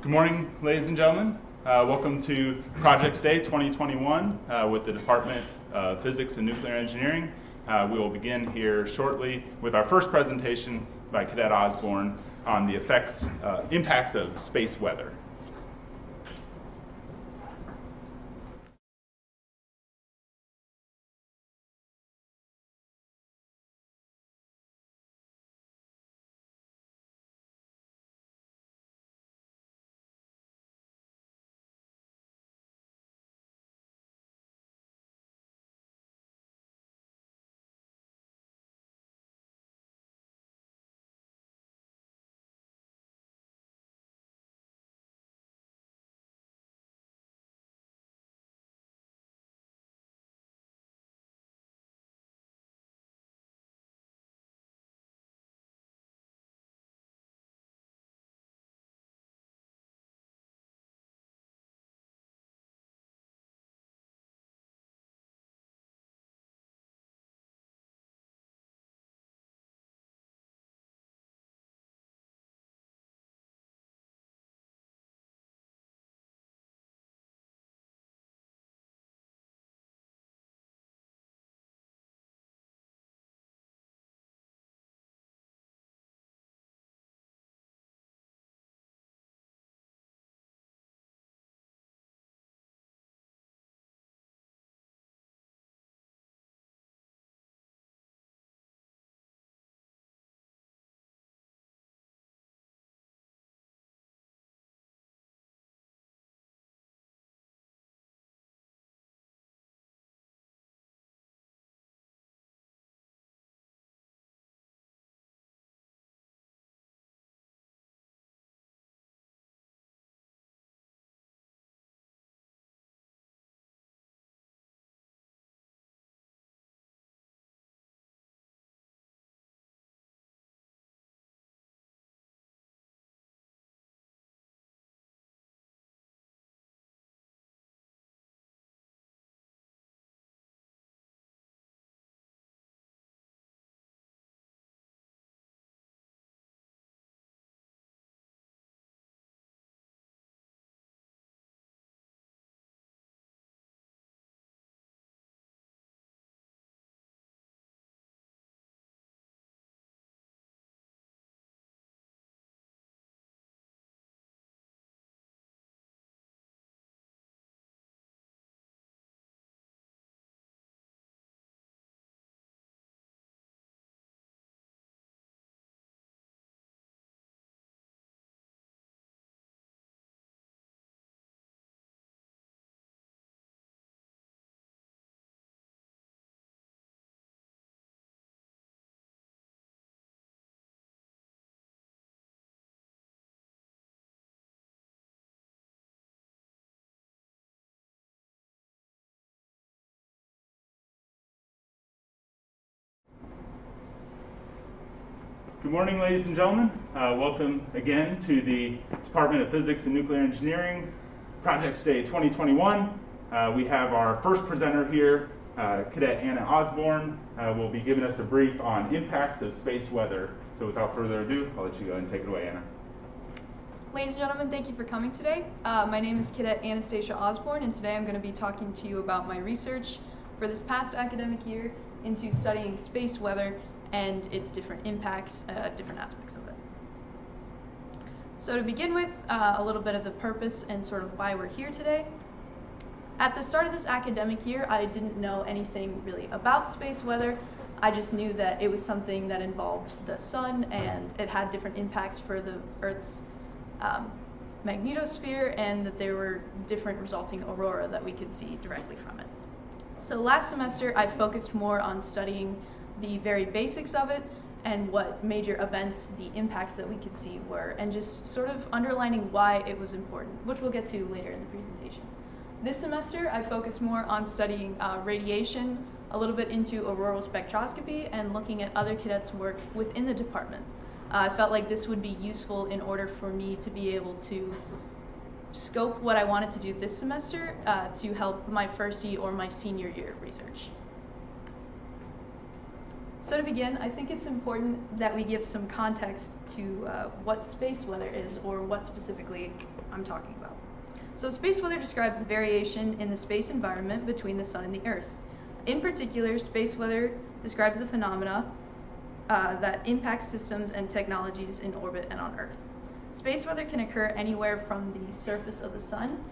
Good morning, ladies and gentlemen. Welcome to Projects Day 2021 with the Department of Physics and Nuclear Engineering. We will begin here shortly with our first presentation by Cadet Osborne on the impacts of space weather. Good morning, ladies and gentlemen. Welcome again to the Department of Physics and Nuclear Engineering, Projects Day 2021. We have our first presenter here, Cadet Anna Osborne, will be giving us a brief on impacts of space weather. So without further ado, I'll let you go ahead and take it away, Anna. Ladies and gentlemen, thank you for coming today. My name is Cadet Anastasia Osborne, and today I'm going to be talking to you about my research for this past academic year into studying space weather and its different impacts, different aspects of it. So to begin with, a little bit of the purpose and sort of why we're here today. At the start of this academic year, I didn't know anything really about space weather. I just knew that it was something that involved the sun and it had different impacts for the Earth's magnetosphere, and that there were different resulting aurora that we could see directly from it. So last semester, I focused more on studying the very basics of it and what major events, the impacts that we could see were, and just sort of underlining why it was important, which we'll get to later in the presentation. This semester, I focused more on studying radiation, a little bit into auroral spectroscopy, and looking at other cadets' work within the department. I felt like this would be useful in order for me to be able to scope what I wanted to do this semester to help my first year or my senior year of research. So to begin, I think it's important that we give some context to what space weather is, or what specifically I'm talking about. So space weather describes the variation in the space environment between the sun and the Earth. In particular, space weather describes the phenomena that impact systems and technologies in orbit and on Earth. Space weather can occur anywhere from the surface of the sun,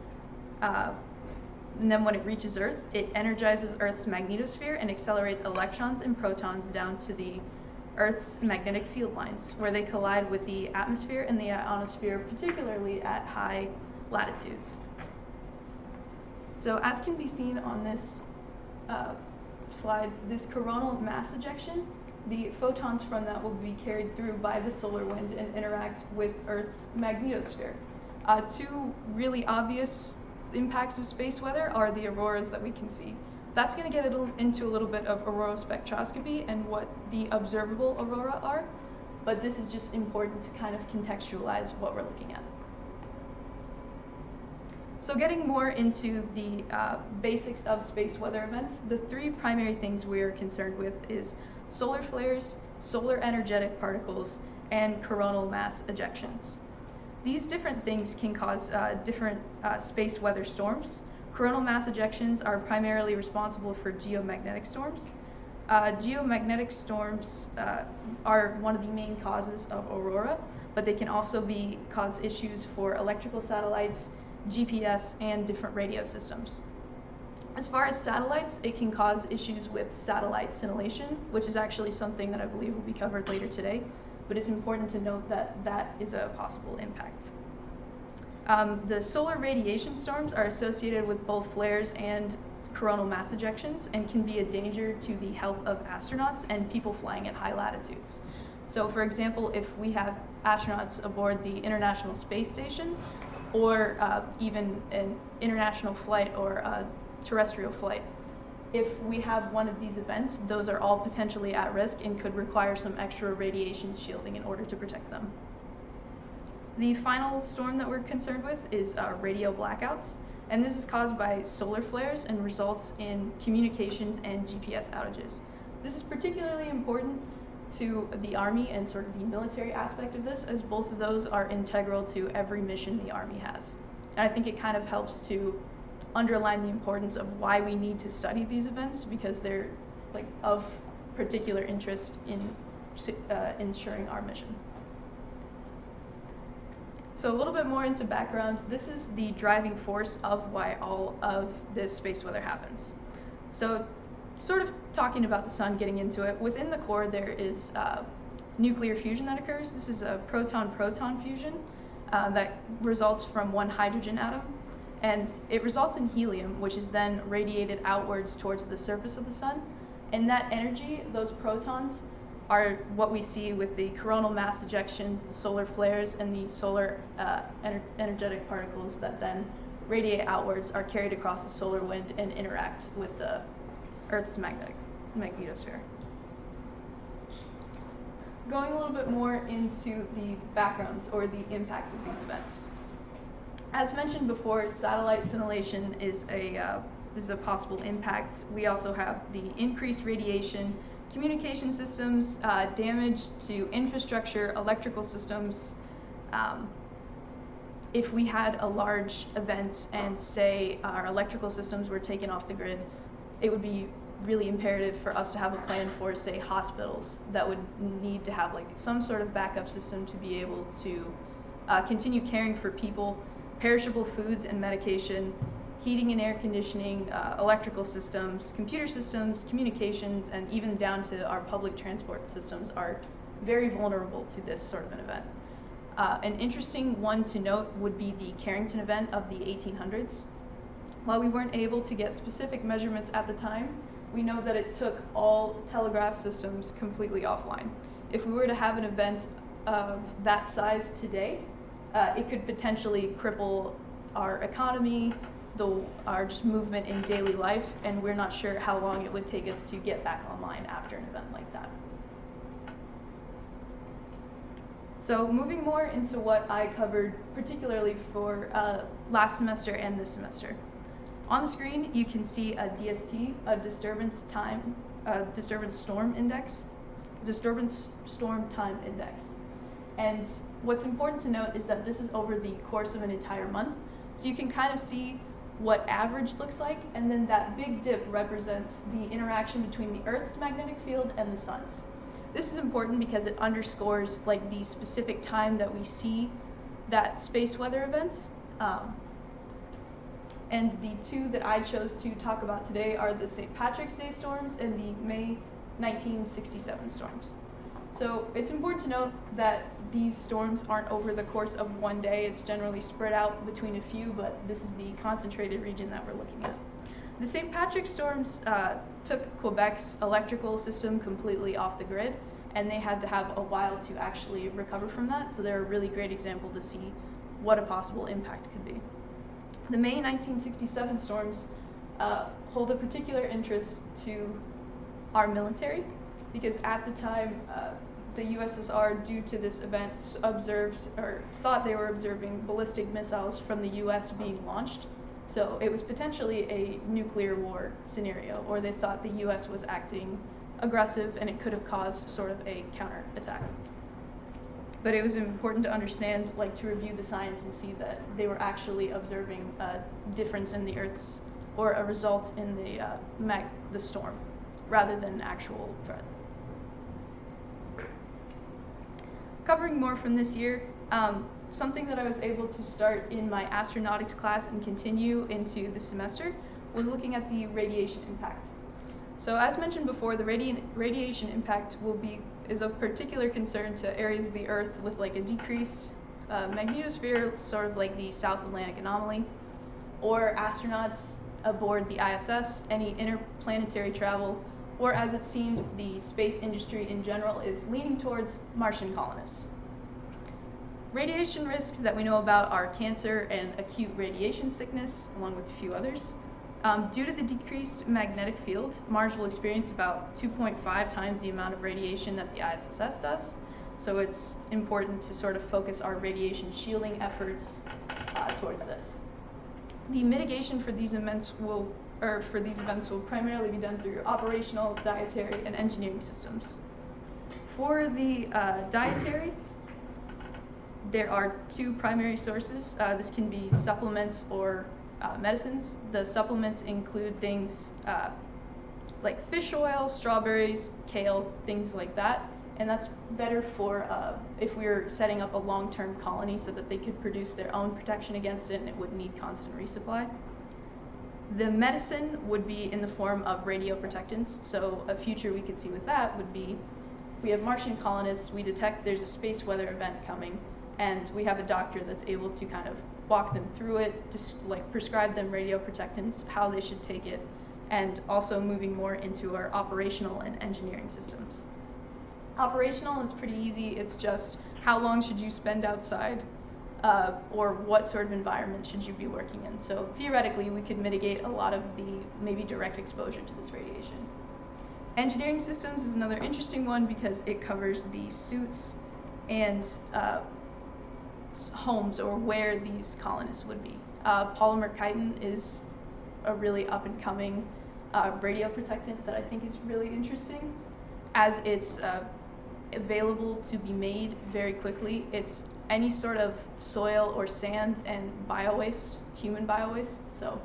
and then when it reaches Earth, it energizes Earth's magnetosphere and accelerates electrons and protons down to the Earth's magnetic field lines, where they collide with the atmosphere and the ionosphere, particularly at high latitudes. So as can be seen on this slide, this coronal mass ejection, the photons from that will be carried through by the solar wind and interact with Earth's magnetosphere. Two really obvious impacts of space weather are the auroras that we can see. That's going to get into a little bit of aurora spectroscopy and what the observable aurora are, but this is just important to kind of contextualize what we're looking at. So getting more into the basics of space weather events, the three primary things we are concerned with is solar flares, solar energetic particles, and coronal mass ejections. These different things can cause different space weather storms. Coronal mass ejections are primarily responsible for geomagnetic storms. Geomagnetic storms are one of the main causes of aurora, but they can also cause issues for electrical satellites, GPS, and different radio systems. As far as satellites, it can cause issues with satellite scintillation, which is actually something that I believe will be covered later today, but it's important to note that that is a possible impact. The solar radiation storms are associated with both flares and coronal mass ejections and can be a danger to the health of astronauts and people flying at high latitudes. So for example, if we have astronauts aboard the International Space Station, or even an international flight or a terrestrial flight, if we have one of these events, those are all potentially at risk and could require some extra radiation shielding in order to protect them. The final storm that we're concerned with is radio blackouts, and this is caused by solar flares and results in communications and GPS outages. This is particularly important to the Army and sort of the military aspect of this, as both of those are integral to every mission the Army has. And I think it kind of helps to underline the importance of why we need to study these events, because they're like of particular interest in ensuring our mission. So a little bit more into background, this is the driving force of why all of this space weather happens. So sort of talking about the sun, getting into it, within the core there is nuclear fusion that occurs. This is a proton-proton fusion that results from one hydrogen atom. And it results in helium, which is then radiated outwards towards the surface of the sun. And that energy, those protons, are what we see with the coronal mass ejections, the solar flares, and the solar energetic particles that then radiate outwards, are carried across the solar wind and interact with the Earth's magnetosphere. Going a little bit more into the backgrounds or the impacts of these events. As mentioned before, satellite scintillation is a possible impact. We also have the increased radiation, communication systems, damage to infrastructure, electrical systems. If we had a large event and say our electrical systems were taken off the grid, it would be really imperative for us to have a plan for, say, hospitals that would need to have like some sort of backup system to be able to continue caring for people, perishable foods and medication, heating and air conditioning, electrical systems, computer systems, communications, and even down to our public transport systems are very vulnerable to this sort of an event. An interesting one to note would be the Carrington event of the 1800s. While we weren't able to get specific measurements at the time, we know that it took all telegraph systems completely offline. If we were to have an event of that size today, it could potentially cripple our economy, our just movement in daily life, and we're not sure how long it would take us to get back online after an event like that. So moving more into what I covered particularly for last semester and this semester. On the screen, you can see a DST, a disturbance storm index. disturbance storm time index. And what's important to note is that this is over the course of an entire month. So you can kind of see what average looks like, and then that big dip represents the interaction between the Earth's magnetic field and the sun's. This is important because it underscores like the specific time that we see that space weather event. And the two that I chose to talk about today are the St. Patrick's Day storms and the May 1967 storms. So it's important to note that these storms aren't over the course of one day. It's generally spread out between a few, but this is the concentrated region that we're looking at. The St. Patrick's storms took Quebec's electrical system completely off the grid, and they had to have a while to actually recover from that. So they're a really great example to see what a possible impact could be. The May 1967 storms hold a particular interest to our military, because at the time, the USSR, due to this event, observed or thought they were observing ballistic missiles from the US being launched. So it was potentially a nuclear war scenario, or they thought the US was acting aggressive and it could have caused sort of a counterattack. But it was important to understand, like to review the science and see that they were actually observing a difference in the Earth's, or a result in the storm, rather than an actual threat. Covering more from this year, something that I was able to start in my astronautics class and continue into the semester was looking at the radiation impact. So as mentioned before, the radiation impact is of particular concern to areas of the Earth with like a decreased magnetosphere, sort of like the South Atlantic anomaly, or astronauts aboard the ISS, any interplanetary travel, or as it seems, the space industry in general is leaning towards Martian colonists. Radiation risks that we know about are cancer and acute radiation sickness, along with a few others. Due to the decreased magnetic field, Mars will experience about 2.5 times the amount of radiation that the ISS does. So it's important to sort of focus our radiation shielding efforts towards this. The mitigation for these events will primarily be done through operational, dietary, and engineering systems. For the dietary, there are two primary sources. This can be supplements or medicines. The supplements include things like fish oil, strawberries, kale, things like that. And that's better for if we were setting up a long-term colony so that they could produce their own protection against it and it wouldn't need constant resupply. The medicine would be in the form of radioprotectants. So a future we could see with that would be, we have Martian colonists, we detect there's a space weather event coming, and we have a doctor that's able to kind of walk them through it, just like prescribe them radioprotectants, how they should take it, and also moving more into our operational and engineering systems. Operational is pretty easy. It's just how long should you spend outside, or what sort of environment should you be working in. So theoretically, we could mitigate a lot of the maybe direct exposure to this radiation. Engineering systems is another interesting one because it covers the suits and homes, or where these colonists would be. Polymer chitin is a really up-and-coming radioprotectant that I think is really interesting, as it's available to be made very quickly. It's any sort of soil or sand and bio-waste, human bio-waste, so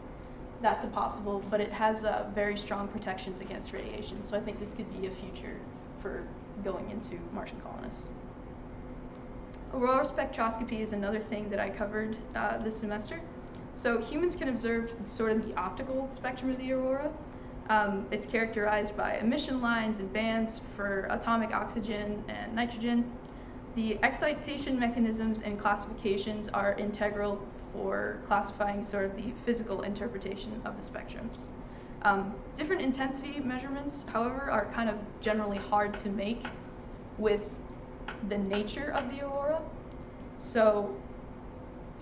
that's a possible, but it has very strong protections against radiation, so I think this could be a future for going into Martian colonists. Aurora spectroscopy is another thing that I covered this semester. So humans can observe sort of the optical spectrum of the aurora. It's characterized by emission lines and bands for atomic oxygen and nitrogen. The excitation mechanisms and classifications are integral for classifying sort of the physical interpretation of the spectrums. Different intensity measurements, however, are kind of generally hard to make with the nature of the aurora. So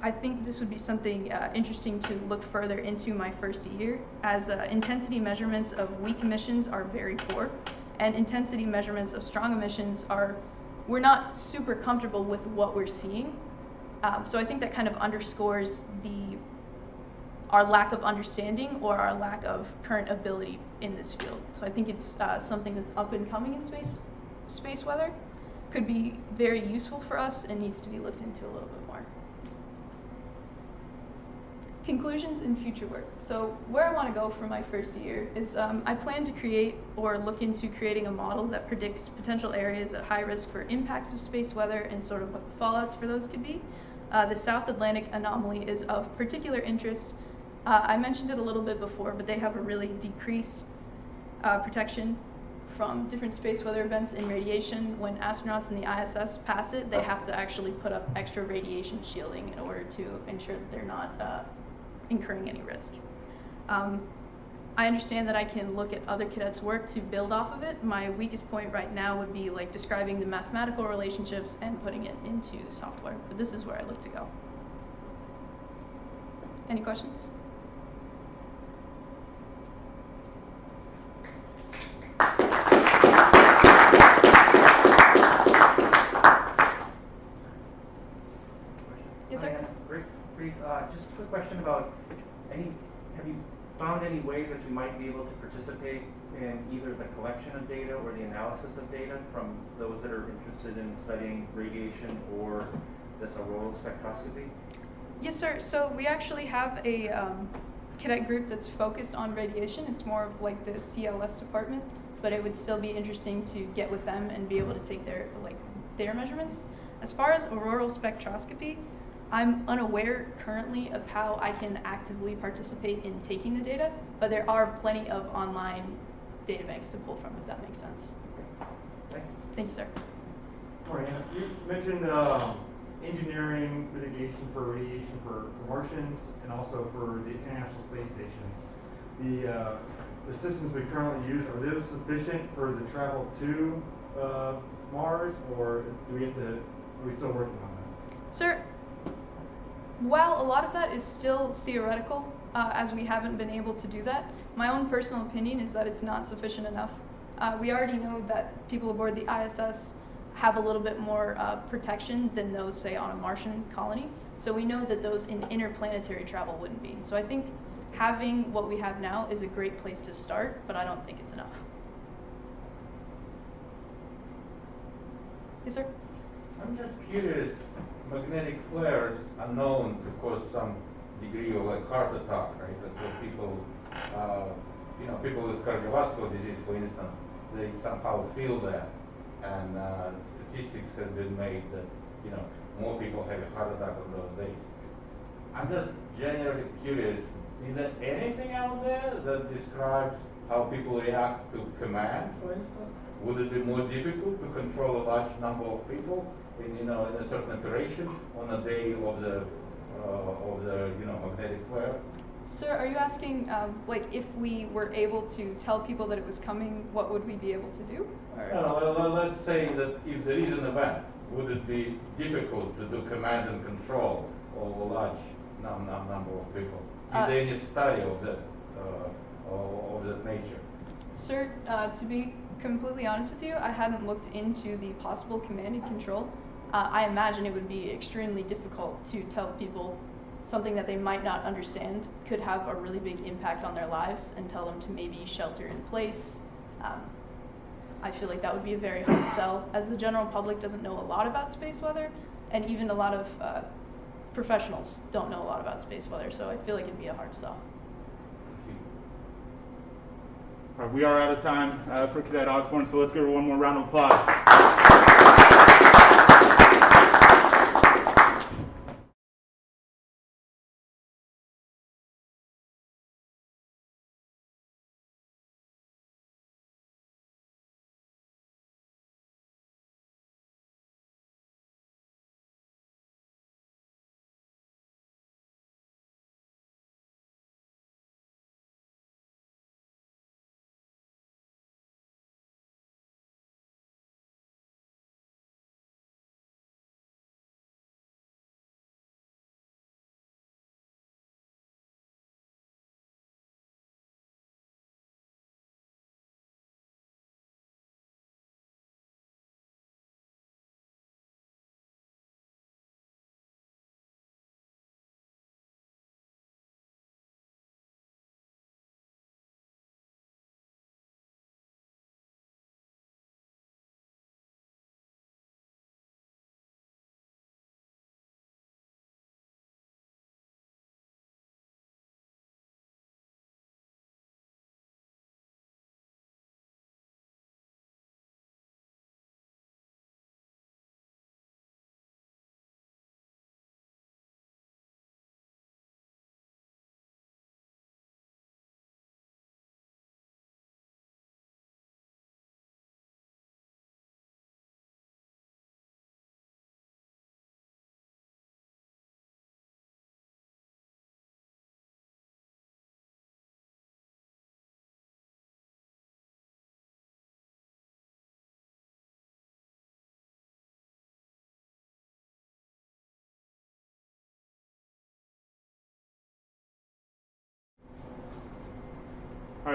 I think this would be something interesting to look further into my first year, as intensity measurements of weak emissions are very poor, and intensity measurements of strong emissions we're not super comfortable with what we're seeing. So I think that kind of underscores our lack of understanding or our lack of current ability in this field. So I think it's something that's up and coming in space space weather could be very useful for us and needs to be looked into a little bit more. Conclusions and future work. So where I want to go for my first year is I plan to create or look into creating a model that predicts potential areas at high risk for impacts of space weather and sort of what the fallouts for those could be. The South Atlantic anomaly is of particular interest. I mentioned it a little bit before, but they have a really decreased protection from different space weather events and radiation. When astronauts in the ISS pass it, they have to actually put up extra radiation shielding in order to ensure that they're not incurring any risk. I understand that I can look at other cadets' work to build off of it. My weakest point right now would be like describing the mathematical relationships and putting it into software, but this is where I look to go. Any questions? Yes, sir? Brief, just a quick question about have you found any ways that you might be able to participate in either the collection of data or the analysis of data from those that are interested in studying radiation or this auroral spectroscopy? Yes, sir. So we actually have a cadet group that's focused on radiation. It's more of like the CLS department, but it would still be interesting to get with them and be able to take their measurements. As far as auroral spectroscopy, I'm unaware currently of how I can actively participate in taking the data, but there are plenty of online data banks to pull from, if that makes sense. Thank you, sir. Mariana, you mentioned engineering mitigation for radiation for Martians and also for the International Space Station. The systems we currently use, are those sufficient for the travel to Mars, or are we still working on that? Sir, while a lot of that is still theoretical, as we haven't been able to do that, my own personal opinion is that it's not sufficient enough. We already know that people aboard the ISS have a little bit more protection than those, say, on a Martian colony. So we know that those in interplanetary travel wouldn't be. So I think having what we have now is a great place to start, but I don't think it's enough. Yes, sir? I'm just curious, magnetic flares are known to cause some degree of like heart attack, right? And so people, people with cardiovascular disease, for instance, they somehow feel that. And statistics have been made that, more people have a heart attack on those days. I'm just generally curious, is there anything out there that describes how people react to commands, for instance? Would it be more difficult to control a large number of people in a certain operation on a day of the magnetic flare? Sir, are you asking, if we were able to tell people that it was coming, what would we be able to do? Or? No, let's say that if there is an event, would it be difficult to do command and control of a large number of people? Is there any study of that nature? Sir, to be completely honest with you, I hadn't looked into the possible command and control. I imagine it would be extremely difficult to tell people something that they might not understand could have a really big impact on their lives and tell them to maybe shelter in place. I feel like that would be a very hard sell, as the general public doesn't know a lot about space weather, and even a lot of professionals don't know a lot about space weather, so I feel like it'd be a hard sell. All right, we are out of time for Cadet Osborne, so let's give her one more round of applause.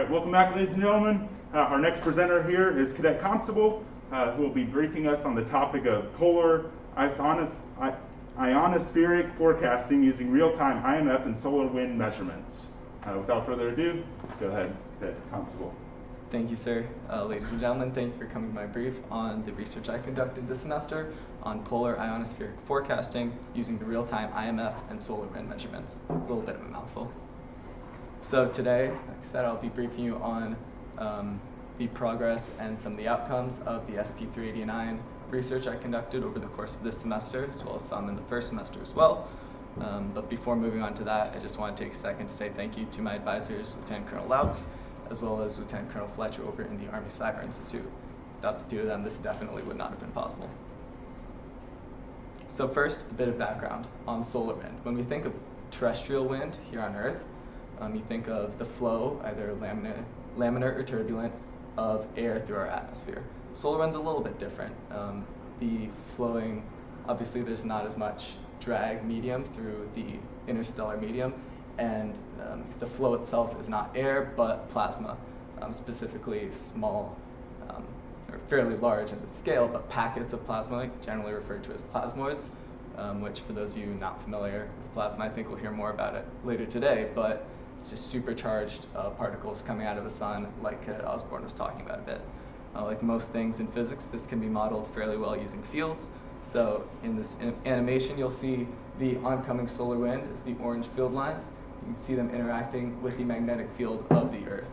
right, welcome back, ladies and gentlemen. Our next presenter here is Cadet Constable, who will be briefing us on the topic of polar ionospheric forecasting using real-time IMF and solar wind measurements. Without further ado, go ahead, Cadet Constable. Thank you, sir. Ladies and gentlemen, thank you for coming to my brief on the research I conducted this semester on polar ionospheric forecasting using the real-time IMF and solar wind measurements. A little bit of a mouthful. So today, like I said, I'll be briefing you on the progress and some of the outcomes of the SP389 research I conducted over the course of this semester, as well as some in the first semester as well. But before moving on to that, I just want to take a second to say thank you to my advisors, Lieutenant Colonel Laux, as well as Lieutenant Colonel Fletcher over in the Army Cyber Institute. Without the two of them, this definitely would not have been possible. So first, a bit of background on solar wind. When we think of terrestrial wind here on Earth, you think of the flow, either laminar or turbulent, of air through our atmosphere. Solar wind's a little bit different. The flowing, obviously there's not as much drag medium through the interstellar medium, and the flow itself is not air, but plasma, specifically small, or fairly large in its scale, but packets of plasma, generally referred to as plasmoids, which for those of you not familiar with plasma, I think we'll hear more about it later today, but it's just supercharged particles coming out of the sun, like Cadet Osborne was talking about a bit. Like most things in physics, this can be modeled fairly well using fields. So in this animation, you'll see the oncoming solar wind as the orange field lines. You can see them interacting with the magnetic field of the Earth.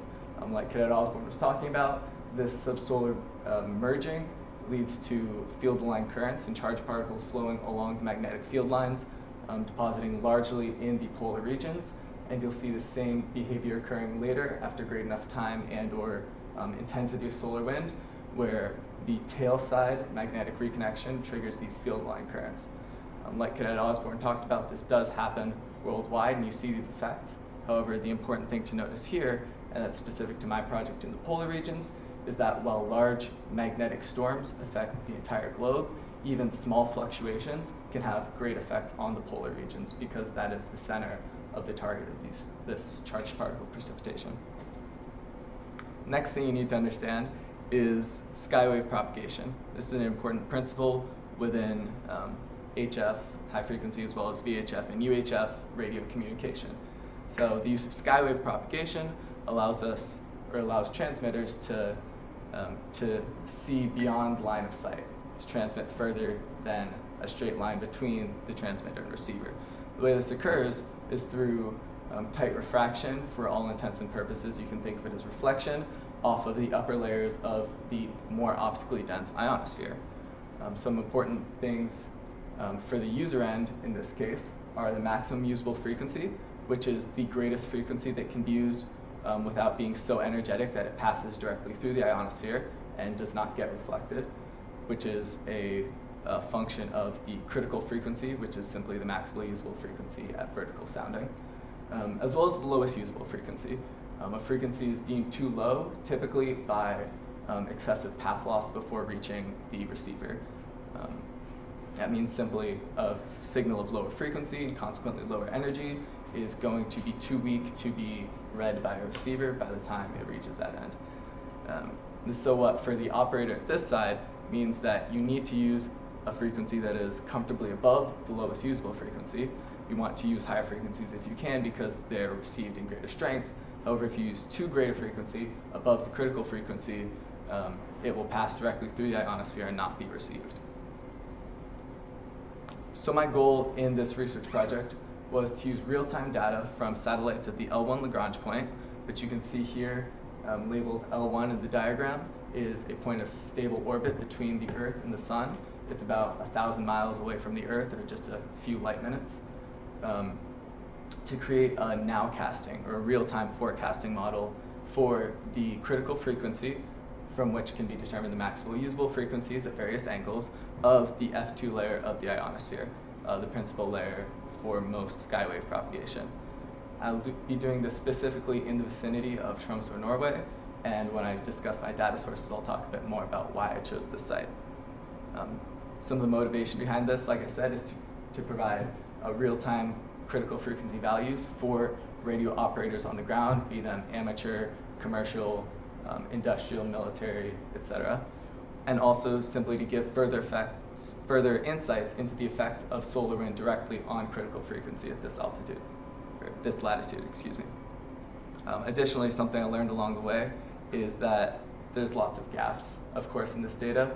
Like Cadet Osborne was talking about, this subsolar merging leads to field-aligned currents and charged particles flowing along the magnetic field lines, depositing largely in the polar regions. And you'll see the same behavior occurring later after great enough time and or intensity of solar wind, where the tail side magnetic reconnection triggers these field-aligned currents. Like Cadet Osborne talked about, this does happen worldwide, and you see these effects. However, the important thing to notice here, and that's specific to my project in the polar regions, is that while large magnetic storms affect the entire globe, even small fluctuations can have great effects on the polar regions, because that is the center of the target of this charged particle precipitation. Next thing you need to understand is skywave propagation. This is an important principle within HF, high frequency, as well as VHF and UHF radio communication. So the use of skywave propagation allows us, or allows transmitters to see beyond line of sight, to transmit further than a straight line between the transmitter and receiver. The way this occurs is through tight refraction. For all intents and purposes, you can think of it as reflection off of the upper layers of the more optically dense ionosphere. Some important things for the user end in this case are the maximum usable frequency, which is the greatest frequency that can be used without being so energetic that it passes directly through the ionosphere and does not get reflected, which is a function of the critical frequency, which is simply the maximally usable frequency at vertical sounding, as well as the lowest usable frequency. A frequency is deemed too low, typically by excessive path loss before reaching the receiver. That means simply a signal of lower frequency and consequently lower energy is going to be too weak to be read by a receiver by the time it reaches that end. So what for the operator at this side means that you need to use a frequency that is comfortably above the lowest usable frequency. You want to use higher frequencies if you can because they're received in greater strength. However, if you use too great a frequency above the critical frequency, it will pass directly through the ionosphere and not be received. So my goal in this research project was to use real-time data from satellites at the L1 Lagrange point, which you can see here labeled L1 in the diagram, is a point of stable orbit between the Earth and the Sun. It's about 1,000 miles away from the Earth, or just a few light minutes, to create a nowcasting, or a real-time forecasting model for the critical frequency, from which can be determined the maximal usable frequencies at various angles of the F2 layer of the ionosphere, the principal layer for most skywave propagation. I'll be doing this specifically in the vicinity of Tromsø, Norway, and when I discuss my data sources, I'll talk a bit more about why I chose this site. Some of the motivation behind this, like I said, is to provide real-time critical frequency values for radio operators on the ground, be them amateur commercial, industrial, military, etc. And also simply to give further insights into the effect of solar wind directly on critical frequency at this altitude, or this latitude, excuse me. Additionally, something I learned along the way is that there's lots of gaps, of course, in this data,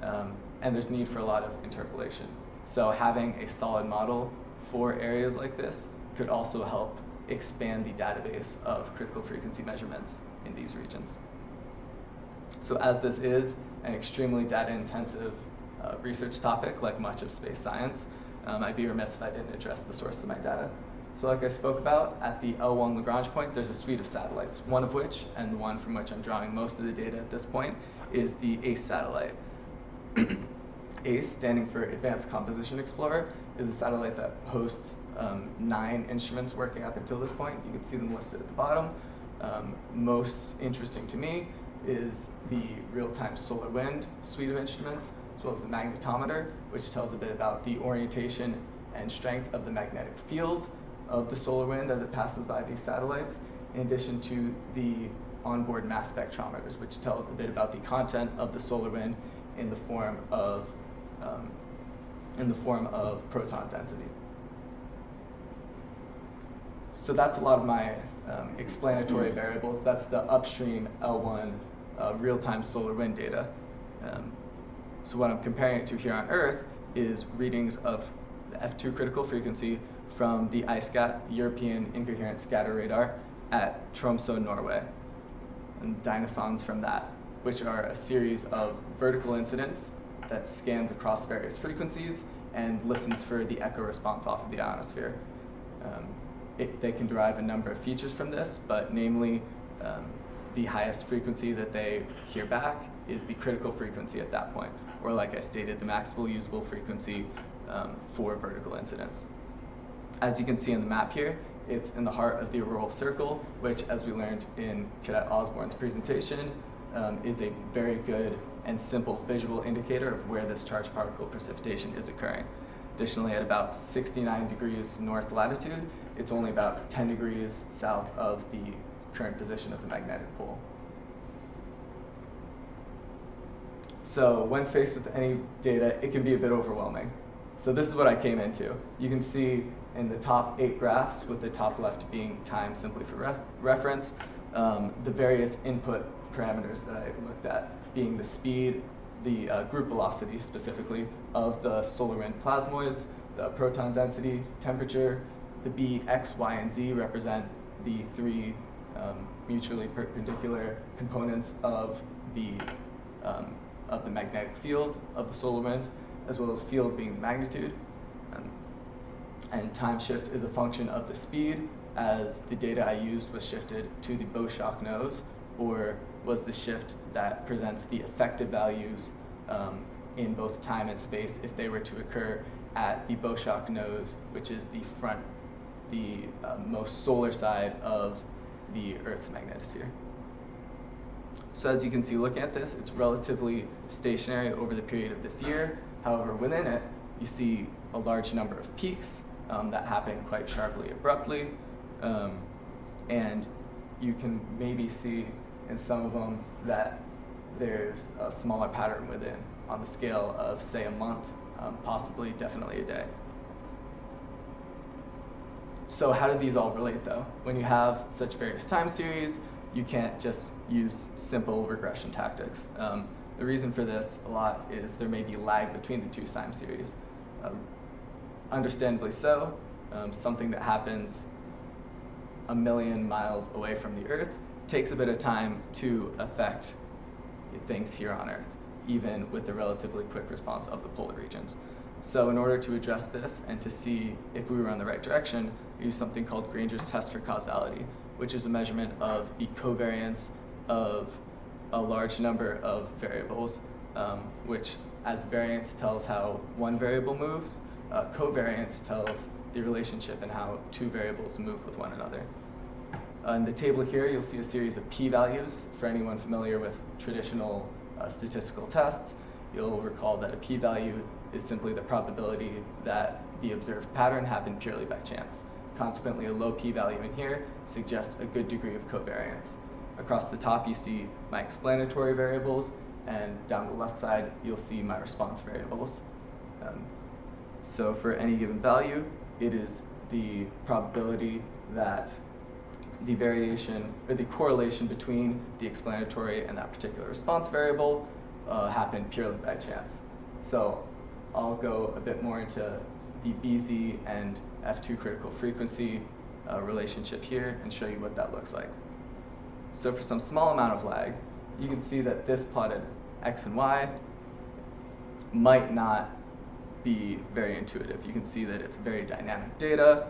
and there's need for a lot of interpolation. So having a solid model for areas like this could also help expand the database of critical frequency measurements in these regions. So as this is an extremely data-intensive research topic, like much of space science, I'd be remiss if I didn't address the source of my data. So like I spoke about, at the L1 Lagrange point, there's a suite of satellites, one of which, and the one from which I'm drawing most of the data at this point, is the ACE satellite. ACE, standing for Advanced Composition Explorer, is a satellite that hosts 9 instruments working up until this point. You can see them listed at the bottom. Most interesting to me is the real-time solar wind suite of instruments, as well as the magnetometer, which tells a bit about the orientation and strength of the magnetic field of the solar wind as it passes by these satellites, in addition to the onboard mass spectrometers, which tells a bit about the content of the solar wind in the form of proton density. So that's a lot of my explanatory variables. That's the upstream L1 real-time solar wind data. So what I'm comparing it to here on Earth is readings of the F2 critical frequency from the ISCAT, European Incoherent Scatter Radar, at Tromsø, Norway, and dynasons from that, which are a series of vertical incidents that scans across various frequencies and listens for the echo response off of the ionosphere. They can derive a number of features from this, but namely, the highest frequency that they hear back is the critical frequency at that point, or like I stated, the maximal usable frequency for vertical incidents. As you can see on the map here, it's in the heart of the auroral circle, which, as we learned in Cadet Osborne's presentation, is a very good and simple visual indicator of where this charged particle precipitation is occurring. Additionally, at about 69 degrees north latitude, it's only about 10 degrees south of the current position of the magnetic pole. So when faced with any data, it can be a bit overwhelming. So this is what I came into. You can see in the top 8 graphs, with the top left being time simply for reference, the various input parameters that I looked at, being the speed, the group velocity specifically of the solar wind plasmoids, the proton density, temperature. The B, X, Y, and Z represent the 3 mutually perpendicular components of the magnetic field of the solar wind, as well as field being the magnitude. And time shift is a function of the speed, as the data I used was shifted to the Beauchoc nose, or was the shift that presents the effective values in both time and space if they were to occur at the Beauchoc nose, which is the most solar side of the Earth's magnetosphere. So as you can see, looking at this, it's relatively stationary over the period of this year. However, within it, you see a large number of peaks that happen quite sharply, abruptly, and you can maybe see in some of them that there's a smaller pattern within on the scale of, say, a month, possibly, definitely a day. So how do these all relate, though? When you have such various time series, you can't just use simple regression tactics. The reason for this a lot is there may be lag between the 2 time series. Understandably so, something that happens 1 million miles away from the Earth takes a bit of time to affect things here on Earth, even with a relatively quick response of the polar regions. So in order to address this and to see if we were on the right direction, we use something called Granger's test for causality, which is a measurement of the covariance of a large number of variables, which as variance tells how one variable moved, covariance tells the relationship and how 2 variables move with one another. In the table here, you'll see a series of p-values. For anyone familiar with traditional statistical tests, you'll recall that a p-value is simply the probability that the observed pattern happened purely by chance. Consequently, a low p-value in here suggests a good degree of covariance. Across the top, you see my explanatory variables, and down the left side, you'll see my response variables. So for any given value, it is the probability that the variation or the correlation between the explanatory and that particular response variable happened purely by chance. So I'll go a bit more into the BZ and F2 critical frequency relationship here and show you what that looks like. So for some small amount of lag, you can see that this plotted X and Y might not be very intuitive. You can see that it's very dynamic data,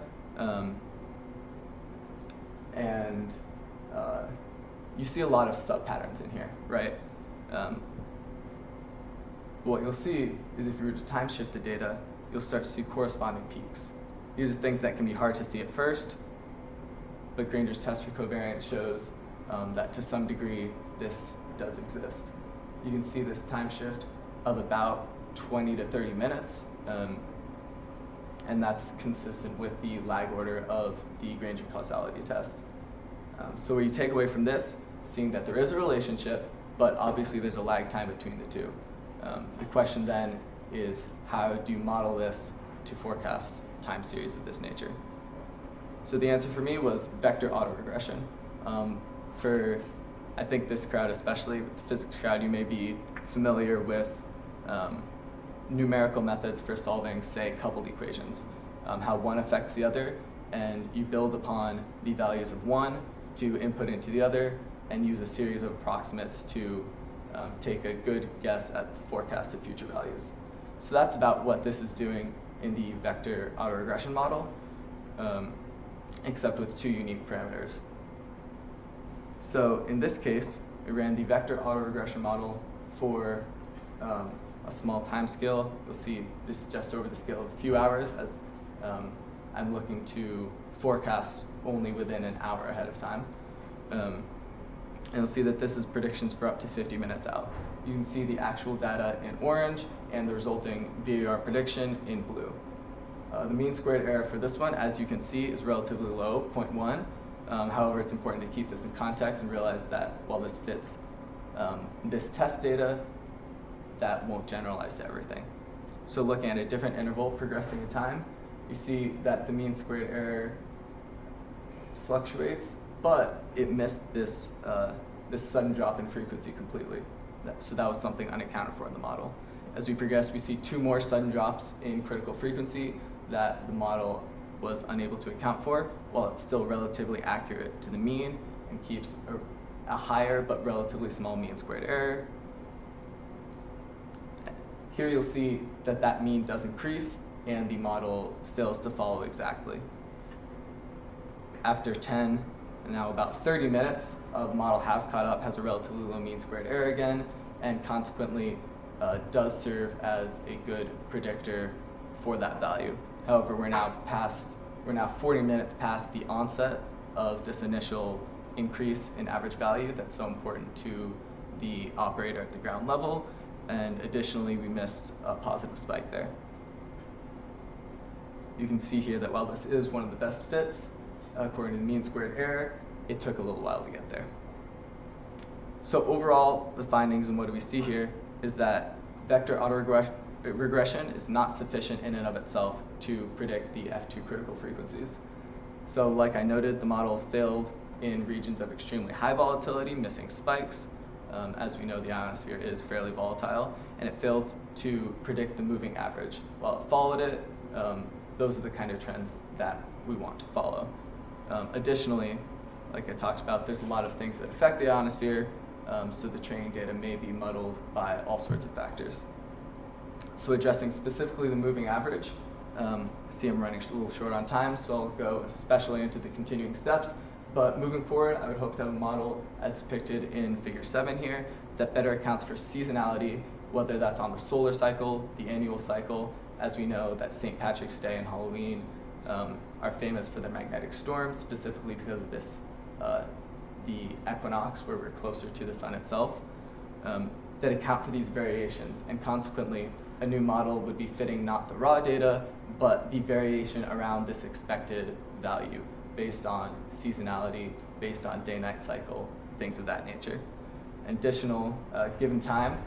and you see a lot of sub-patterns in here, right? What you'll see is if you were to time shift the data, you'll start to see corresponding peaks. These are things that can be hard to see at first, but Granger's test for covariance shows that to some degree this does exist. You can see this time shift of about 20 to 30 minutes, and that's consistent with the lag order of the Granger causality test. So what you take away from this, seeing that there is a relationship, but obviously there's a lag time between the two. The question then is, how do you model this to forecast time series of this nature? So the answer for me was vector autoregression. For, I think this crowd especially, the physics crowd, you may be familiar with numerical methods for solving, say, coupled equations, how one affects the other, and you build upon the values of one to input into the other and use a series of approximates to take a good guess at the forecasted future values. So that's about what this is doing in the vector autoregression model, except with two unique parameters. So in this case, we ran the vector autoregression model for a small time scale. You'll see this is just over the scale of a few hours, as I'm looking to forecast only within an hour ahead of time. And you'll see that this is predictions for up to 50 minutes out. You can see the actual data in orange and the resulting VAR prediction in blue. The mean squared error for this one, as you can see, is relatively low, 0.1. However, it's important to keep this in context and realize that while this fits this test data, that won't generalize to everything. So looking at a different interval progressing in time, you see that the mean squared error fluctuates, but it missed this, this sudden drop in frequency completely. So that was something unaccounted for in the model. As we progress, we see two more sudden drops in critical frequency that the model was unable to account for, while it's still relatively accurate to the mean and keeps a higher but relatively small mean squared error. Here you'll see that that mean does increase and the model fails to follow exactly. After 10, and now about 30 minutes, the model has caught up, has a relatively low mean squared error again, and consequently does serve as a good predictor for that value. However, we're now 40 minutes past the onset of this initial increase in average value that's so important to the operator at the ground level, and additionally, we missed a positive spike there. You can see here that while this is one of the best fits, according to the mean squared error, it took a little while to get there. So overall, the findings and what do we see here is that vector autoregression is not sufficient in and of itself to predict the F2 critical frequencies. So like I noted, the model failed in regions of extremely high volatility, missing spikes. As we know, the ionosphere is fairly volatile, and it failed to predict the moving average. While it followed it, those are the kind of trends that we want to follow. Additionally, like I talked about, there's a lot of things that affect the ionosphere, so the training data may be muddled by all sorts of factors. So addressing specifically the moving average, I see I'm running a little short on time, so I'll go especially into the continuing steps. But moving forward, I would hope to have a model as depicted in figure 7 here that better accounts for seasonality, whether that's on the solar cycle, the annual cycle. As we know that St. Patrick's Day and Halloween are famous for their magnetic storms, specifically because of this, the equinox, where we're closer to the sun itself, that account for these variations. And consequently, a new model would be fitting not the raw data, but the variation around this expected value based on seasonality, based on day-night cycle, things of that nature. Additional, given time,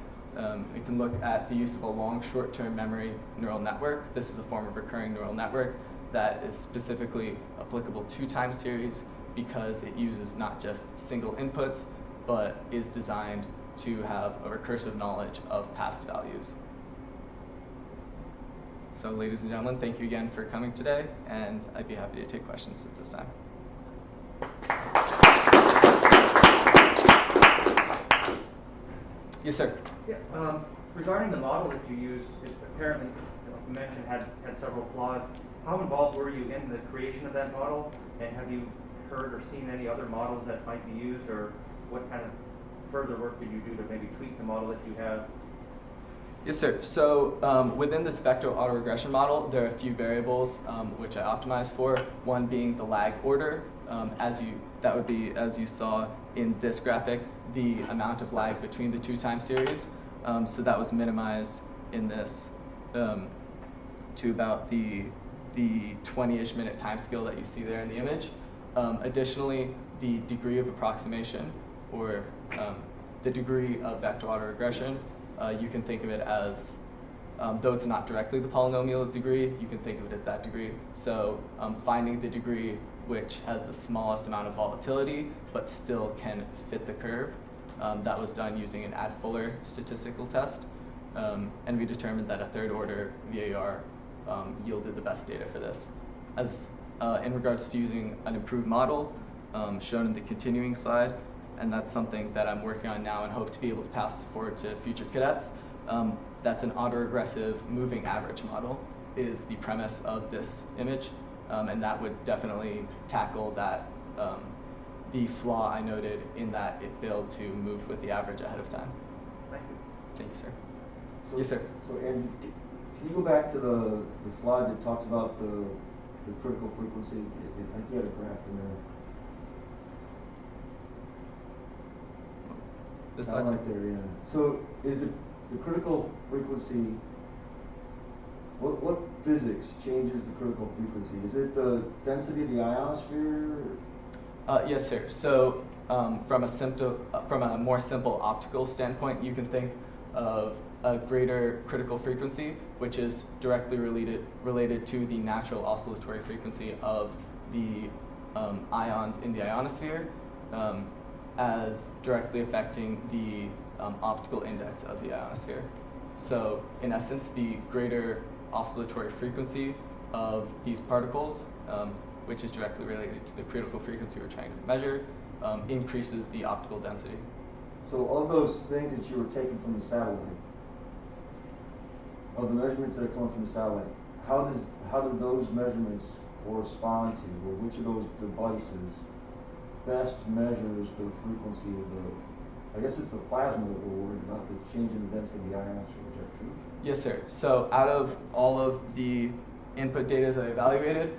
we can look at the use of a long short-term memory neural network. This is a form of recurring neural network that is specifically applicable to time series because it uses not just single inputs, but is designed to have a recursive knowledge of past values. So ladies and gentlemen, thank you again for coming today, and I'd be happy to take questions at this time. Yes, sir. Yeah, regarding the model that you used, it apparently, like you mentioned, had several flaws. How involved were you in the creation of that model, and have you heard or seen any other models that might be used, or what kind of further work did you do to maybe tweak the model that you have? Yes, sir. So within this vector autoregression model, there are a few variables which I optimized for. One being the lag order. That would be, as you saw in this graphic, the amount of lag between the two time series. So that was minimized in this to about the 20-ish minute time scale that you see there in the image. Additionally, the degree of approximation, or the degree of vector autoregression, you can think of it as, though it's not directly the polynomial degree, you can think of it as that degree. So finding the degree which has the smallest amount of volatility, but still can fit the curve. That was done using an Ad-Fuller statistical test. And we determined that a third order VAR yielded the best data for this. As in regards to using an improved model, shown in the continuing slide, and that's something that I'm working on now and hope to be able to pass forward to future cadets. That's an autoregressive moving average model is the premise of this image, and that would definitely tackle that the flaw I noted in that it failed to move with the average ahead of time. Thank you. Thank you, sir. So, Yes, sir. So, Andy, can you go back to the slide that talks about the critical frequency? I think you had a graph in there. This That slide, one sir? right there, yeah. So is the critical frequency, what physics changes the critical frequency? Is it the density of the ionosphere? Yes, sir. So from a more simple optical standpoint, you can think of a greater critical frequency, which is directly related to the natural oscillatory frequency of the ions in the ionosphere, as directly affecting the optical index of the ionosphere. So in essence, the greater oscillatory frequency of these particles, which is directly related to the critical frequency we're trying to measure, increases the optical density. So of those things that you were taking from the satellite, of the measurements that are coming from the satellite, how do those measurements correspond to, or which of those devices best measures the frequency of I guess it's the plasma that we're worried about, the change in the density of the ionosphere? Is that true? Yes, sir. So out of all of the input data that I evaluated,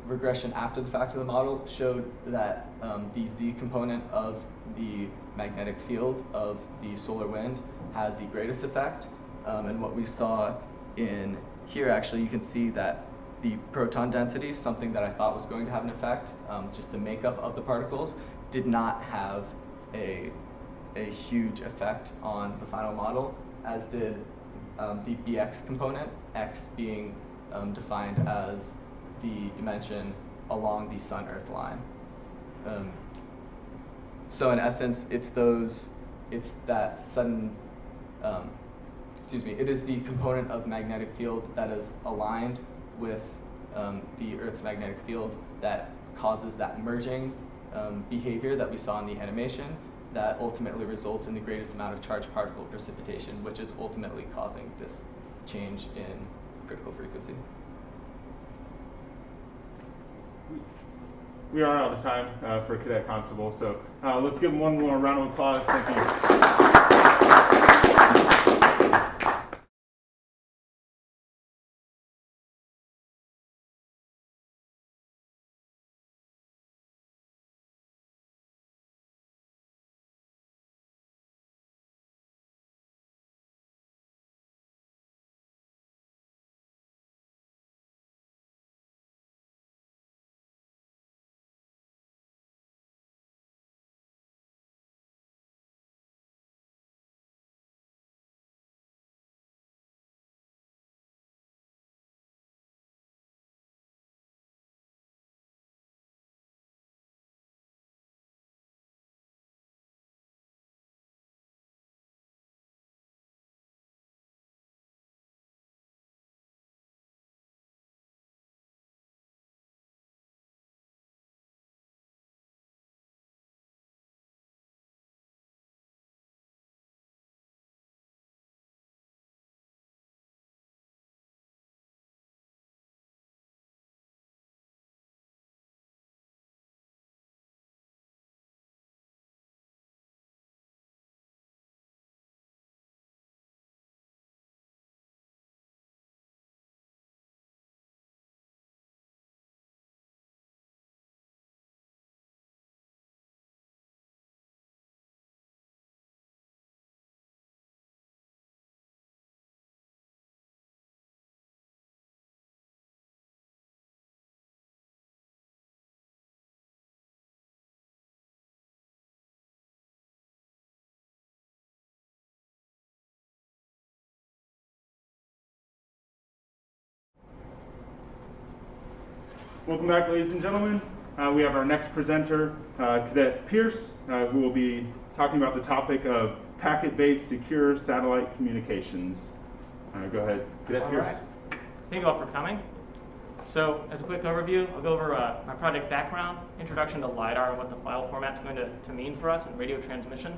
regression after the fact of the model showed that the Z component of the magnetic field of the solar wind had the greatest effect. And what we saw in here, actually, you can see that the proton density, something that I thought was going to have an effect, just the makeup of the particles, did not have a huge effect on the final model, as did the BX component, X being defined as the dimension along the Sun-Earth line. So in essence, it is the component of magnetic field that is aligned with the Earth's magnetic field that causes that merging behavior that we saw in the animation that ultimately results in the greatest amount of charged particle precipitation, which is ultimately causing this change in critical frequency. We are out of time for Cadet Constable, so let's give him one more round of applause. Thank you. Welcome back, ladies and gentlemen. We have our next presenter, Cadet Pierce, who will be talking about the topic of packet-based secure satellite communications. Go ahead, Cadet All Pierce. right. Thank you all for coming. So as a quick overview, I'll go over my project background, introduction to LiDAR and what the file format's going to mean for us in radio transmission.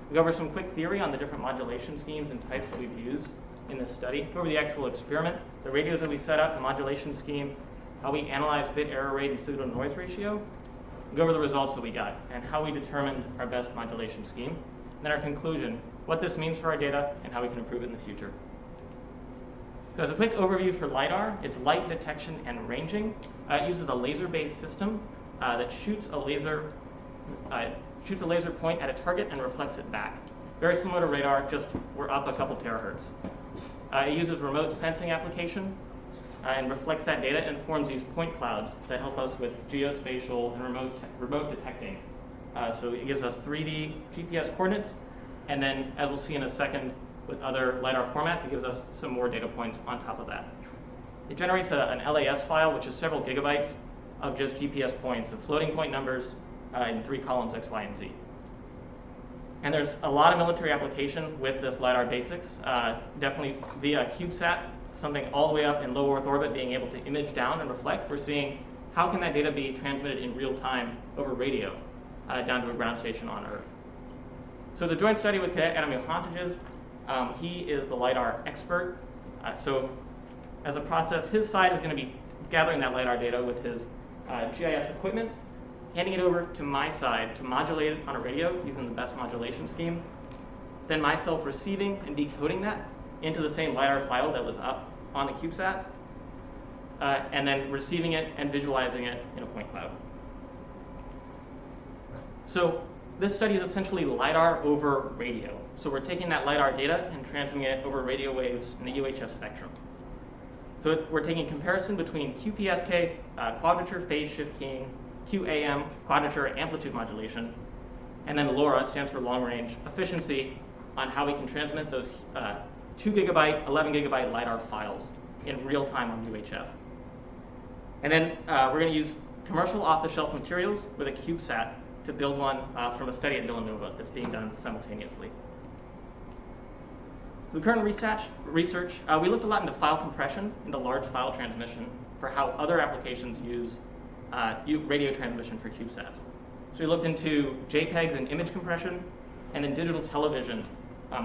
We'll go over some quick theory on the different modulation schemes and types that we've used in this study. Go over the actual experiment, the radios that we set up, the modulation scheme, how we analyze bit error rate and signal to noise ratio. We'll go over the results that we got and how we determined our best modulation scheme. And then our conclusion, what this means for our data and how we can improve it in the future. So as a quick overview for LiDAR, it's light detection and ranging. It uses a laser-based system that shoots a laser point at a target and reflects it back. Very similar to radar, just we're up a couple terahertz. It uses remote sensing application and reflects that data and forms these point clouds that help us with geospatial and remote detecting. So it gives us 3D GPS coordinates, and then as we'll see in a second, with other LiDAR formats, it gives us some more data points on top of that. It generates an LAS file, which is several gigabytes of just GPS points, of floating point numbers in 3 columns, X, Y, and Z. And there's a lot of military application with this LiDAR basics, definitely via CubeSat, something all the way up in low Earth orbit, being able to image down and reflect. We're seeing how can that data be transmitted in real time over radio down to a ground station on Earth. So it's a joint study with Cadet Adam Johantages. He is the LiDAR expert. So as a process, his side is going to be gathering that LiDAR data with his GIS equipment, handing it over to my side to modulate it on a radio using the best modulation scheme. Then myself receiving and decoding that into the same LiDAR file that was up on the CubeSat, and then receiving it and visualizing it in a point cloud. So this study is essentially LiDAR over radio. So we're taking that LiDAR data and transmitting it over radio waves in the UHF spectrum. So we're taking comparison between QPSK, quadrature phase shift keying, QAM, quadrature amplitude modulation, and then LoRa stands for long range efficiency on how we can transmit those 2 gigabyte, 11 gigabyte LiDAR files in real time on UHF. And then we're going to use commercial off-the-shelf materials with a CubeSat to build one from a study at Villanova that's being done simultaneously. So the current research, we looked a lot into file compression, into large file transmission for how other applications use radio transmission for CubeSats. So we looked into JPEGs and image compression, and then digital television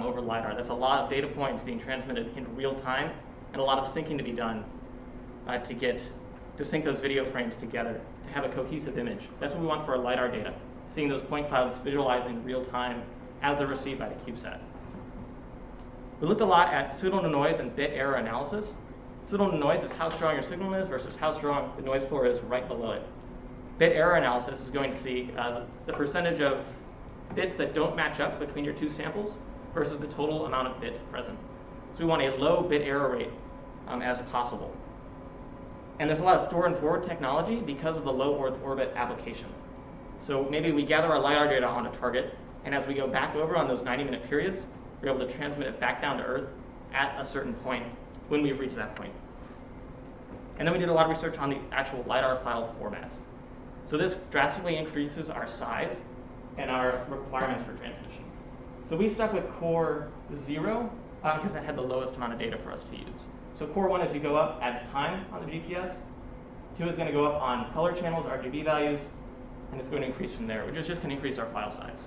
over LiDAR. That's a lot of data points being transmitted in real time, and a lot of syncing to be done to sync those video frames together to have a cohesive image. That's what we want for our LiDAR data, seeing those point clouds visualizing in real time as they're received by the CubeSat. We looked a lot at signal to noise and bit error analysis. Signal to noise is how strong your signal is versus how strong the noise floor is right below it. Bit error analysis is going to see the percentage of bits that don't match up between your 2 samples versus the total amount of bits present. So we want a low bit error rate as possible. And there's a lot of store and forward technology because of the low Earth orbit application. So maybe we gather our LiDAR data on a target, and as we go back over on those 90-minute periods, we're able to transmit it back down to Earth at a certain point when we've reached that point. And then we did a lot of research on the actual LiDAR file formats. So this drastically increases our size and our requirements for transmission. So we stuck with core 0 because that had the lowest amount of data for us to use. So core 1, as you go up, adds time on the GPS. 2 is going to go up on color channels, RGB values, and it's going to increase from there, which is just going to increase our file size.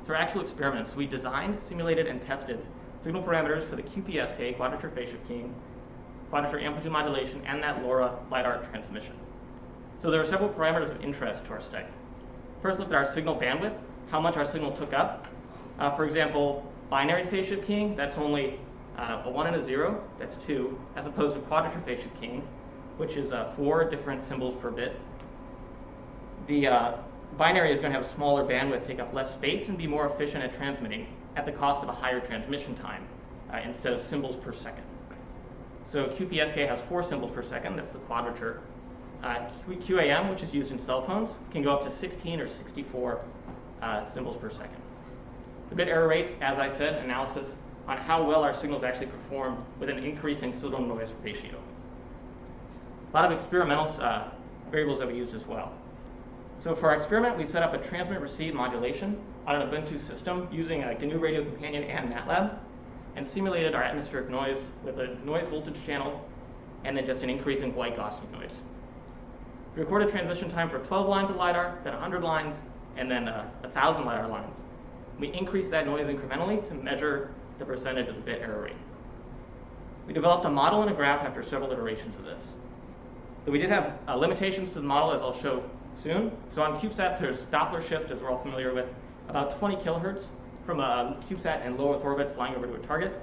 For actual experiments, we designed, simulated, and tested signal parameters for the QPSK, quadrature phase shift keying, quadrature amplitude modulation, and that LoRa LiDAR transmission. So there are several parameters of interest to our study. First, look at our signal bandwidth, how much our signal took up. For example, binary phase shift keying, that's only a 1 and a 0, that's 2, as opposed to quadrature phase shift keying, which is 4 different symbols per bit. The binary is going to have smaller bandwidth, take up less space, and be more efficient at transmitting at the cost of a higher transmission time instead of symbols per second. So QPSK has 4 symbols per second, that's the quadrature. QAM, which is used in cell phones, can go up to 16 or 64 symbols per second. The bit error rate, as I said, analysis on how well our signals actually perform with an increasing signal-noise ratio. A lot of experimental variables that we used as well. So for our experiment, we set up a transmit-receive modulation on an Ubuntu system using a GNU Radio Companion and MATLAB, and simulated our atmospheric noise with a noise voltage channel and then just an increasing white Gaussian noise. We recorded transmission time for 12 lines of LiDAR, then 100 lines, and then 1,000 LiDAR lines. We increased that noise incrementally to measure the percentage of the bit error rate. We developed a model and a graph after several iterations of this. But we did have limitations to the model, as I'll show soon. So on CubeSats, there's Doppler shift, as we're all familiar with, about 20 kilohertz from a CubeSat in low Earth orbit flying over to a target.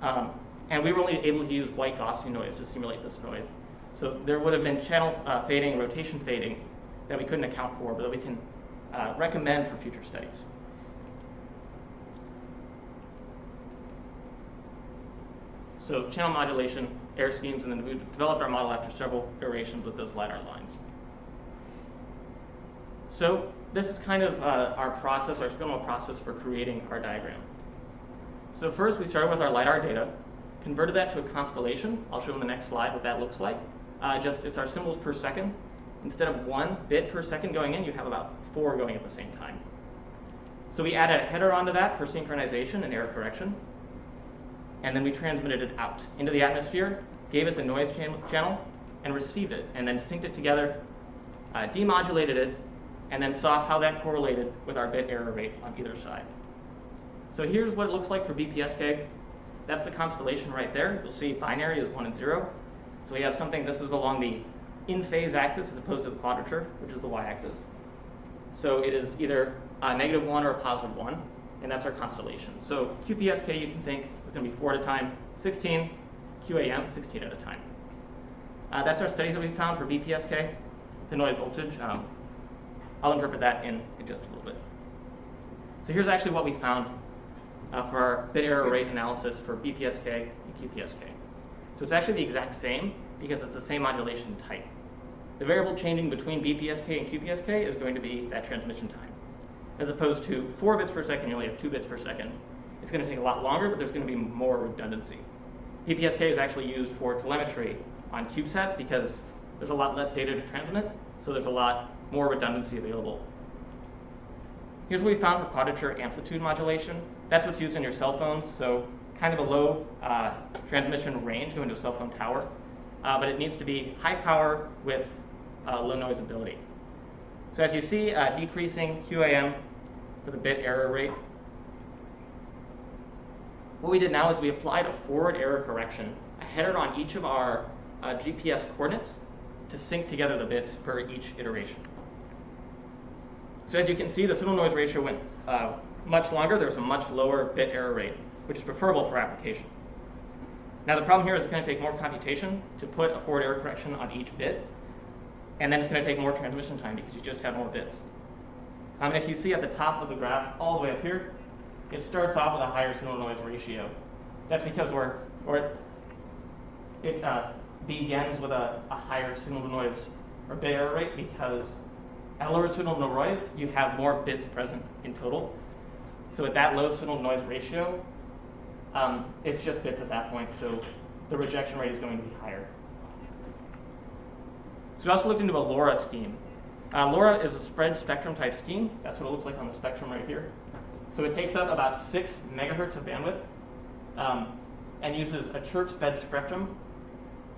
And we were only able to use white Gaussian noise to simulate this noise. So there would have been channel fading and rotation fading that we couldn't account for, but that we can recommend for future studies. So channel modulation, error schemes, and then we developed our model after several iterations with those LiDAR lines. So this is kind of our process, our experimental process for creating our diagram. So first we started with our LiDAR data, converted that to a constellation. I'll show in the next slide what that looks like. It's our symbols per second. Instead of 1 bit per second going in, you have about 4 going at the same time. So we added a header onto that for synchronization and error correction. And then we transmitted it out into the atmosphere, gave it the noise channel, and received it, and then synced it together, demodulated it, and then saw how that correlated with our bit error rate on either side. So here's what it looks like for BPSK. That's the constellation right there. You'll see binary is 1 and 0. So we have something, this is along the in-phase axis as opposed to the quadrature, which is the y-axis. So it is either a -1 or a +1, and that's our constellation. So QPSK, you can think, is going to be 4 at a time, 16, QAM, 16 at a time. That's our studies that we found for BPSK, the noise voltage. I'll interpret that in just a little bit. So here's actually what we found for our bit error rate analysis for BPSK and QPSK. So it's actually the exact same because it's the same modulation type. The variable changing between BPSK and QPSK is going to be that transmission time. As opposed to 4 bits per second, you only have 2 bits per second. It's going to take a lot longer, but there's going to be more redundancy. BPSK is actually used for telemetry on CubeSats because there's a lot less data to transmit, so there's a lot more redundancy available. Here's what we found for quadrature amplitude modulation. That's what's used in your cell phones, so kind of a low transmission range going to a cell phone tower, but it needs to be high power with low noise ability. So as you see, decreasing QAM for the bit error rate. What we did now is we applied a forward error correction, a header on each of our GPS coordinates to sync together the bits for each iteration. So as you can see, the signal noise ratio went much longer. There was a much lower bit error rate, which is preferable for application. Now the problem here is it's going to take more computation to put a forward error correction on each bit, and then it's going to take more transmission time because you just have more bits. And if you see at the top of the graph, all the way up here, it starts off with a higher signal noise ratio. That's because it begins with a higher signal to noise or bit error rate, because at a lower signal to noise, you have more bits present in total. So at that low signal to noise ratio, it's just bits at that point, so the rejection rate is going to be higher. So we also looked into a LoRa scheme. LoRa is a spread spectrum type scheme. That's what it looks like on the spectrum right here. So it takes up about 6 megahertz of bandwidth and uses a church sped spectrum.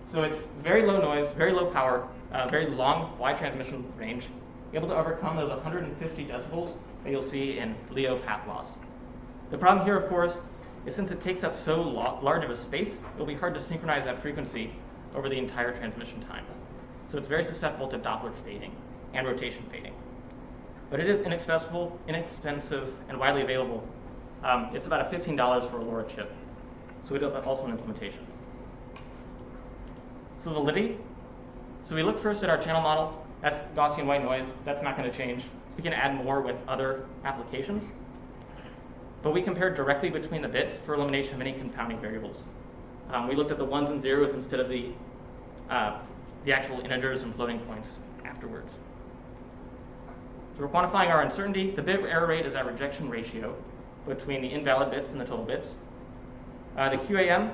So it's very low noise, very low power, very long, wide transmission range, able to overcome those 150 decibels that you'll see in LEO path loss. The problem here, of course, is since it takes up so large of a space, it'll be hard to synchronize that frequency over the entire transmission time. So it's very susceptible to Doppler fading and rotation fading. But it is inexpensive, and widely available. It's about $15 for a LoRa chip. So it does also an implementation. So validity. So we looked first at our channel model. That's Gaussian white noise. That's not going to change. We can add more with other applications. But we compared directly between the bits for elimination of any confounding variables. We looked at the 1s and 0s instead of the actual integers and floating points afterwards. So we're quantifying our uncertainty. The bit error rate is our rejection ratio between the invalid bits and the total bits. The QAM,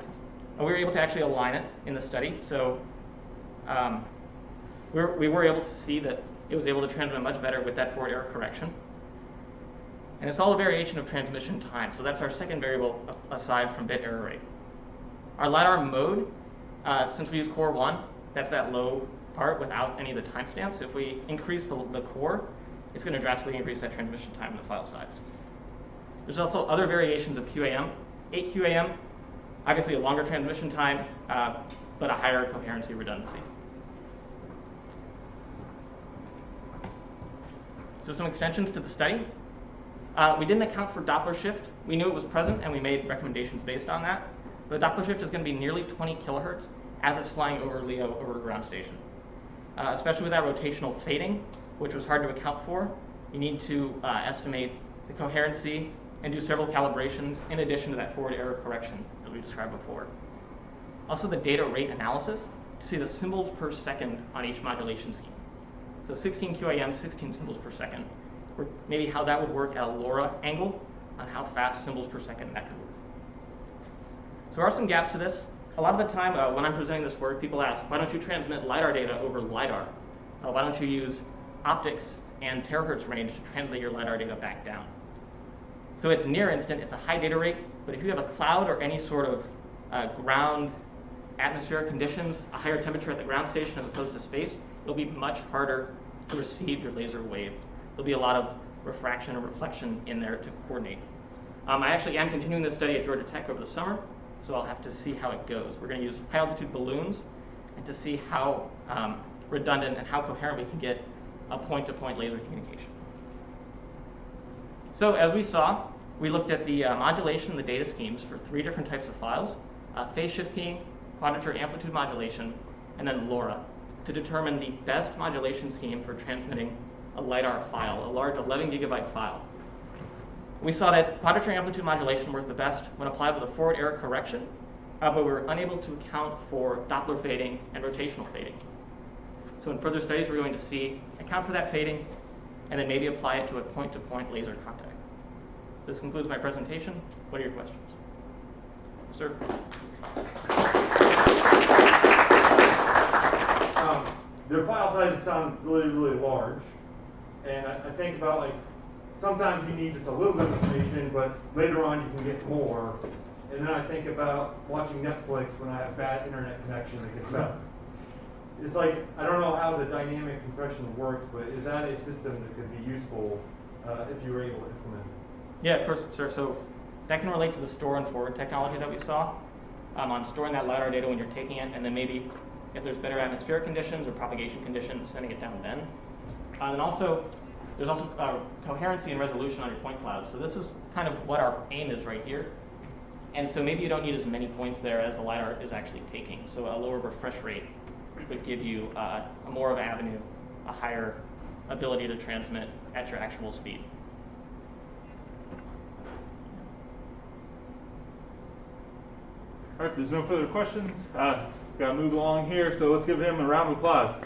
we were able to actually align it in the study. So we were able to see that it was able to transmit much better with that forward error correction. And it's all a variation of transmission time, so that's our second variable aside from bit error rate. Our LiDAR mode, since we use core 1, that's that low part without any of the timestamps. If we increase the core, it's going to drastically increase that transmission time in the file size. There's also other variations of QAM. 8 QAM, obviously a longer transmission time, but a higher coherency redundancy. So some extensions to the study. We didn't account for Doppler shift. We knew it was present, and we made recommendations based on that. The Doppler shift is going to be nearly 20 kilohertz as it's flying over LEO over ground station. Especially with that rotational fading, which was hard to account for. You need to estimate the coherency and do several calibrations in addition to that forward error correction that we described before. Also the data rate analysis to see the symbols per second on each modulation scheme. So 16 QAM, 16 symbols per second, or maybe how that would work at a LoRa angle on how fast symbols per second that could work. So there are some gaps to this. A lot of the time when I'm presenting this work, people ask, why don't you transmit LiDAR data over LiDAR? Why don't you use optics and terahertz range to translate your LiDAR data back down? So it's near instant, it's a high data rate, but if you have a cloud or any sort of ground atmospheric conditions, a higher temperature at the ground station as opposed to space, it'll be much harder to receive your laser wave. There'll be a lot of refraction or reflection in there to coordinate. I actually am continuing this study at Georgia Tech over the summer, so I'll have to see how it goes. We're going to use high altitude balloons and to see how redundant and how coherent we can get a point-to-point laser communication. So as we saw, we looked at the modulation and the data schemes for 3 different types of files, phase shift keying, quadrature amplitude modulation, and then LoRa, to determine the best modulation scheme for transmitting a LiDAR file, a large 11 gigabyte file. We saw that quadrature amplitude modulation worked the best when applied with a forward error correction, but we were unable to account for Doppler fading and rotational fading. So in further studies, we're going to account for that fading, and then maybe apply it to a point-to-point laser contact. This concludes my presentation. What are your questions? Sir? Their file sizes sound really, really large. And I think about, like, sometimes you need just a little bit of information, but later on you can get more. And then I think about watching Netflix when I have bad internet connection that gets better. It's like, I don't know how the dynamic compression works, but is that a system that could be useful if you were able to implement it? Yeah, of course, sir. So that can relate to the store and forward technology that we saw on storing that LiDAR data when you're taking it, and then maybe if there's better atmospheric conditions or propagation conditions, sending it down then. And also, there's also coherency and resolution on your point cloud. So this is kind of what our aim is right here. And so maybe you don't need as many points there as the LiDAR is actually taking. So a lower refresh rate would give you a more of an avenue, a higher ability to transmit at your actual speed. All right, if there's no further questions, got to move along here, so let's give him a round of applause.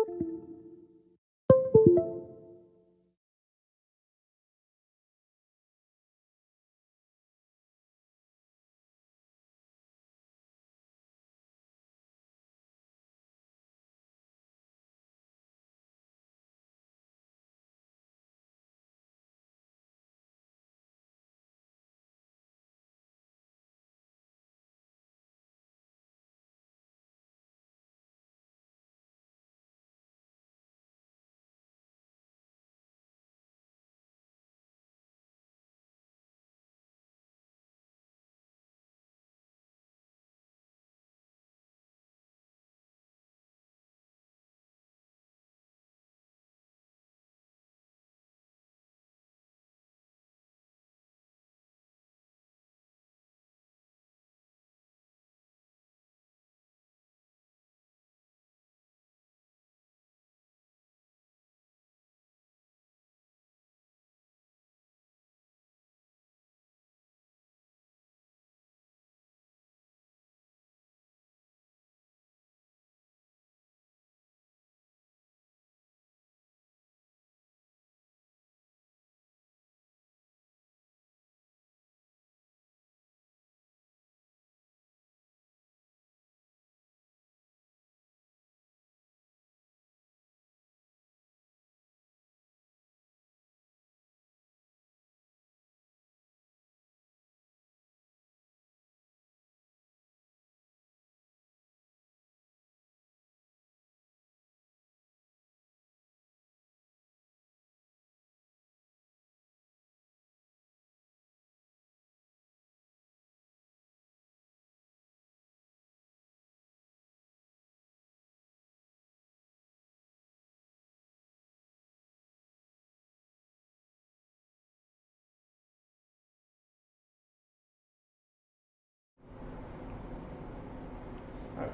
Thank you.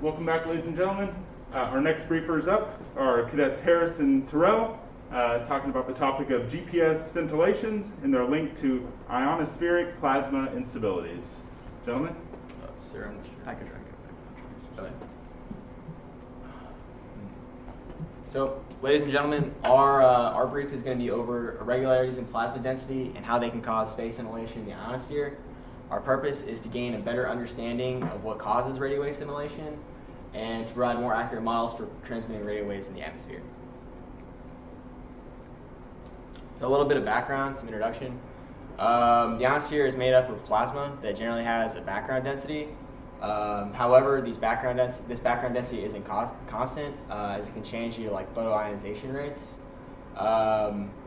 welcome back, ladies and gentlemen. Our next briefers up are Cadets Harris and Terrell, talking about the topic of GPS scintillations and their link to ionospheric plasma instabilities. Gentlemen? Sir, I'm not sure. I could drink it. Go ahead. So, ladies and gentlemen, our brief is going to be over irregularities in plasma density and how they can cause phase scintillation in the ionosphere. Our purpose is to gain a better understanding of what causes radio wave scintillation and to provide more accurate models for transmitting radio waves in the atmosphere. So a little bit of background, some introduction. The ionosphere is made up of plasma that generally has a background density. However, this background density isn't constant, as it can change due to like photoionization rates.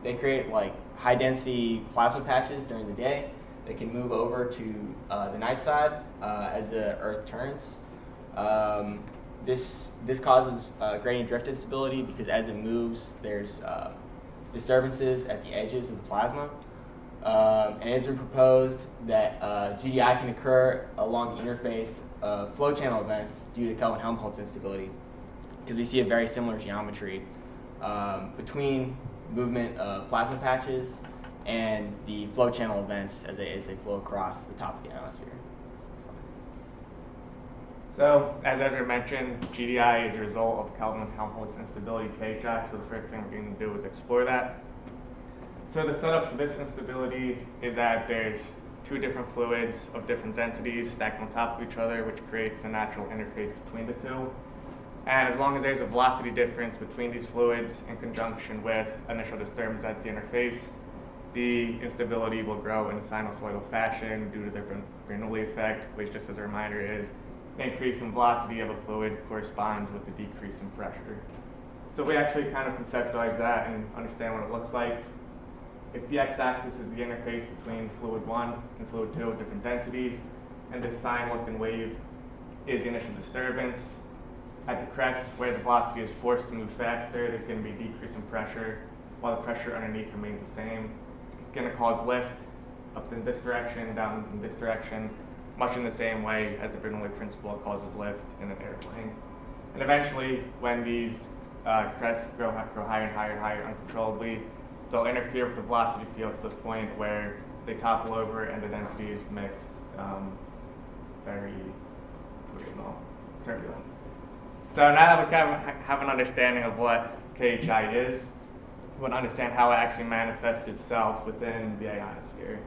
They create like high density plasma patches during the day. They can move over to the night side as the Earth turns. This causes gradient drift instability because as it moves, there's disturbances at the edges of the plasma. And it has been proposed that GDI can occur along the interface of flow channel events due to Kelvin-Helmholtz instability, because we see a very similar geometry between movement of plasma patches and the flow channel events as they flow across the top of the ionosphere. So, as Ezra mentioned, GDI is a result of Kelvin-Helmholtz instability KHI, so the first thing we're going to do is explore that. So the setup for this instability is that there's two different fluids of different densities stacked on top of each other, which creates a natural interface between the two. And as long as there's a velocity difference between these fluids in conjunction with initial disturbance at the interface, the instability will grow in a sinusoidal fashion due to the Bernoulli effect, which, just as a reminder, is an increase in velocity of a fluid corresponds with a decrease in pressure. So we actually kind of conceptualize that and understand what it looks like. If the x-axis is the interface between fluid 1 and fluid 2 of different densities, and this sine-looking wave is the initial disturbance, at the crest where the velocity is forced to move faster, there's going to be a decrease in pressure, while the pressure underneath remains the same. It's going to cause lift up in this direction, down in this direction, much in the same way as the Bernoulli principle causes lift in an airplane. And eventually, when these crests grow higher and higher and higher uncontrollably, they'll interfere with the velocity field to this point where they topple over and the densities mix very turbulent. So now that we kind of have an understanding of what KHI is, we want to understand how it actually manifests itself within the ionosphere.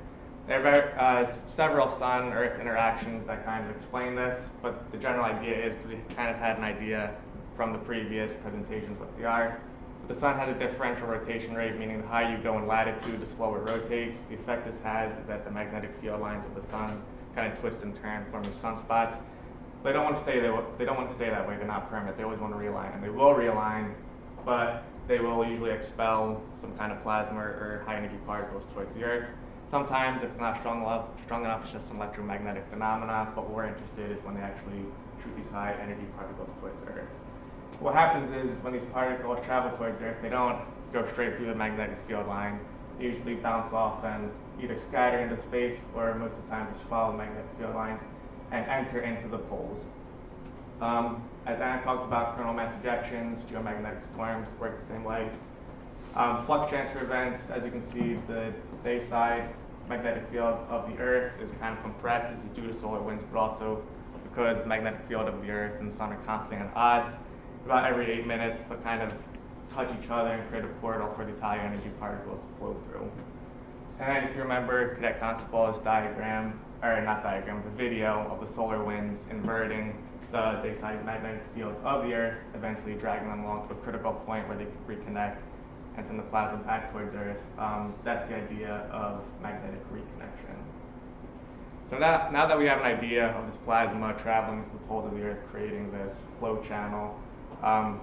There are several Sun-Earth interactions that kind of explain this, but the general idea is we kind of had an idea from the previous presentations what they are. The Sun has a differential rotation rate, meaning the higher you go in latitude, the slower it rotates. The effect this has is that the magnetic field lines of the Sun kind of twist and turn, forming sunspots. They don't want to stay there. They don't want to stay that way. They're not permanent. They always want to realign, and they will realign, but they will usually expel some kind of plasma or high energy particles towards the Earth. Sometimes it's not strong enough. It's just an electromagnetic phenomena. But what we're interested in is when they actually shoot these high energy particles towards Earth. What happens is when these particles travel towards Earth, they don't go straight through the magnetic field line. They usually bounce off and either scatter into space or most of the time just follow the magnetic field lines and enter into the poles. As Anna talked about, coronal mass ejections, geomagnetic storms work the same way. Flux transfer events, as you can see, the day side magnetic field of the Earth is kind of compressed. This is due to solar winds, but also because the magnetic field of the Earth and the Sun are constantly at odds. About every 8 minutes, they'll kind of touch each other and create a portal for these high energy particles to flow through. And if you remember Cadet Constable's diagram, or not diagram, the video of the solar winds inverting the day-side magnetic fields of the Earth, eventually dragging them along to a critical point where they can reconnect and send the plasma back towards Earth. That's the idea of magnetic reconnection. So now that we have an idea of this plasma traveling to the poles of the Earth, creating this flow channel,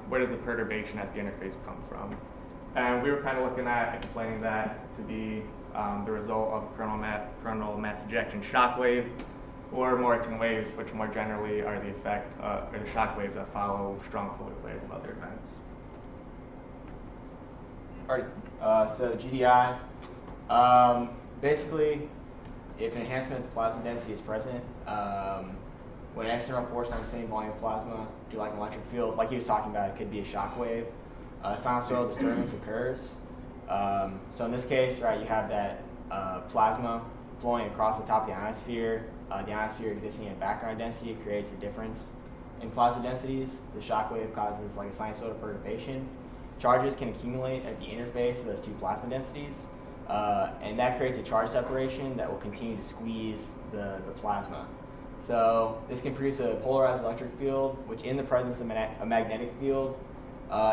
where does the perturbation at the interface come from? And we were kind of looking at explaining that to be the result of coronal mass ejection shock wave, or Moreton waves, which more generally are the effect or the shock waves that follow strong fluid flares and other events. Alrighty, so GDI, basically, if an enhancement of the plasma density is present, when an external force on the same volume of plasma, do like an electric field, like he was talking about, it could be a shock wave. Sinusoidal disturbance occurs. So in this case, right, you have that plasma flowing across the top of the ionosphere. The ionosphere existing at background density creates a difference in plasma densities. The shock wave causes like a sinusoidal perturbation. Charges can accumulate at the interface of those two plasma densities, and that creates a charge separation that will continue to squeeze the plasma. So this can produce a polarized electric field, which in the presence of a magnetic field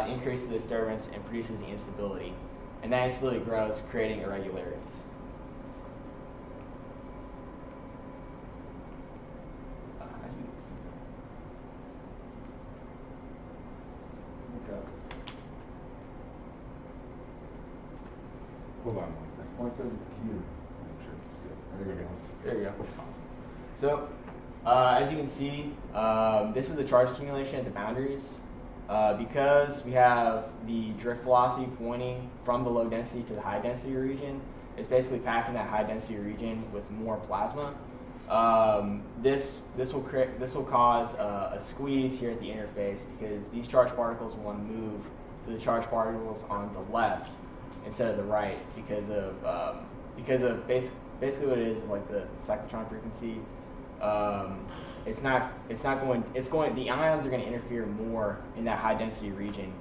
increases the disturbance and produces the instability. And that instability grows, creating irregularities. Hold on one second. Point to the computer. Make sure it's good. There you go. There you go. Awesome. So, as you can see, this is the charge accumulation at the boundaries. Because we have the drift velocity pointing from the low density to the high density region, it's basically packing that high density region with more plasma. This will cause a squeeze here at the interface because these charged particles will want to move to the charged particles on the left instead of the right because of basically what it is like the cyclotron frequency. The ions are going to interfere more in that high density region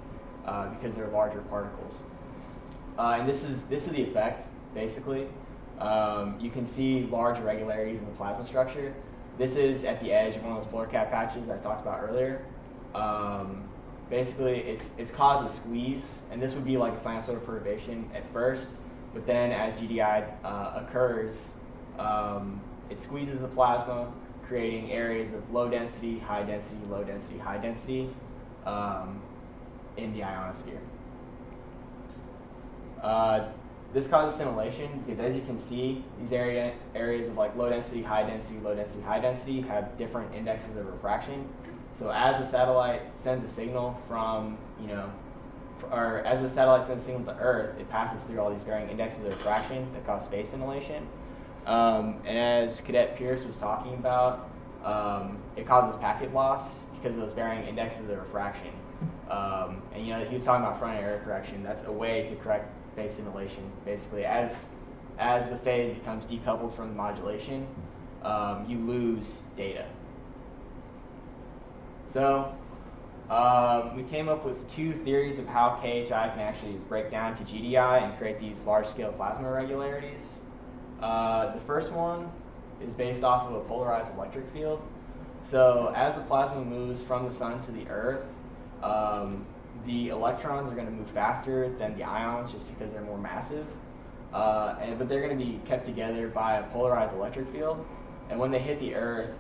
because they're larger particles. And this is the effect basically. You can see large irregularities in the plasma structure. This is at the edge of one of those polar cap patches that I talked about earlier. Basically, it's caused a squeeze, and this would be like a sinusoidal perturbation at first, but then as GDI occurs, it squeezes the plasma, creating areas of low density, high density, low density, high density in the ionosphere. This causes scintillation because, as you can see, these areas of like low density, high density, low density, high density have different indexes of refraction. So as the satellite sends a signal as the satellite sends a signal to Earth, it passes through all these varying indexes of refraction that cause phase scintillation. And as Cadet Pierce was talking about, it causes packet loss because of those varying indexes of refraction. And he was talking about front-end error correction. That's a way to correct phase scintillation. Basically, as the phase becomes decoupled from the modulation, you lose data. So we came up with two theories of how KHI can actually break down to GDI and create these large-scale plasma irregularities. The first one is based off of a polarized electric field. So as the plasma moves from the sun to the Earth, the electrons are going to move faster than the ions just because they're more massive. But they're going to be kept together by a polarized electric field. And when they hit the Earth,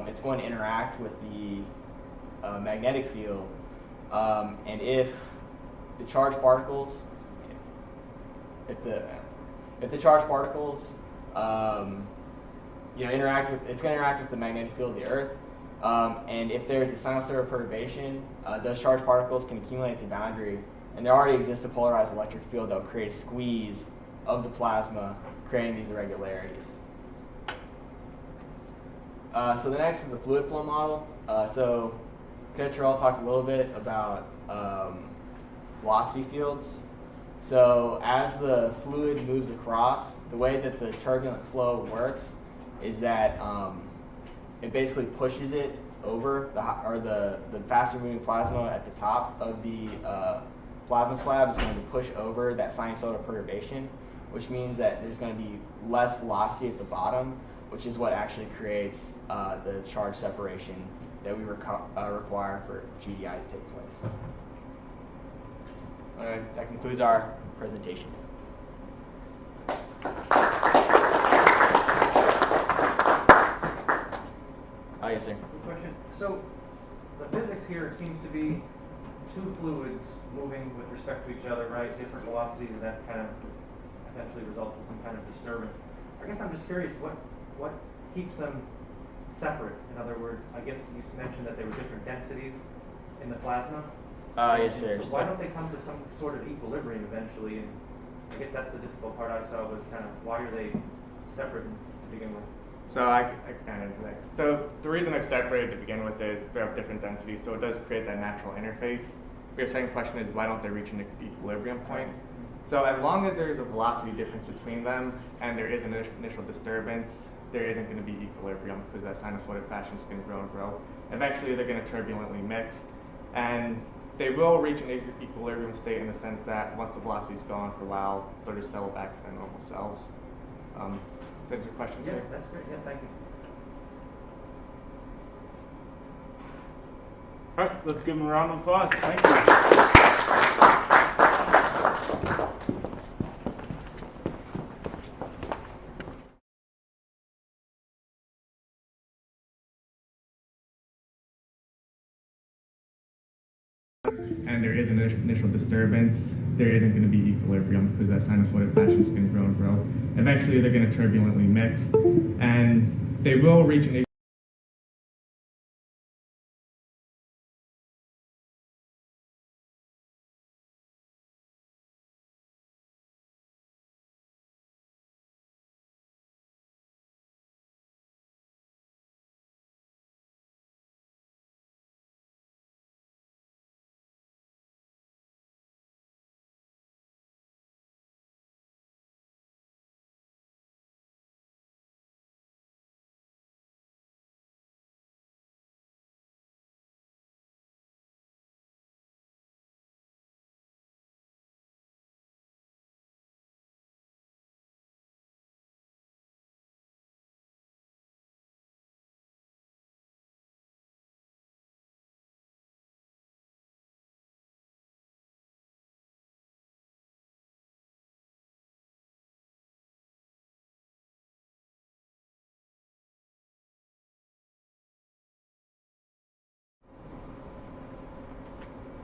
it's going to interact with the magnetic field. And if the charged particles, it's going to interact with the magnetic field of the Earth. And if there's a sinusoidal perturbation, those charged particles can accumulate at the boundary, and there already exists a polarized electric field that will create a squeeze of the plasma, creating these irregularities. So the next is the fluid flow model. So Cadet Terrell talked a little bit about velocity fields. So as the fluid moves across, the way that the turbulent flow works is that it basically pushes it over the faster moving plasma at the top of the plasma slab is going to push over that sinusoidal perturbation, which means that there's going to be less velocity at the bottom, which is what actually creates the charge separation that we require for GDI to take place. All right, that concludes our presentation. Yes, sir. Good question. So the physics here seems to be two fluids moving with respect to each other, right? Different velocities, and that kind of eventually results in some kind of disturbance. I guess I'm just curious what keeps them separate. In other words, I guess you mentioned that there were different densities in the plasma. Yes, sir. So why don't they come to some sort of equilibrium eventually? And I guess that's the difficult part I saw was kind of why are they separate to begin with? So I can't answer that. So the reason I separated to begin with is they have different densities, so it does create that natural interface. Your second question is why don't they reach an equilibrium point? So as long as there is a velocity difference between them and there is an initial disturbance, there isn't going to be equilibrium because that sinusoidal fashion is going to grow and grow. Eventually they're going to turbulently mix, and they will reach an equilibrium state in the sense that once the velocity's gone for a while, they'll just settle back to their normal selves. That's your question, Yeah, sir? that's great. Yeah, thank you. All right, let's give them a round of applause. Thank you. And there is an initial disturbance, there isn't going to be equilibrium because that sinusoidal fashion is going to grow and grow. Eventually they're going to turbulently mix, and they will reach an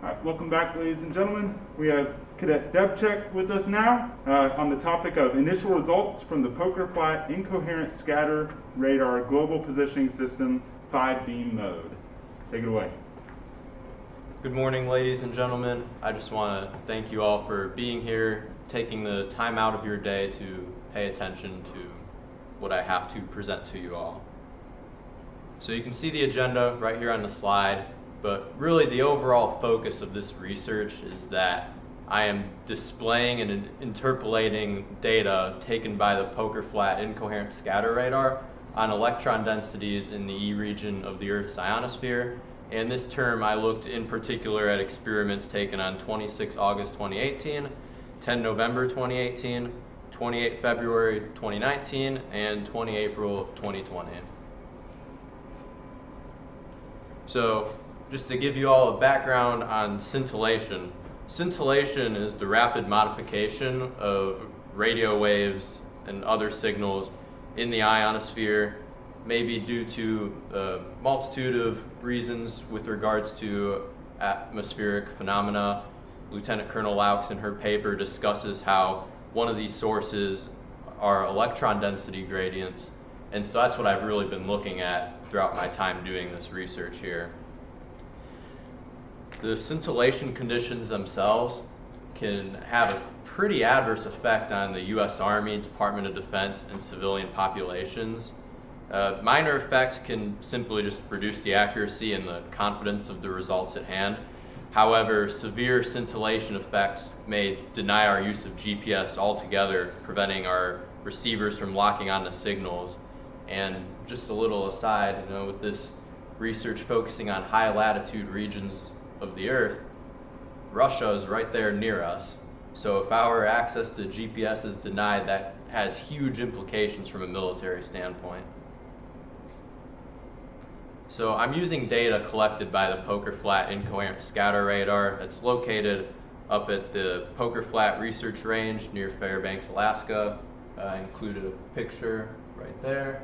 All right, welcome back, ladies and gentlemen. We have Cadet Debchek with us now on the topic of initial results from the Poker Flat Incoherent Scatter Radar Global Positioning System 5-beam mode. Take it away. Good morning, ladies and gentlemen. I just want to thank you all for being here, taking the time out of your day to pay attention to what I have to present to you all. So you can see the agenda right here on the slide. But really the overall focus of this research is that I am displaying and interpolating data taken by the Poker Flat Incoherent Scatter Radar on electron densities in the E region of the Earth's ionosphere. And this term I looked in particular at experiments taken on 26 August 2018, 10 November 2018, 28 February 2019, and 20 April of 2020. So, just to give you all a background on scintillation. Scintillation is the rapid modification of radio waves and other signals in the ionosphere, maybe due to a multitude of reasons with regards to atmospheric phenomena. Lieutenant Colonel Laux in her paper discusses how one of these sources are electron density gradients, and so that's what I've really been looking at throughout my time doing this research here. The scintillation conditions themselves can have a pretty adverse effect on the U.S. Army, Department of Defense, and civilian populations. Minor effects can simply just reduce the accuracy and the confidence of the results at hand. However, severe scintillation effects may deny our use of GPS altogether, preventing our receivers from locking onto signals. And just a little aside, with this research focusing on high latitude regions of the Earth, Russia is right there near us. So if our access to GPS is denied, that has huge implications from a military standpoint. So I'm using data collected by the Poker Flat Incoherent Scatter Radar. It's located up at the Poker Flat Research Range near Fairbanks, Alaska. I included a picture right there.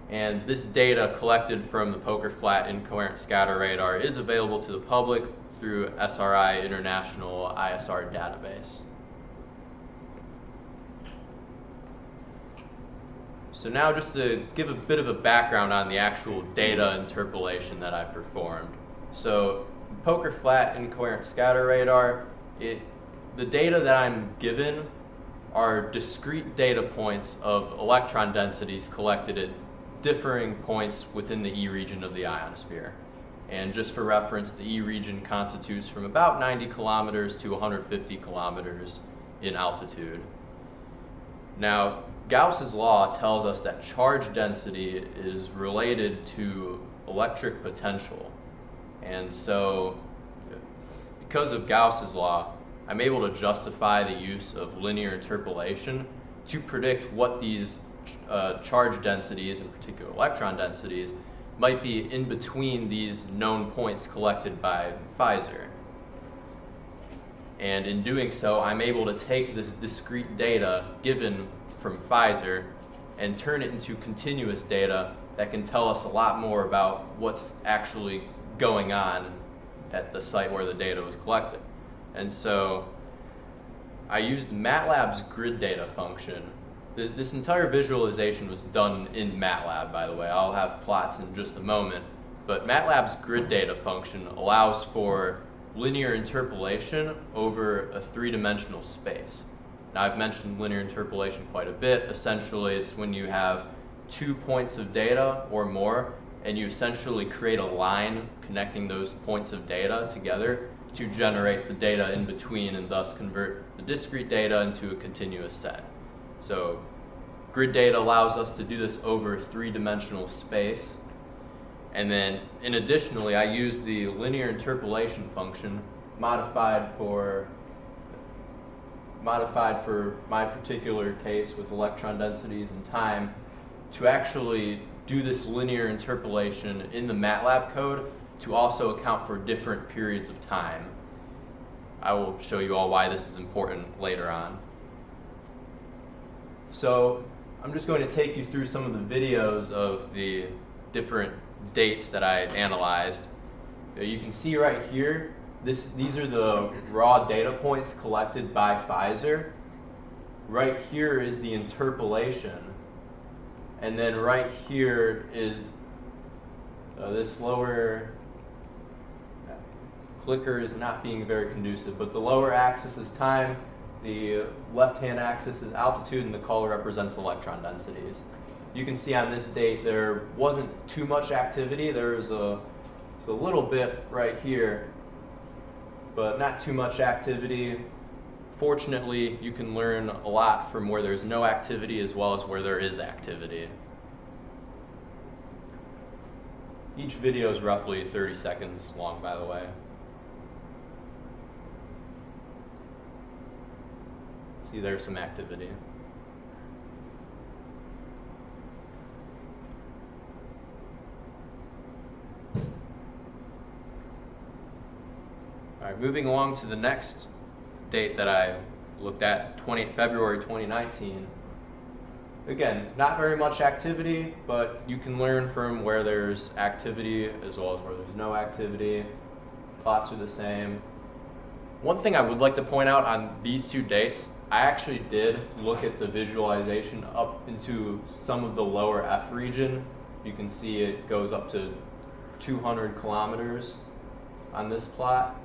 And this data collected from the Poker Flat Incoherent Scatter Radar is available to the public through SRI International ISR database. So now just to give a bit of a background on the actual data interpolation that I performed. So Poker Flat Incoherent Scatter Radar, the data that I'm given are discrete data points of electron densities collected at differing points within the E region of the ionosphere. And just for reference, the E region constitutes from about 90 kilometers to 150 kilometers in altitude. Now, Gauss's law tells us that charge density is related to electric potential. And so, because of Gauss's law, I'm able to justify the use of linear interpolation to predict what these charge densities, in particular electron densities, might be in between these known points collected by Pfizer. And in doing so, I'm able to take this discrete data given from Pfizer and turn it into continuous data that can tell us a lot more about what's actually going on at the site where the data was collected. And so I used MATLAB's grid data function. This entire visualization was done in MATLAB, by the way. I'll have plots in just a moment. But MATLAB's grid data function allows for linear interpolation over a three-dimensional space. Now, I've mentioned linear interpolation quite a bit. Essentially, it's when you have 2 points of data or more, and you essentially create a line connecting those points of data together to generate the data in between and thus convert the discrete data into a continuous set. So grid data allows us to do this over three-dimensional space. And then, additionally, I used the linear interpolation function modified for my particular case with electron densities and time to actually do this linear interpolation in the MATLAB code to also account for different periods of time. I will show you all why this is important later on. So I'm just going to take you through some of the videos of the different dates that I analyzed. You can see right here, these are the raw data points collected by Pfizer. Right here is the interpolation. And then right here is this lower clicker is not being very conducive, but the lower axis is time, the left-hand axis is altitude, and the color represents electron densities. You can see on this date there wasn't too much activity. There was a little bit right here, but not too much activity. Fortunately, you can learn a lot from where there's no activity as well as where there is activity. Each video is roughly 30 seconds long, by the way. See, there's some activity. All right, moving along to the next date that I looked at, February 2019. Again, not very much activity, but you can learn from where there's activity as well as where there's no activity. Plots are the same. One thing I would like to point out on these two dates, I actually did look at the visualization up into some of the lower F region. You can see it goes up to 200 kilometers on this plot.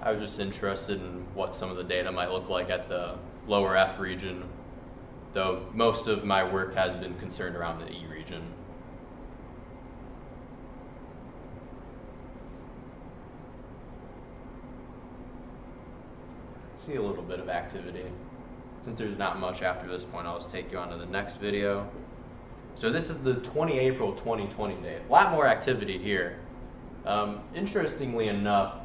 I was just interested in what some of the data might look like at the lower F region, though most of my work has been concerned around the E region. See a little bit of activity. Since there's not much after this point, I'll just take you on to the next video. So this is the 20 April 2020 date. A lot more activity here. Interestingly enough,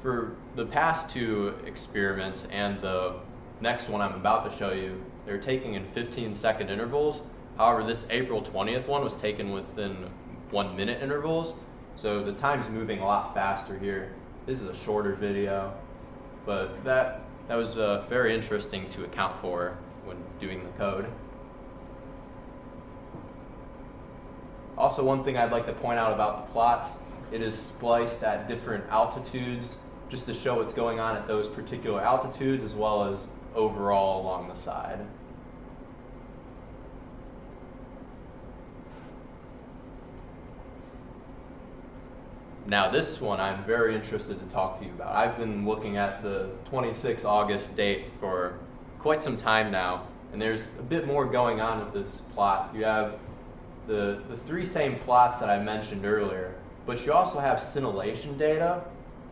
for the past two experiments and the next one I'm about to show you, they're taking in 15-second intervals. However, this April 20th one was taken within 1-minute intervals. So the time's moving a lot faster here. This is a shorter video, but that was very interesting to account for when doing the code. Also, one thing I'd like to point out about the plots, it is spliced at different altitudes just to show what's going on at those particular altitudes as well as overall along the side. Now this one I'm very interested to talk to you about. I've been looking at the 26 August date for quite some time now, and there's a bit more going on with this plot. You have the three same plots that I mentioned earlier, but you also have scintillation data,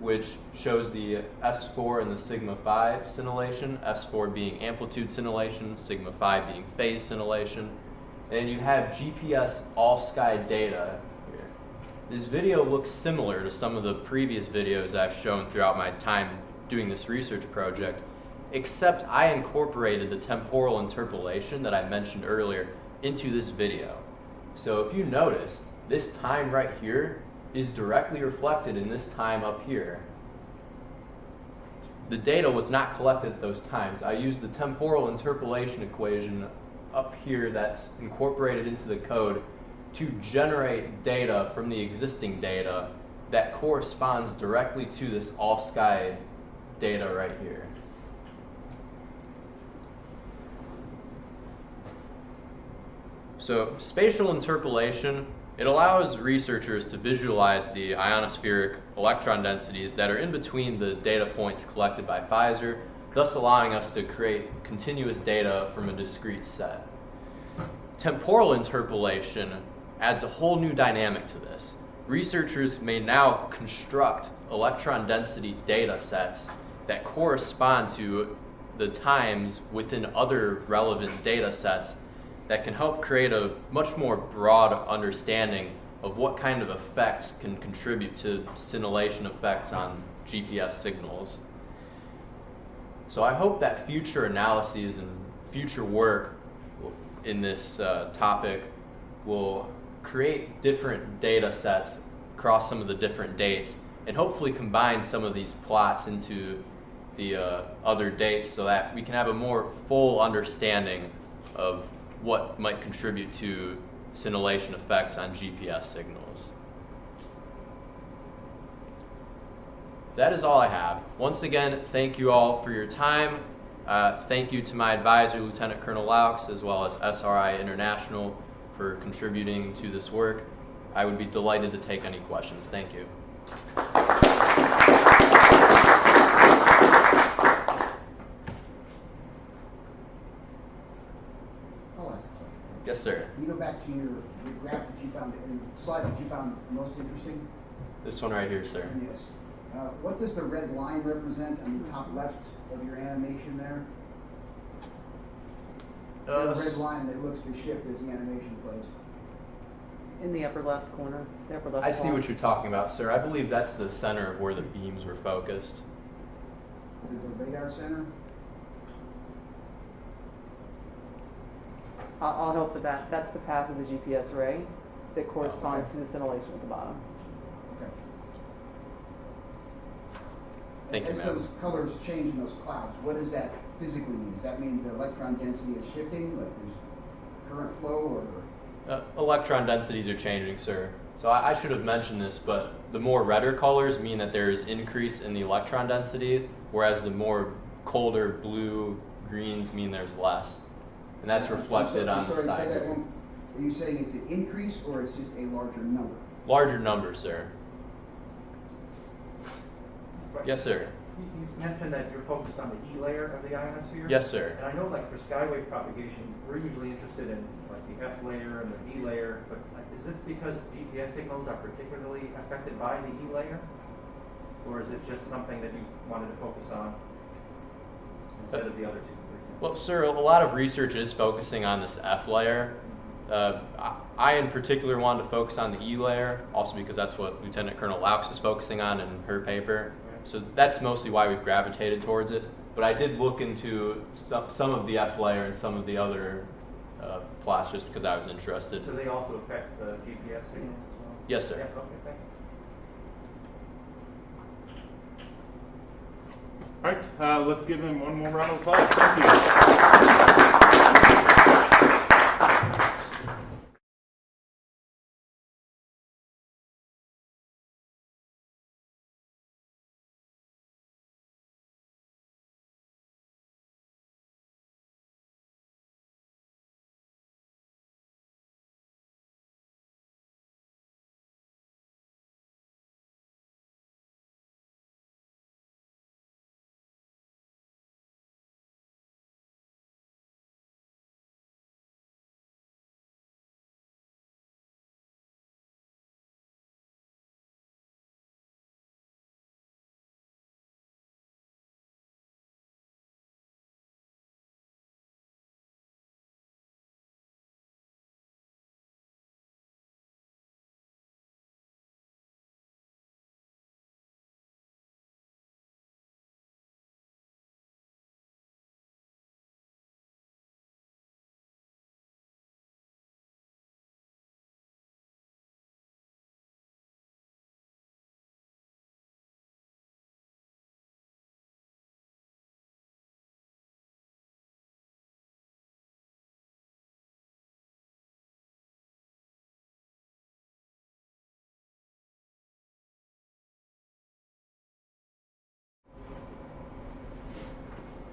which shows the S4 and the sigma phi scintillation, S4 being amplitude scintillation, sigma phi being phase scintillation. And you have GPS all-sky data here. This video looks similar to some of the previous videos I've shown throughout my time doing this research project, except I incorporated the temporal interpolation that I mentioned earlier into this video. So if you notice, this time right here is directly reflected in this time up here. The data was not collected at those times. I used the temporal interpolation equation up here that's incorporated into the code to generate data from the existing data that corresponds directly to this all-sky data right here. So spatial interpolation, it allows researchers to visualize the ionospheric electron densities that are in between the data points collected by Pfizer, thus allowing us to create continuous data from a discrete set. Temporal interpolation adds a whole new dynamic to this. Researchers may now construct electron density data sets that correspond to the times within other relevant data sets that can help create a much more broad understanding of what kind of effects can contribute to scintillation effects on GPS signals. So I hope that future analyses and future work in this topic will create different data sets across some of the different dates and hopefully combine some of these plots into the other dates so that we can have a more full understanding of what might contribute to scintillation effects on GPS signals. That is all I have. Once again, thank you all for your time. Thank you to my advisor, Lieutenant Colonel Laux, as well as SRI International for contributing to this work. I would be delighted to take any questions. Thank you. I'll ask a question. Yes, sir. Can you go back to your graph that you found, and slide that you found most interesting? This one right here, sir. Yes. What does the red line represent on the top left of your animation there? The red line that looks to shift as the animation plays. In the upper left corner, the upper left I see corner. what you're talking about, sir. I believe that's the center of where the beams were focused. The radar center? I'll help with that. That's the path of the GPS array that corresponds to the scintillation at the bottom. Okay. Thank you, As ma'am. those colors change in those clouds, what does that physically mean? Does that mean the electron density is shifting, like there's current flow, or? Electron densities are changing, sir. So I should have mentioned this, but the more redder colors mean that there's increase in the electron density, whereas the more colder blue greens mean there's less. And that's reflected on the side Say that here. one. Are you saying it's an increase or it's just a larger number? Larger numbers, sir. Yes, sir. You mentioned that you're focused on the E layer of the ionosphere. Yes, sir. And I know, like, for skywave propagation, we're usually interested in like the F layer and the D layer. But like, is this because GPS signals are particularly affected by the E layer, or is it just something that you wanted to focus on instead of the other two? Well, sir, a lot of research is focusing on this F layer. I in particular wanted to focus on the E layer, also because that's what Lieutenant Colonel Laux is focusing on in her paper. So that's mostly why we've gravitated towards it. But I did look into some of the F layer and some of the other plots just because I was interested. So they also affect the GPS signals as well? Yes, sir. Yeah, okay, thank you. All right, let's give him one more round of applause. Thank you.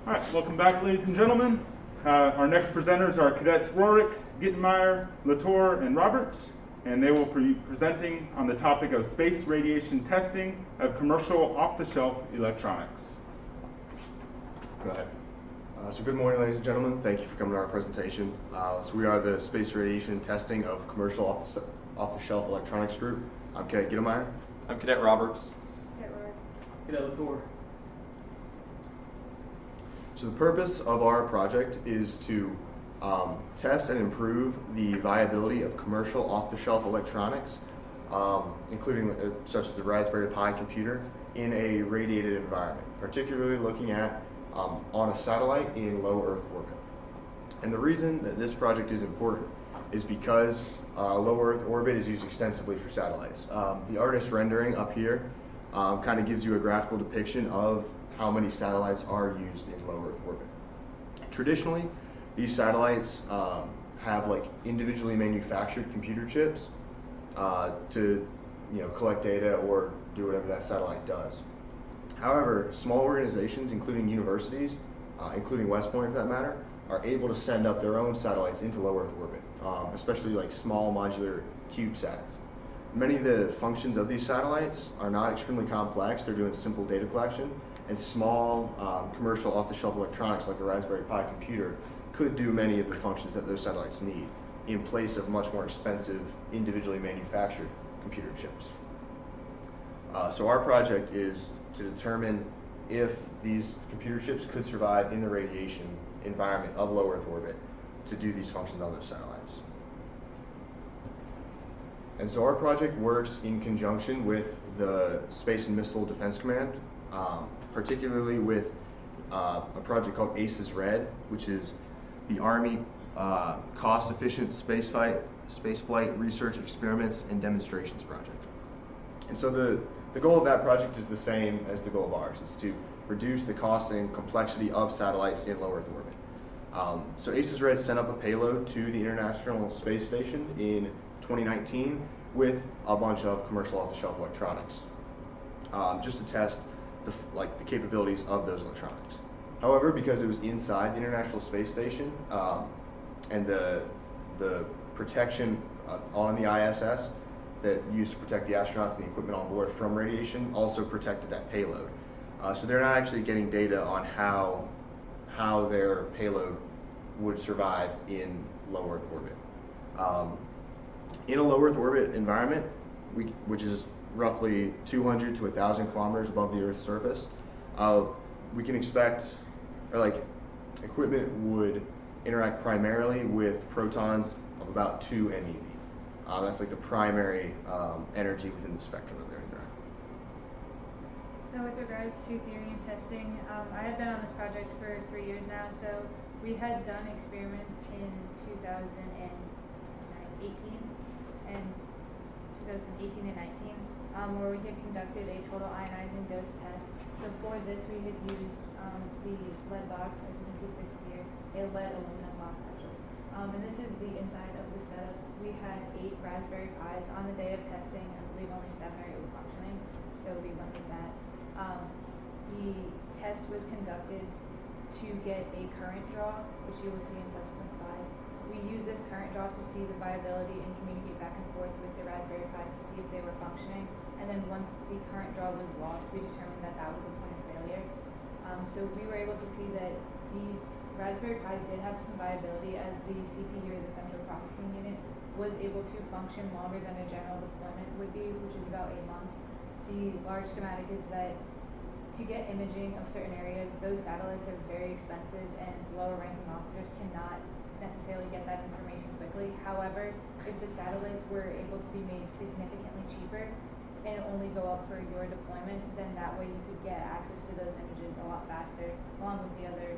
All right, welcome back, ladies and gentlemen. Our next presenters are Cadets Rorick, Gittenmeyer, Latour, and Roberts, and they will be presenting on the topic of space radiation testing of commercial off-the-shelf electronics. Go ahead. So good morning, ladies and gentlemen. Thank you for coming to our presentation. So we are the Space Radiation Testing of Commercial Off-the-Shelf Electronics Group. I'm Cadet Gittenmeyer. I'm Cadet Roberts. Cadet Latour. So the purpose of our project is to test and improve the viability of commercial off-the-shelf electronics, including such as the Raspberry Pi computer, in a radiated environment, particularly looking at on a satellite in low Earth orbit. And the reason that this project is important is because low Earth orbit is used extensively for satellites. The artist rendering up here kind of gives you a graphical depiction of how many satellites are used in low Earth orbit. Traditionally, these satellites have like individually manufactured computer chips to collect data or do whatever that satellite does. However, small organizations, including universities, including West Point for that matter, are able to send up their own satellites into low Earth orbit, especially like small modular CubeSats. Many of the functions of these satellites are not extremely complex. They're doing simple data collection, and small commercial off-the-shelf electronics like a Raspberry Pi computer could do many of the functions that those satellites need in place of much more expensive individually manufactured computer chips. So our project is to determine if these computer chips could survive in the radiation environment of low Earth orbit to do these functions on those satellites. And so our project works in conjunction with the Space and Missile Defense Command, particularly with a project called ACES Red, which is the Army Cost-Efficient Spaceflight Research Experiments and Demonstrations Project. And so the goal of that project is the same as the goal of ours. It's to reduce the cost and complexity of satellites in low Earth orbit. So ACES Red sent up a payload to the International Space Station in 2019 with a bunch of commercial off-the-shelf electronics, just to test the capabilities of those electronics. However, because it was inside the International Space Station and the protection on the ISS that used to protect the astronauts and the equipment on board from radiation also protected that payload. So they're not actually getting data on how their payload would survive in low Earth orbit. In a low Earth orbit environment, which is roughly 200 to 1,000 kilometers above the Earth's surface, we can expect, equipment would interact primarily with protons of about 2 MeV. That's like the primary energy within the spectrum of their interaction. So with regards to theory and testing, I have been on this project for 3 years now, so we had done experiments in 2018 and 19, where we had conducted a total ionizing dose test. So for this, we had used the lead box, as you can see pictured here, a lead aluminum box actually. And this is the inside of the setup. We had 8 Raspberry Pis. On the day of testing, I believe only 7 or 8 were functioning, so we went with that. The test was conducted to get a current draw, which you will see in subsequent slides. We used this current draw to see the viability and communicate back and forth with the Raspberry Pis to see if they were functioning. And then once the current draw was lost, we determined that that was a point of failure. So we were able to see that these Raspberry Pis did have some viability, as the CPU, or the central processing unit, was able to function longer than a general deployment would be, which is about 8 months. The large schematic is that to get imaging of certain areas, those satellites are very expensive, and lower ranking officers cannot necessarily get that information quickly. However, if the satellites were able to be made significantly cheaper and only go up for your deployment, then that way you could get access to those images a lot faster, along with the other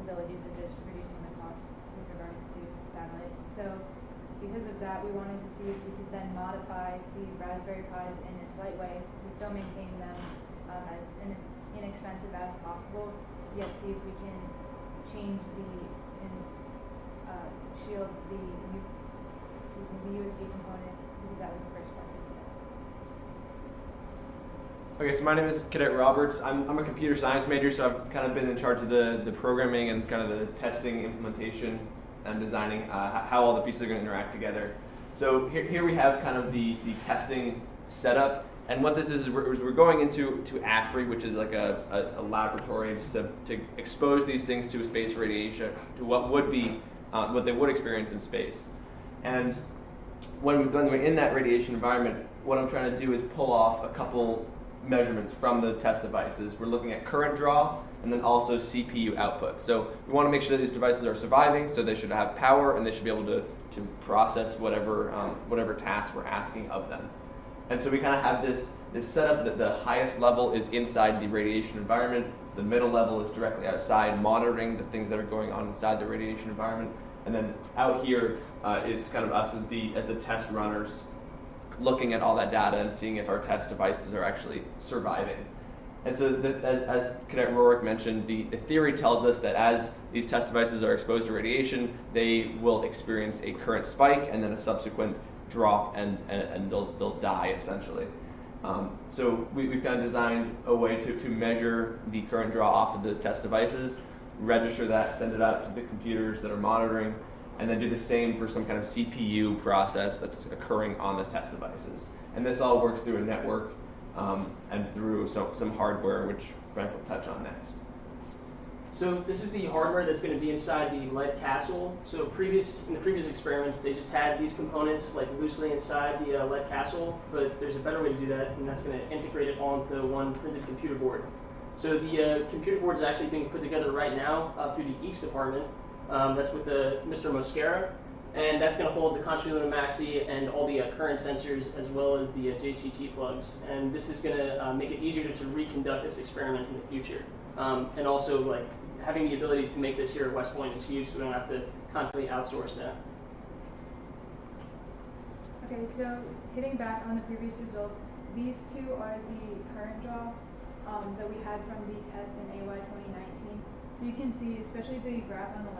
abilities of just reducing the cost with regards to satellites. So because of that, we wanted to see if we could then modify the Raspberry Pis in a slight way to still maintain them as inexpensive as possible, yet see if we can change and shield the USB component, because that was the first one. Okay, so my name is Cadet Roberts. I'm a computer science major, so I've kind of been in charge of the programming and kind of the testing, implementation, and designing how all the pieces are going to interact together. So here we have kind of the testing setup. And what this is we're going into AFRI, which is like a laboratory just to expose these things to space radiation, to what would be, what they would experience in space. And when we're in that radiation environment, what I'm trying to do is pull off a couple measurements from the test devices. We're looking at current draw and then also CPU output. So we want to make sure that these devices are surviving, so they should have power and they should be able to process whatever tasks we're asking of them. And so we kind of have this setup that the highest level is inside the radiation environment, the middle level is directly outside, monitoring the things that are going on inside the radiation environment, and then out here is kind of us as the test runners, looking at all that data and seeing if our test devices are actually surviving. And so as Cadet Rorik mentioned, the theory tells us that as these test devices are exposed to radiation, they will experience a current spike and then a subsequent drop, and they'll die essentially. So we've kind of designed a way to measure the current draw off of the test devices, register that, send it out to the computers that are monitoring, and then do the same for some kind of CPU process that's occurring on the test devices. And this all works through a network and through some hardware, which Frank will touch on next. So this is the hardware that's going to be inside the lead capsule. So in the previous experiments, they just had these components like loosely inside the lead capsule, but there's a better way to do that, and that's going to integrate it onto one printed computer board. So the computer board is actually being put together right now through the EECS department. That's with Mr. Mosquera, and that's going to hold the Contra Maxi and all the current sensors as well as the JCT plugs. And this is going to make it easier to reconduct this experiment in the future. And also, like, having the ability to make this here at West Point is huge, so we don't have to constantly outsource that. Okay, so hitting back on the previous results, these two are the current draw that we had from the test in AY 2019. So you can see, especially the graph on the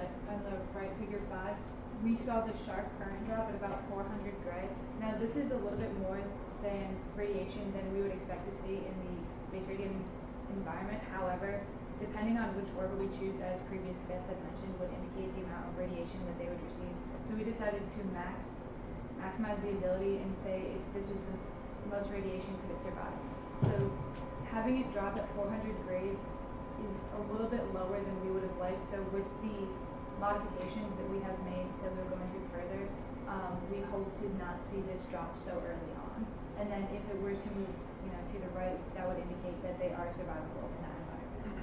right, figure 5, we saw the sharp current drop at about 400 gray. Now this is a little bit more than radiation than we would expect to see in the space radiation environment. However, depending on which orbit we choose, as previous cadets had mentioned, would indicate the amount of radiation that they would receive. So we decided to maximize the ability and say if this was the most radiation, could it survive? So having it drop at 400 grays is a little bit lower than we would have liked. So with the modifications that we have made that we're going through further, we hope to not see this drop so early on. And then if it were to move, to the right, that would indicate that they are survivable in that environment.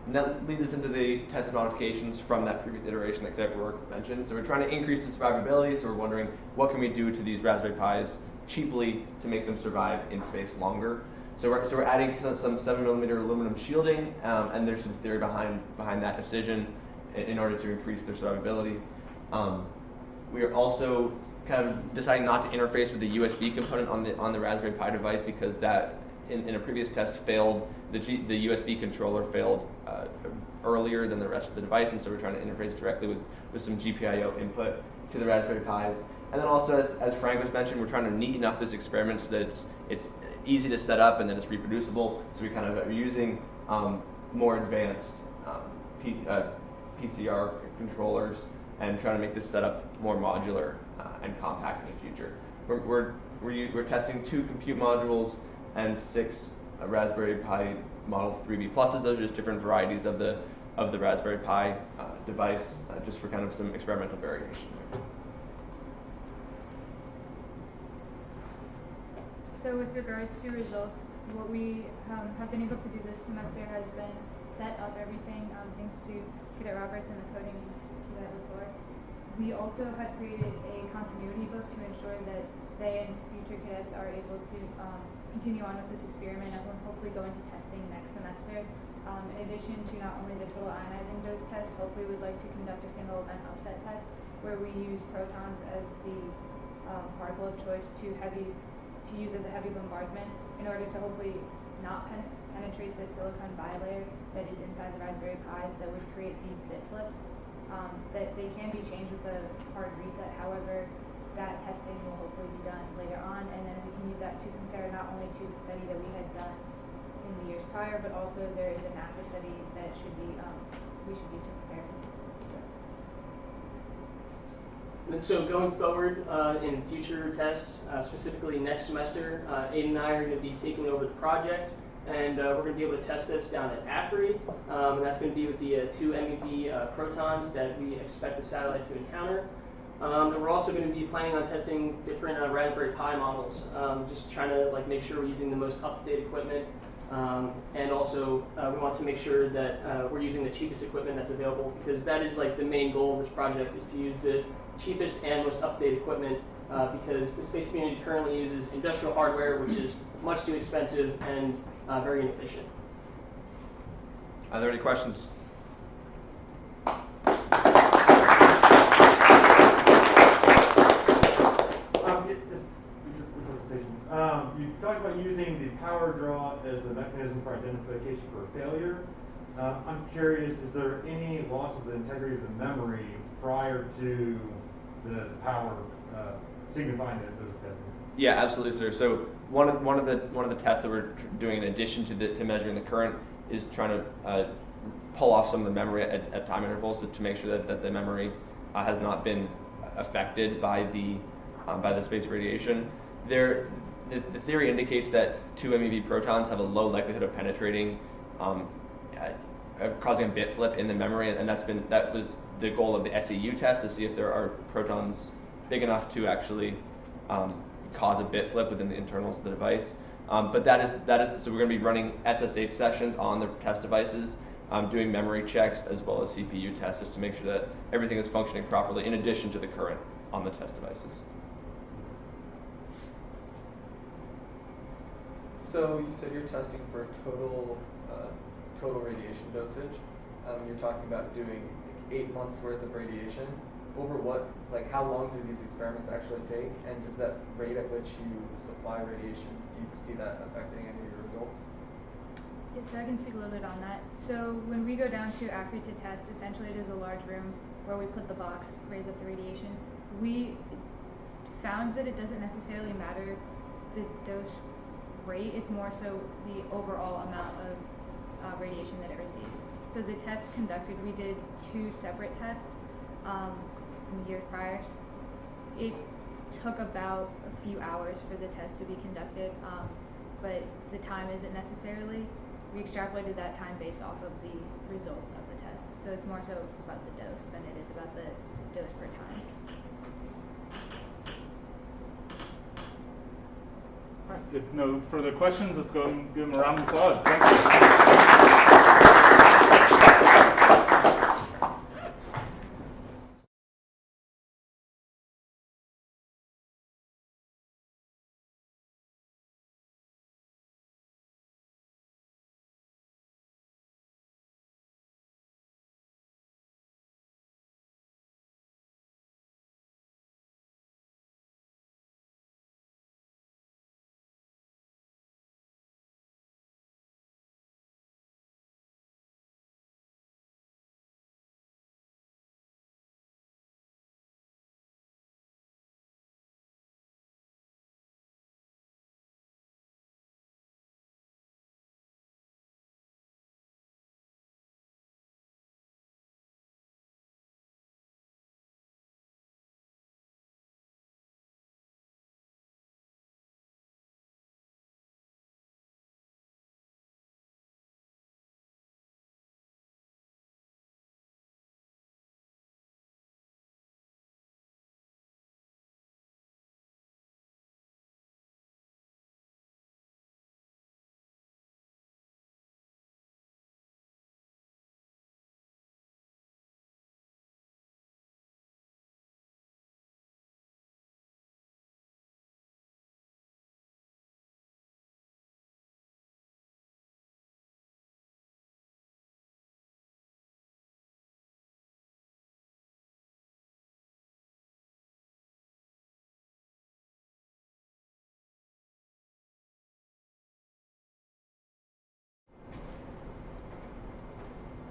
And that leads us into the test modifications from that previous iteration that Cadet Rorik mentioned. So we're trying to increase the survivability, so we're wondering what can we do to these Raspberry Pis cheaply to make them survive in space longer. So we're adding some 7mm aluminum shielding, and there's some theory behind that decision in order to increase their survivability. We are also kind of deciding not to interface with the USB component on the Raspberry Pi device, because that in a previous test failed. The USB controller failed earlier than the rest of the device, and so we're trying to interface directly with some GPIO input to the Raspberry Pis. And then also, as Frank was mentioned, we're trying to neaten up this experiment so that it's easy to set up and then it's reproducible. So we kind of are using more advanced PCR controllers and trying to make this setup more modular and compact in the future. We're testing 2 compute modules and 6 Raspberry Pi Model 3B Pluses. Those are just different varieties of the Raspberry Pi device, just for kind of some experimental variation. So with regards to results, what we have been able to do this semester has been set up everything thanks to Cadet Roberts and the coding Cadet Latour. We also had created a continuity book to ensure that they and future cadets are able to continue on with this experiment and will hopefully go into testing next semester. In addition to not only the total ionizing dose test, hopefully we'd like to conduct a single event upset test where we use protons as the particle of choice to use as a heavy bombardment in order to hopefully not penetrate the silicon bilayer that is inside the Raspberry Pis that would create these bit flips. That they can be changed with a hard reset. However, that testing will hopefully be done later on, and then we can use that to compare not only to the study that we had done in the years prior, but also there is a NASA study that should be we should use to compare consistency with. And so going forward in future tests, specifically next semester, Aiden and I are going to be taking over the project, and we're going to be able to test this down at AFRI, and that's going to be with the 2 MeV protons that we expect the satellite to encounter. And we're also going to be planning on testing different Raspberry Pi models, just trying to make sure we're using the most up-to-date equipment, and also we want to make sure that we're using the cheapest equipment that's available, because that is the main goal of this project, is to use the cheapest and most up-to-date equipment, because the space community currently uses industrial hardware, which is much too expensive and very inefficient. Are there any questions? You talked about using the power draw as the mechanism for identification for failure. I'm curious, is there any loss of the integrity of the memory prior to the power signifying that there's a failure? Yeah, absolutely, sir. So one of the tests that we're doing in addition to measuring the current is trying to pull off some of the memory at time intervals to make sure that the memory has not been affected by the space radiation. The theory indicates that 2 MeV protons have a low likelihood of penetrating, causing a bit flip in the memory, and that was the goal of the SEU test, to see if there are protons big enough to actually cause a bit flip within the internals of the device. But that is so we're going to be running SSH sessions on the test devices, doing memory checks as well as CPU tests, just to make sure that everything is functioning properly in addition to the current on the test devices. So you said you're testing for total radiation dosage. You're talking about doing 8 months worth of radiation. Over what, how long do these experiments actually take? And does that rate at which you supply radiation, do you see that affecting any of your results? Yeah, so I can speak a little bit on that. So when we go down to AFRI to test, essentially it is a large room where we put the box, raise up the radiation. We found that it doesn't necessarily matter the dose rate, it's more so the overall amount of radiation that it receives. So the tests conducted, we did 2 separate tests in the year prior. It took about a few hours for the test to be conducted, but the time isn't necessarily. We extrapolated that time based off of the results of the test. So it's more so about the dose than it is about the dose per time. All right, if no further questions, let's go and give them a round of applause. Thank you.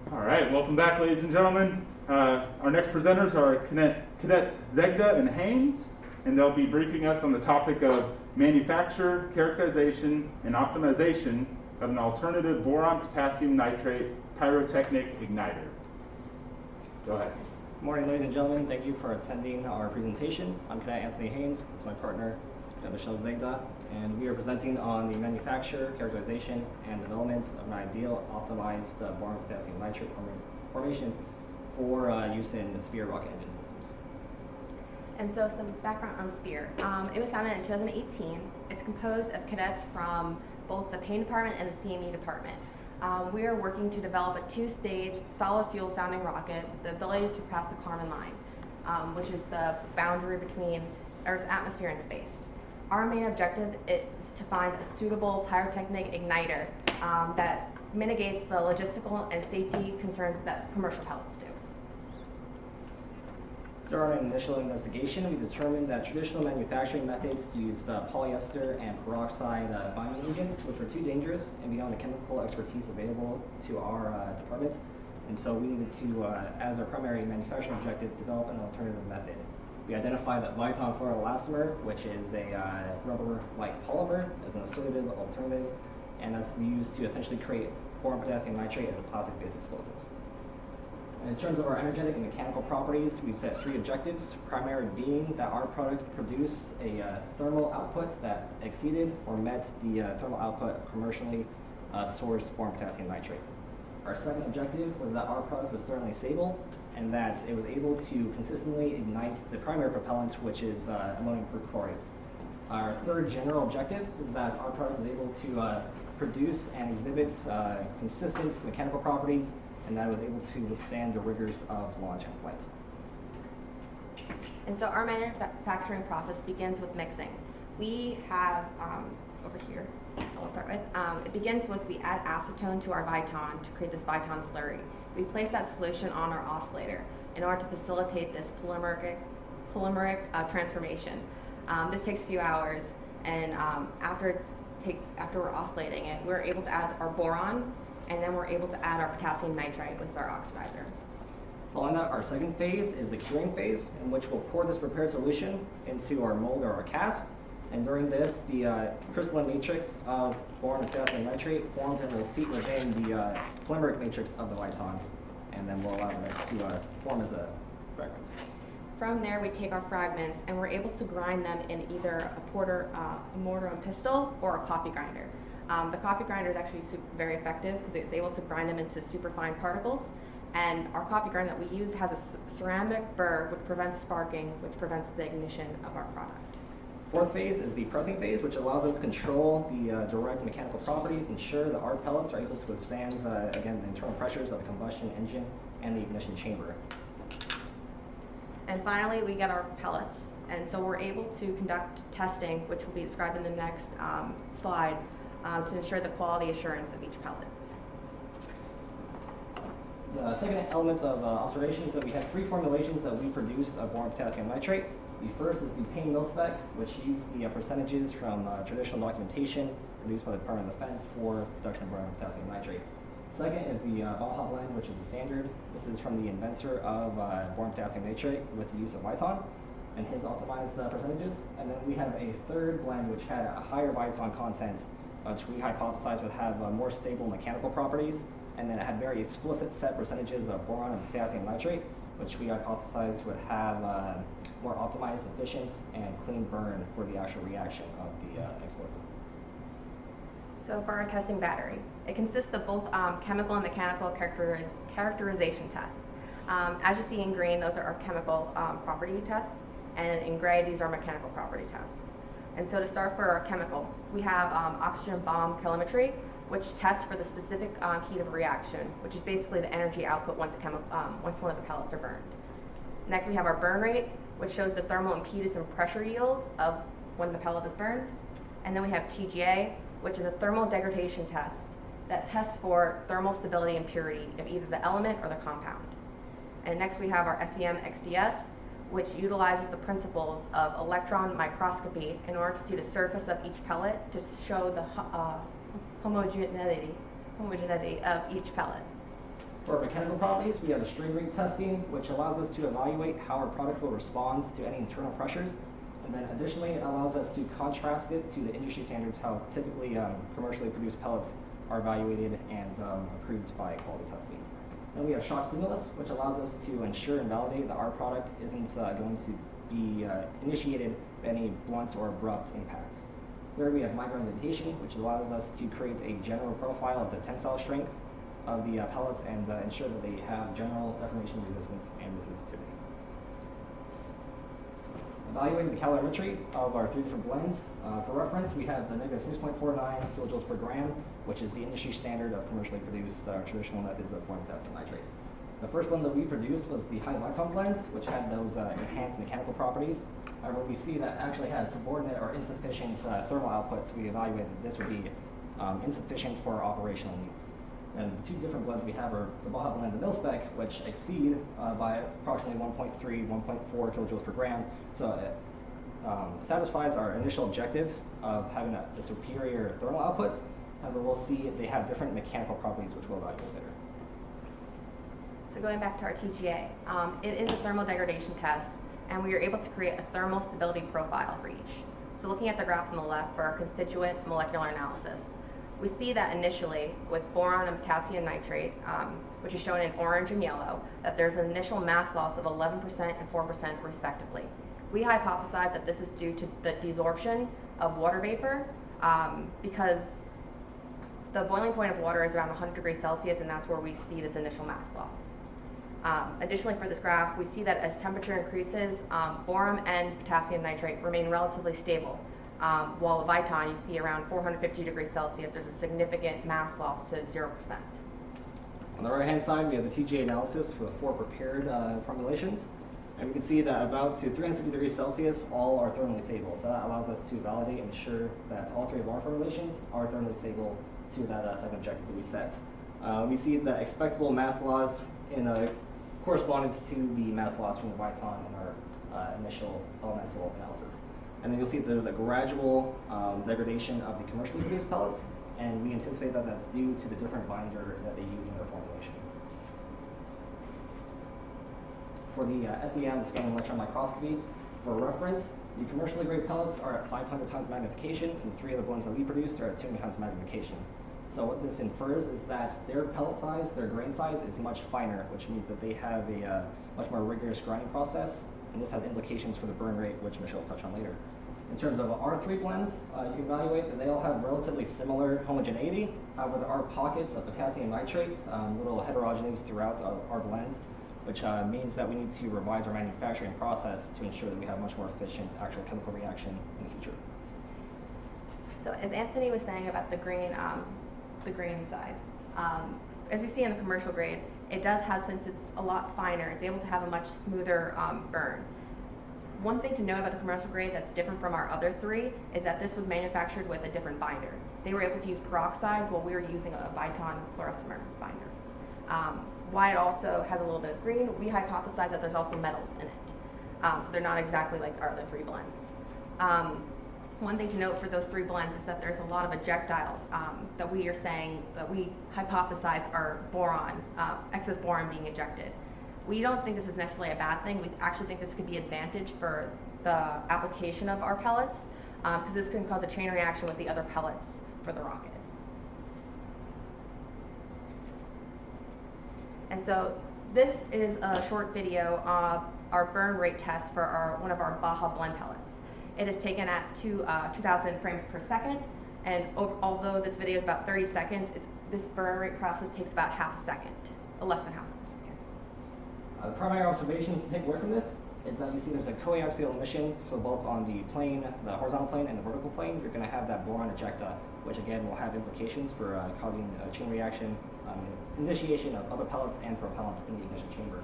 All right, welcome back, ladies and gentlemen. Our next presenters are Cadets Zegda and Haynes, and they'll be briefing us on the topic of manufacture, characterization, and optimization of an alternative boron potassium nitrate pyrotechnic igniter. Go ahead. Good morning, ladies and gentlemen. Thank you for attending our presentation. I'm Cadet Anthony Haynes. This is my partner, Cadet Michelle Zegda, and we are presenting on the manufacture, characterization, and development of an ideal optimized boron potassium nitrate formation for use in Spear rocket engine systems. And so some background on Spear. It was founded in 2018. It's composed of cadets from both the PaNE department and the CME department. We are working to develop a two-stage solid fuel sounding rocket with the ability to surpass the Kármán line, which is the boundary between Earth's atmosphere and space. Our main objective is to find a suitable pyrotechnic igniter that mitigates the logistical and safety concerns that commercial pellets do. During an initial investigation, we determined that traditional manufacturing methods used polyester and peroxide binding agents, which were too dangerous and beyond the chemical expertise available to our department. And so we needed to, as our primary manufacturing objective, develop an alternative method. We identified that Viton fluoroelastomer, which is a rubber-like polymer, as an associative alternative, and that's used to essentially create boron potassium nitrate as a plastic-based explosive. And in terms of our energetic and mechanical properties, we set 3 objectives, primary being that our product produced a thermal output that exceeded or met the thermal output of commercially sourced boron potassium nitrate. Our second objective was that our product was thermally stable and that it was able to consistently ignite the primary propellant, which is ammonium perchlorate. Our third general objective is that our product was able to produce and exhibit consistent mechanical properties, and that it was able to withstand the rigors of launch and flight. And so our manufacturing process begins with mixing. We have, over here, I'll start with, it begins with we add acetone to our Viton to create this Viton slurry. We place that solution on our oscillator in order to facilitate this polymeric transformation. This takes a few hours, and after we're oscillating it, we're able to add our boron, and then we're able to add our potassium nitrate with our oxidizer. Following that, our second phase is the curing phase, in which we'll pour this prepared solution into our mold or our cast. And during this, the crystalline matrix of boron and potassium nitrate forms and will seat within the polymeric matrix of the Viton, and then we'll allow them to form as a fragments. From there, we take our fragments and we're able to grind them in either a mortar and pestle or a coffee grinder. The coffee grinder is actually very effective because it's able to grind them into superfine particles. And our coffee grinder that we use has a ceramic burr which prevents sparking, which prevents the ignition of our product. Fourth phase is the pressing phase, which allows us to control the direct mechanical properties, ensure that our pellets are able to withstand, again, the internal pressures of the combustion engine and the ignition chamber. And finally, we get our pellets. And so we're able to conduct testing, which will be described in the next slide, to ensure the quality assurance of each pellet. The second element of observation is that we have 3 formulations that we produce of boron potassium nitrate. The first is the PaNE mil spec, which uses the percentages from traditional documentation produced by the Department of Defense for production of boron potassium nitrate. Second is the Baja blend, which is the standard. This is from the inventor of boron potassium nitrate with the use of Viton and his optimized percentages. And then we have a third blend which had a higher Viton content, which we hypothesized would have more stable mechanical properties, and then it had very explicit set percentages of boron and potassium nitrate, which we hypothesized would have more optimized, efficient, and clean burn for the actual reaction of the explosive. So for our testing battery, it consists of both chemical and mechanical characterization tests. As you see in green, those are our chemical property tests, and in gray, these are mechanical property tests. And so to start for our chemical, we have oxygen bomb calorimetry, which tests for the specific heat of reaction, which is basically the energy output once one of the pellets are burned. Next, we have our burn rate, which shows the thermal impedance and pressure yield of when the pellet is burned. And then we have TGA, which is a thermal degradation test that tests for thermal stability and purity of either the element or the compound. And next we have our SEM-XDS, which utilizes the principles of electron microscopy in order to see the surface of each pellet to show the homogeneity of each pellet. For mechanical properties, we have the strain rate testing, which allows us to evaluate how our product will respond to any internal pressures. And then additionally, it allows us to contrast it to the industry standards, how typically commercially produced pellets are evaluated and approved by quality testing. Then we have shock stimulus, which allows us to ensure and validate that our product isn't going to be initiated by any blunt or abrupt impact. Third, we have micro indentation, which allows us to create a general profile of the tensile strength of the pellets and ensure that they have general deformation resistance and resistivity. Evaluating the calorimetry of our 3 different blends. For reference, we have the negative 6.49 kilojoules per gram, which is the industry standard of commercially produced traditional methods of boron potassium nitrate. The first blend that we produced was the high Viton blends, which had those enhanced mechanical properties. However, we see that actually had subordinate or insufficient thermal outputs. We evaluated that this would be insufficient for our operational needs. And the 2 different blends we have are the Baja blend and mil spec, which exceed by approximately 1.3, 1.4 kilojoules per gram. So it satisfies our initial objective of having a superior thermal output. However, we'll see they have different mechanical properties, which we'll evaluate later. So going back to our TGA, it is a thermal degradation test, and we are able to create a thermal stability profile for each. So looking at the graph on the left for our constituent molecular analysis, we see that initially with boron and potassium nitrate, which is shown in orange and yellow, that there's an initial mass loss of 11% and 4% respectively. We hypothesize that this is due to the desorption of water vapor because the boiling point of water is around 100 degrees Celsius, and that's where we see this initial mass loss. Additionally, for this graph, we see that as temperature increases, boron and potassium nitrate remain relatively stable. While the Viton, you see around 450 degrees Celsius, there's a significant mass loss to 0%. On the right-hand side, we have the TGA analysis for the 4 prepared formulations. And we can see that about to 350 degrees Celsius, all are thermally stable. So that allows us to validate and ensure that all 3 of our formulations are thermally stable to that second objective that we set. We see the expectable mass loss in correspondence to the mass loss from the Viton in our initial elemental analysis. And then you'll see that there's a gradual degradation of the commercially produced pellets, and we anticipate that that's due to the different binder that they use in their formulation. For the SEM, the scanning electron microscopy, for reference, the commercially grade pellets are at 500 times magnification, and the 3 other blends that we produced are at 200 times magnification. So what this infers is that their pellet size, their grain size, is much finer, which means that they have a much more rigorous grinding process, and this has implications for the burn rate, which Michelle will touch on later. In terms of our 3 blends, you can evaluate that they all have relatively similar homogeneity. However, there are pockets of potassium nitrates, little heterogeneous throughout our blends, which means that we need to revise our manufacturing process to ensure that we have much more efficient actual chemical reaction in the future. So as Anthony was saying about the grain size, as we see in the commercial grade, it does have, since it's a lot finer, it's able to have a much smoother burn. One thing to note about the commercial grade that's different from our other 3 is that this was manufactured with a different binder. They were able to use peroxides while we were using a Viton fluoromer binder. Why it also has a little bit of green, we hypothesize that there's also metals in it. So they're not exactly like our other 3 blends. One thing to note for those 3 blends is that there's a lot of ejectiles that we are saying that we hypothesize are boron, excess boron being ejected. We don't think this is necessarily a bad thing. We actually think this could be an advantage for the application of our pellets because this can cause a chain reaction with the other pellets for the rocket. And so this is a short video of our burn rate test for one of our Baja blend pellets. It is taken at 2,000 frames per second, and although this video is about 30 seconds, this burn rate process takes about half a second, less than half a second. The primary observations to take away from this is that you see there's a coaxial emission, so both on the plane, the horizontal plane and the vertical plane, you're going to have that boron ejecta, which again will have implications for causing a chain reaction, initiation of other pellets and propellants in the ignition chamber.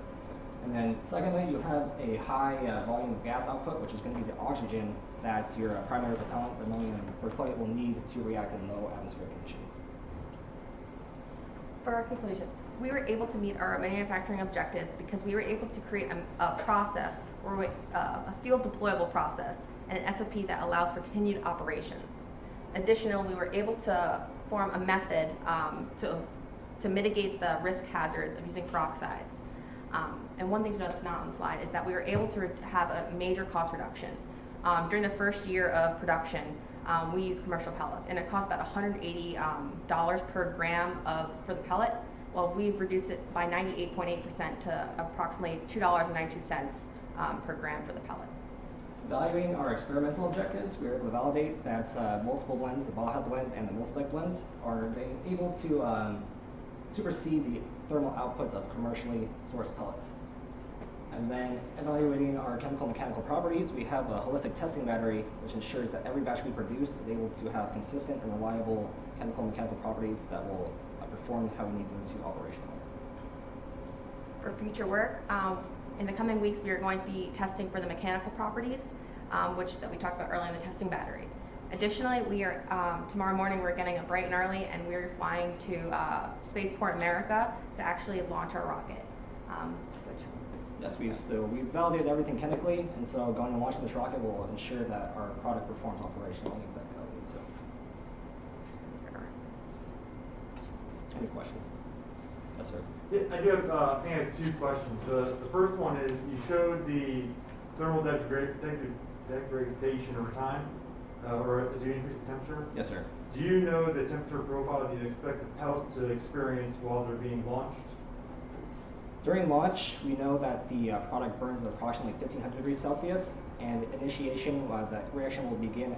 And then secondly, you have a high volume of gas output, which is going to be the oxygen that's your primary propellant, the ammonium perchlorate will need to react in low atmospheric conditions. For our conclusions, we were able to meet our manufacturing objectives because we were able to create a process, or a field deployable process, and an SOP that allows for continued operations. Additionally, we were able to form a method to mitigate the risk hazards of using peroxides. And one thing to note that's not on the slide is that we were able to have a major cost reduction. During the first year of production, we use commercial pellets, and it costs about $180 per gram for the pellet. Well, we've reduced it by 98.8% to approximately $2.92 per gram for the pellet. Evaluating our experimental objectives, we were able to validate that multiple blends, the Baja blends and the mil-spec blends, are able to supersede the thermal outputs of commercially sourced pellets. And then evaluating our chemical and mechanical properties, we have a holistic testing battery which ensures that every batch we produce is able to have consistent and reliable chemical and mechanical properties that will perform how we need them to operationally. For future work, in the coming weeks we are going to be testing for the mechanical properties, which that we talked about earlier in the testing battery. Additionally, we are tomorrow morning we're getting up bright and early, and we're flying to Spaceport America to actually launch our rocket. Yes, we validated everything chemically, and so going and launching this rocket will ensure that our product performs operationally exactly how we need to. Any questions? Yes, sir. Yeah, I do have, I think I have two questions. The first one is, you showed the thermal degradation over time, or as you increase the temperature. Yes, sir. Do you know the temperature profile that you expect the pellets to experience while they're being launched? During launch, we know that the product burns at approximately 1500 degrees Celsius, and initiation, the reaction will begin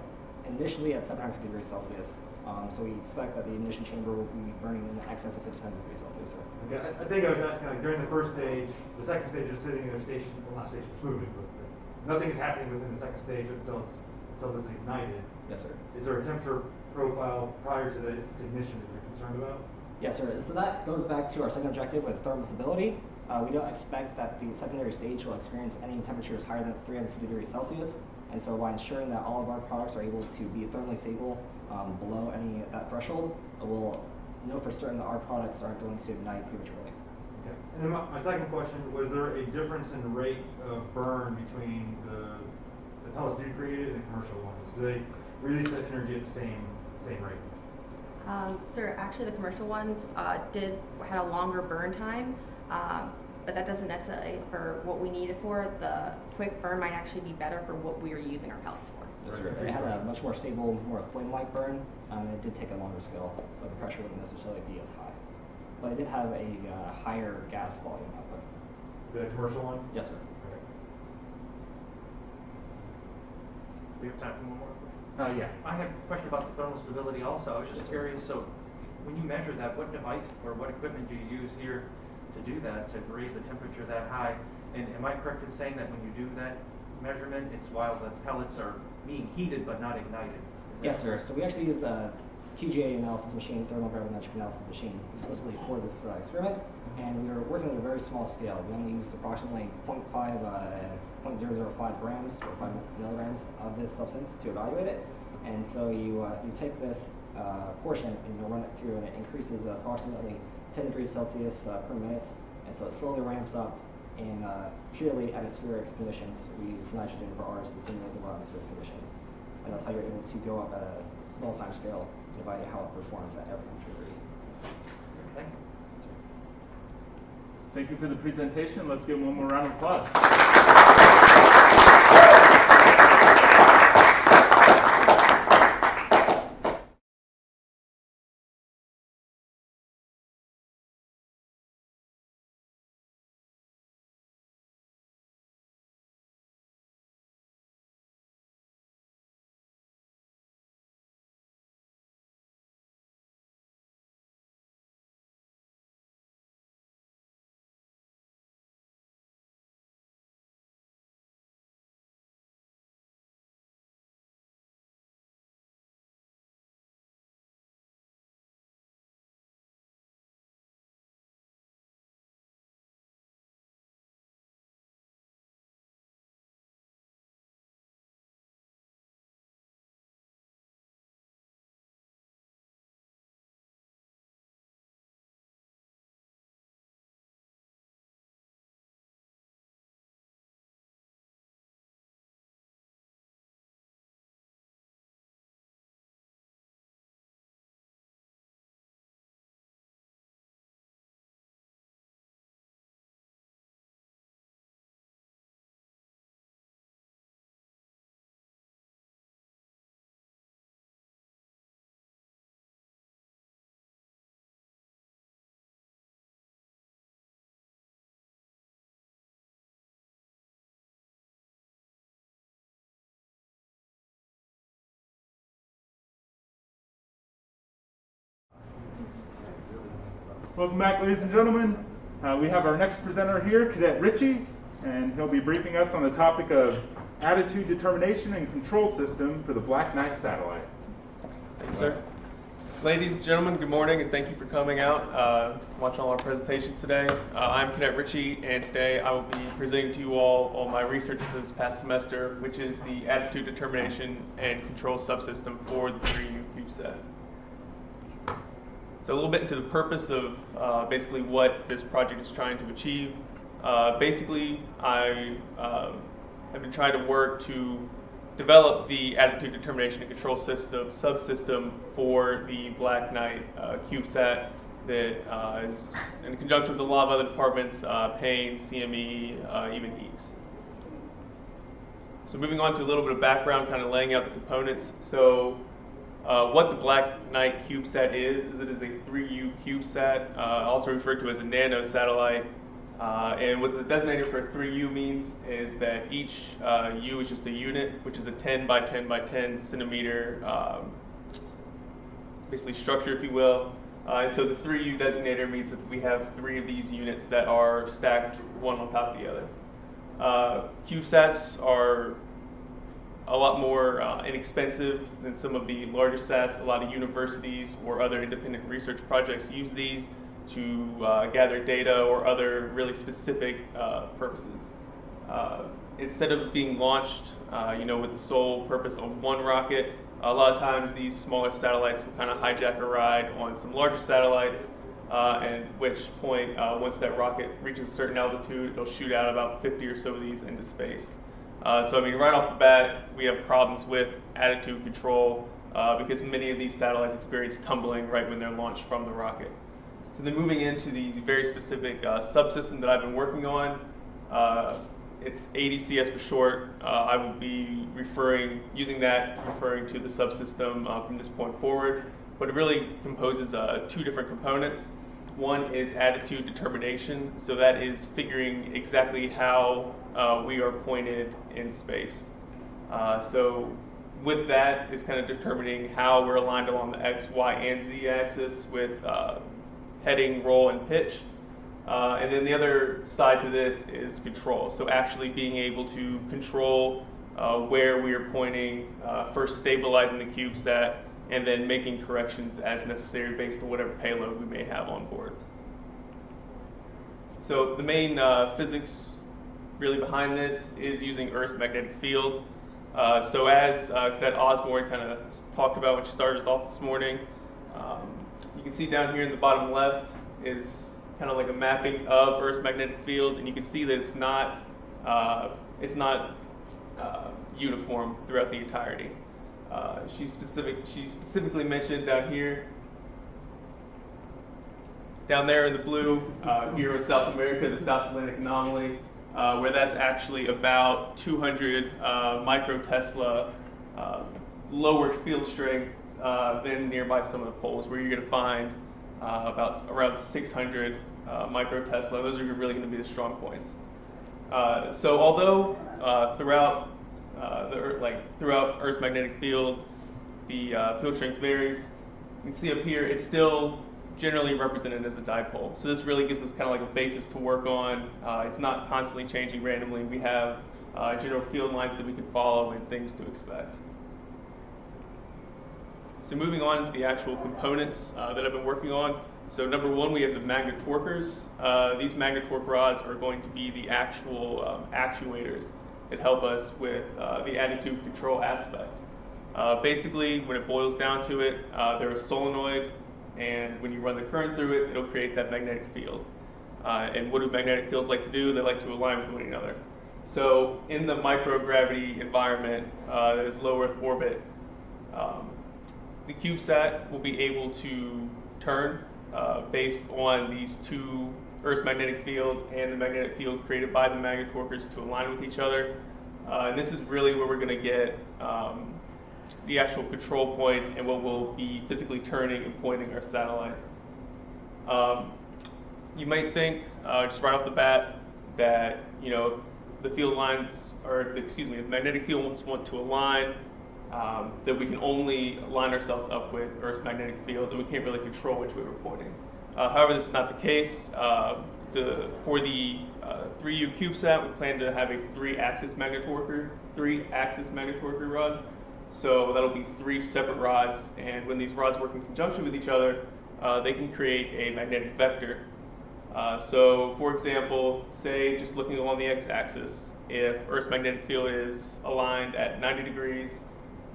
initially at 700 degrees Celsius. So we expect that the ignition chamber will be burning in excess of 1500 degrees Celsius, sir. Okay, I think I was asking, like, during the first stage, the second stage is sitting in a station, well, not station, it's moving, but nothing is happening within the second stage until this is ignited. Yes, sir. Is there a temperature profile prior to its ignition that you're concerned about? Yes, sir. So that goes back to our second objective with thermal stability. We don't expect that the secondary stage will experience any temperatures higher than 350 degrees Celsius. And so by ensuring that all of our products are able to be thermally stable below that threshold, we'll know for certain that our products aren't going to ignite prematurely. Okay. And then my second question, was there a difference in rate of burn between the pellets you created and the commercial ones? Do they release the energy at the same rate? Sir, actually the commercial ones had a longer burn time, but that doesn't necessarily for what we need it for. The quick burn might actually be better for what we were using our pellets for. Yes, sir. It had a much more stable, more flame-like burn, and it did take a longer scale, so the pressure wouldn't necessarily be as high. But it did have a higher gas volume output. The commercial one? Yes, sir. Okay. Do we have time for one more question? Yeah. I have a question about the thermal stability also. I was just curious, so when you measure that, what device or what equipment do you use here to do that, to raise the temperature that high? And am I correct in saying that when you do that measurement, it's while the pellets are being heated but not ignited? Yes, sir. So we actually use a TGA analysis machine, thermal gravimetric analysis machine, exclusively for this experiment. And we were working at a very small scale. We only used approximately 0.05 grams or 5 milligrams of this substance to evaluate it. And so you take this portion and you run it through, and it increases approximately 10 degrees Celsius per minute. And so it slowly ramps up in purely atmospheric conditions. We use nitrogen for ours to simulate the atmospheric conditions. And that's how you're able to go up at a small time scale and evaluate how it performs at every temperature degree. Thank you. Thank you for the presentation. Let's give one more round of applause. Welcome back, ladies and gentlemen. We have our next presenter here, Cadet Ritchie, and he'll be briefing us on the topic of attitude determination and control system for the Black Knight satellite. Thanks, sir. Ladies and gentlemen, good morning, and thank you for coming out, watching all our presentations today. I'm Cadet Ritchie, and today I will be presenting to you all my research for this past semester, which is the attitude determination and control subsystem for the 3U CubeSat. So a little bit into the purpose of basically what this project is trying to achieve. Basically, I have been trying to work to develop the attitude determination and control system subsystem for the Black Knight CubeSat that is in conjunction with a lot of other departments, PaNE, CME, even EECS. So moving on to a little bit of background, kind of laying out the components. So what the Black Knight CubeSat is it is a 3U CubeSat, also referred to as a nano satellite. And what the designator for 3U means is that each U is just a unit, which is a 10 by 10 by 10 centimeter, basically structure, if you will. And so the 3U designator means that we have 3 of these units that are stacked one on top of the other. CubeSats are a lot more inexpensive than some of the larger sats. A lot of universities or other independent research projects use these to gather data or other really specific purposes. Instead of being launched, with the sole purpose of one rocket, a lot of times these smaller satellites will kind of hijack a ride on some larger satellites, at which point, once that rocket reaches a certain altitude, it'll shoot out about 50 or so of these into space. So I mean, right off the bat, we have problems with attitude control because many of these satellites experience tumbling right when they're launched from the rocket. So then moving into the very specific subsystem that I've been working on, it's ADCS for short. I will be referring to the subsystem from this point forward, but it really composes 2 different components. One is attitude determination, so that is figuring exactly how we are pointed in space. So with that is kind of determining how we're aligned along the X, Y, and Z axis with heading, roll, and pitch. And then the other side to this is control. So actually being able to control where we are pointing, first stabilizing the CubeSat, and then making corrections as necessary based on whatever payload we may have on board. So the main physics really behind this is using Earth's magnetic field. So as Cadet Osborne kind of talked about when she started us off this morning, you can see down here in the bottom left is kind of like a mapping of Earth's magnetic field, and you can see that it's not uniform throughout the entirety. She specifically mentioned down here, down there in the blue, here is South America, the South Atlantic anomaly, where that's actually about 200 microtesla lower field strength than nearby some of the poles, where you're going to find around 600 microtesla. Those are really going to be the strong points. So although throughout Earth's magnetic field, the field strength varies, you can see up here it's still generally represented as a dipole. So this really gives us kind of like a basis to work on. It's not constantly changing randomly. We have general field lines that we can follow and things to expect. So moving on to the actual components that I've been working on. So number 1, we have the magnet torquers. These magnet torque rods are going to be the actual actuators that help us with the attitude control aspect. Basically, when it boils down to it, they're a solenoid, and when you run the current through it, it'll create that magnetic field. And what do magnetic fields like to do? They like to align with one another. So in the microgravity environment that is low Earth orbit, the CubeSat will be able to turn based on these 2, Earth's magnetic field and the magnetic field created by the magnet torquers, to align with each other. And this is really where we're going to get the actual control point and what we'll be physically turning and pointing our satellite. You might think, just right off the bat, that the field lines, the magnetic fields want to align, that we can only line ourselves up with Earth's magnetic field, and we can't really control which way we're pointing. However, this is not the case. For the 3U CubeSat, we plan to have a 3-axis magnet torquer rod. So that'll be 3 separate rods, and when these rods work in conjunction with each other, they can create a magnetic vector. So for example, say just looking along the x-axis, if Earth's magnetic field is aligned at 90 degrees,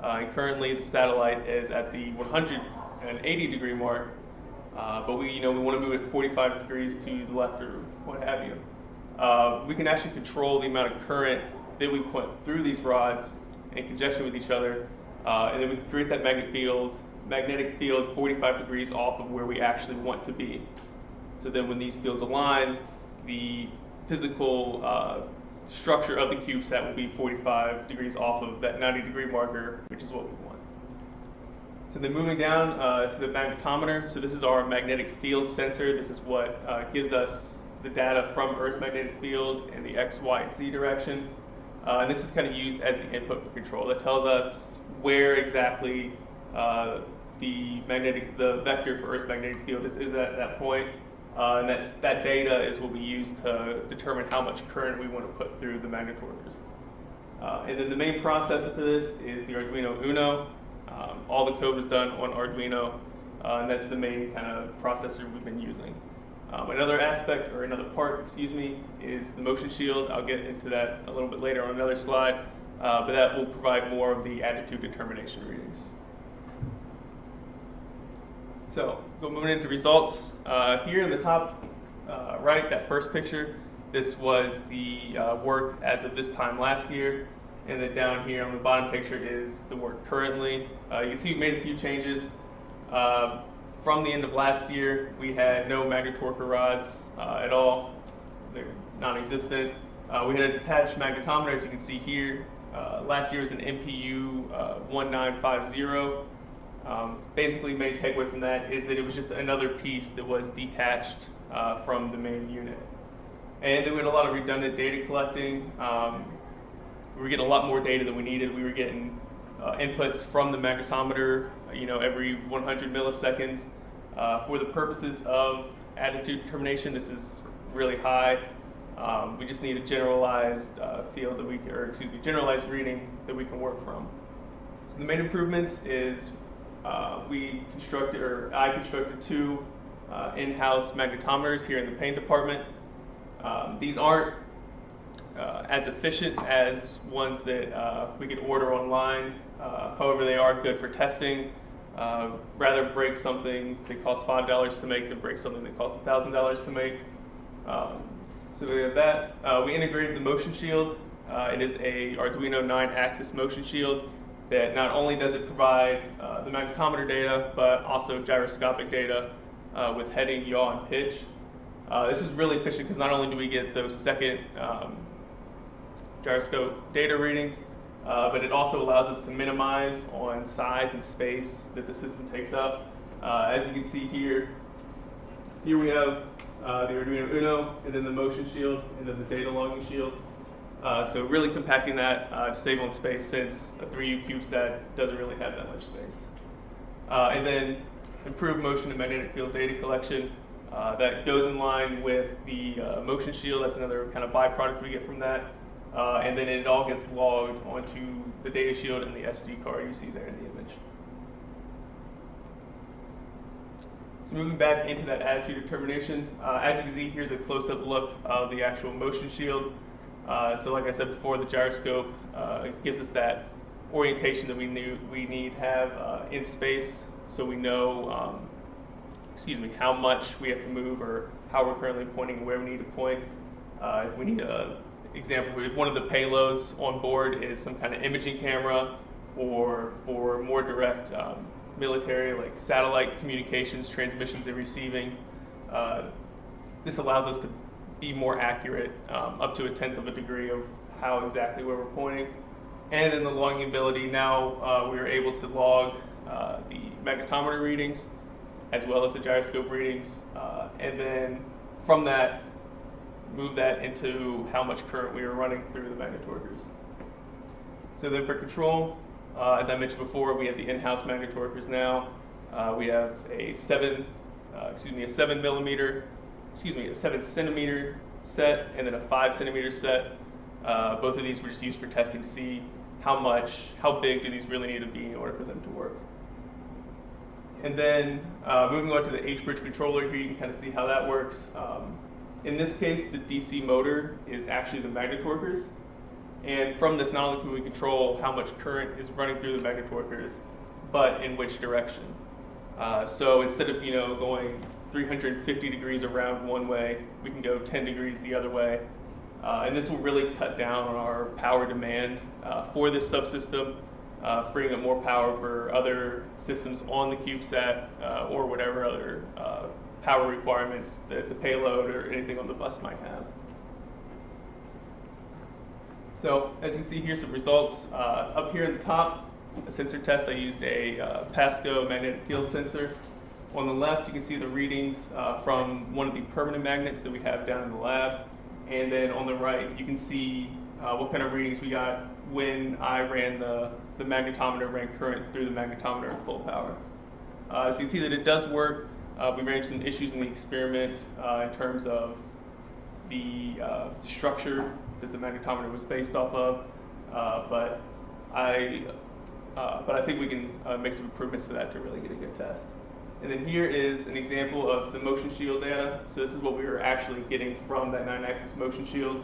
and currently the satellite is at the 180 degree mark, but we want to move it 45 degrees to the left or what have you. We can actually control the amount of current that we put through these rods in conjunction with each other, and then we can create that magnetic field 45 degrees off of where we actually want to be. So then when these fields align, the physical structure of the CubeSat will be 45 degrees off of that 90 degree marker, which is what we want. So then moving down to the magnetometer. So this is our magnetic field sensor. This is what gives us the data from Earth's magnetic field in the X, Y, and Z direction. And this is kind of used as the input for control. That tells us where exactly the vector for Earth's magnetic field is at that point. And that data is what we use to determine how much current we want to put through the magnet torquers. And then the main processor for this is the Arduino Uno. All the code was done on Arduino, and that's the main kind of processor we've been using. Another part, is the motion shield. I'll get into that a little bit later on another slide, but that will provide more of the attitude determination readings. So, moving into results. Here in the top right, that first picture, this was the work as of this time last year. And then down here on the bottom picture is the work currently. You can see we've made a few changes. From the end of last year, we had no magnet torquer rods at all. They're non-existent. We had a detached magnetometer, as you can see here. Last year was an MPU 1950. Basically, main takeaway from that is that it was just another piece that was detached from the main unit. And then we had a lot of redundant data collecting. We were getting a lot more data than we needed. We were getting inputs from the magnetometer, every 100 milliseconds. For the purposes of attitude determination, this is really high. We just need a generalized generalized reading that we can work from. So the main improvements is I constructed 2 in-house magnetometers here in the PaNE department. These aren't as efficient as ones that we could order online. However, they are good for testing. Rather break something that costs $5 to make than break something that costs $1,000 to make. So we have that. We integrated the motion shield. It is a Arduino 9-axis motion shield that not only does it provide the magnetometer data, but also gyroscopic data with heading, yaw, and pitch. This is really efficient because not only do we get those second gyroscope data readings, but it also allows us to minimize on size and space that the system takes up. As you can see here we have the Arduino Uno, and then the motion shield, and then the data logging shield. So really compacting that to save on space, since a 3U CubeSat doesn't really have that much space. And then improved motion and magnetic field data collection. That goes in line with the motion shield. That's another kind of byproduct we get from that. And then it all gets logged onto the data shield and the SD card you see there in the image. So moving back into that attitude determination, as you can see, here's a close-up look of the actual motion shield. So like I said before, the gyroscope gives us that orientation that we need to have in space, so we know how much we have to move, or how we're currently pointing and where we need to point. If we need a example, if one of the payloads on board is some kind of imaging camera, or for more direct military, like satellite communications, transmissions and receiving, this allows us to be more accurate, up to 1/10 of a degree of how exactly where we're pointing. And then the logging ability, now we are able to log the magnetometer readings as well as the gyroscope readings, and then from that move that into how much current we are running through the magnet torquers. So then for control, as I mentioned before, we have the in-house magnet torquers now. We have a 7 a 7 centimeter set, and then a 5 centimeter set. Both of these were just used for testing to see how big do these really need to be in order for them to work. And then moving on to the H-bridge controller here, you can kind of see how that works. In this case, the DC motor is actually the magnetorquers. And from this, not only can we control how much current is running through the magnetorquers, but in which direction. So instead of going 350 degrees around one way, we can go 10 degrees the other way. And this will really cut down on our power demand for this subsystem, freeing up more power for other systems on the CubeSat or whatever other power requirements that the payload or anything on the bus might have. So as you can see here, some results. Up here at the top, a sensor test, I used a Pasco magnetic field sensor. On the left, you can see the readings from one of the permanent magnets that we have down in the lab. And then on the right, you can see what kind of readings we got when I ran the magnetometer, ran current through the magnetometer at full power. So you can see that it does work. We ran into some issues in the experiment in terms of the structure that the magnetometer was based off of, but I think we can make some improvements to that to really get a good test. And then here is an example of some motion shield data. So this is what we were actually getting from that 9-axis motion shield.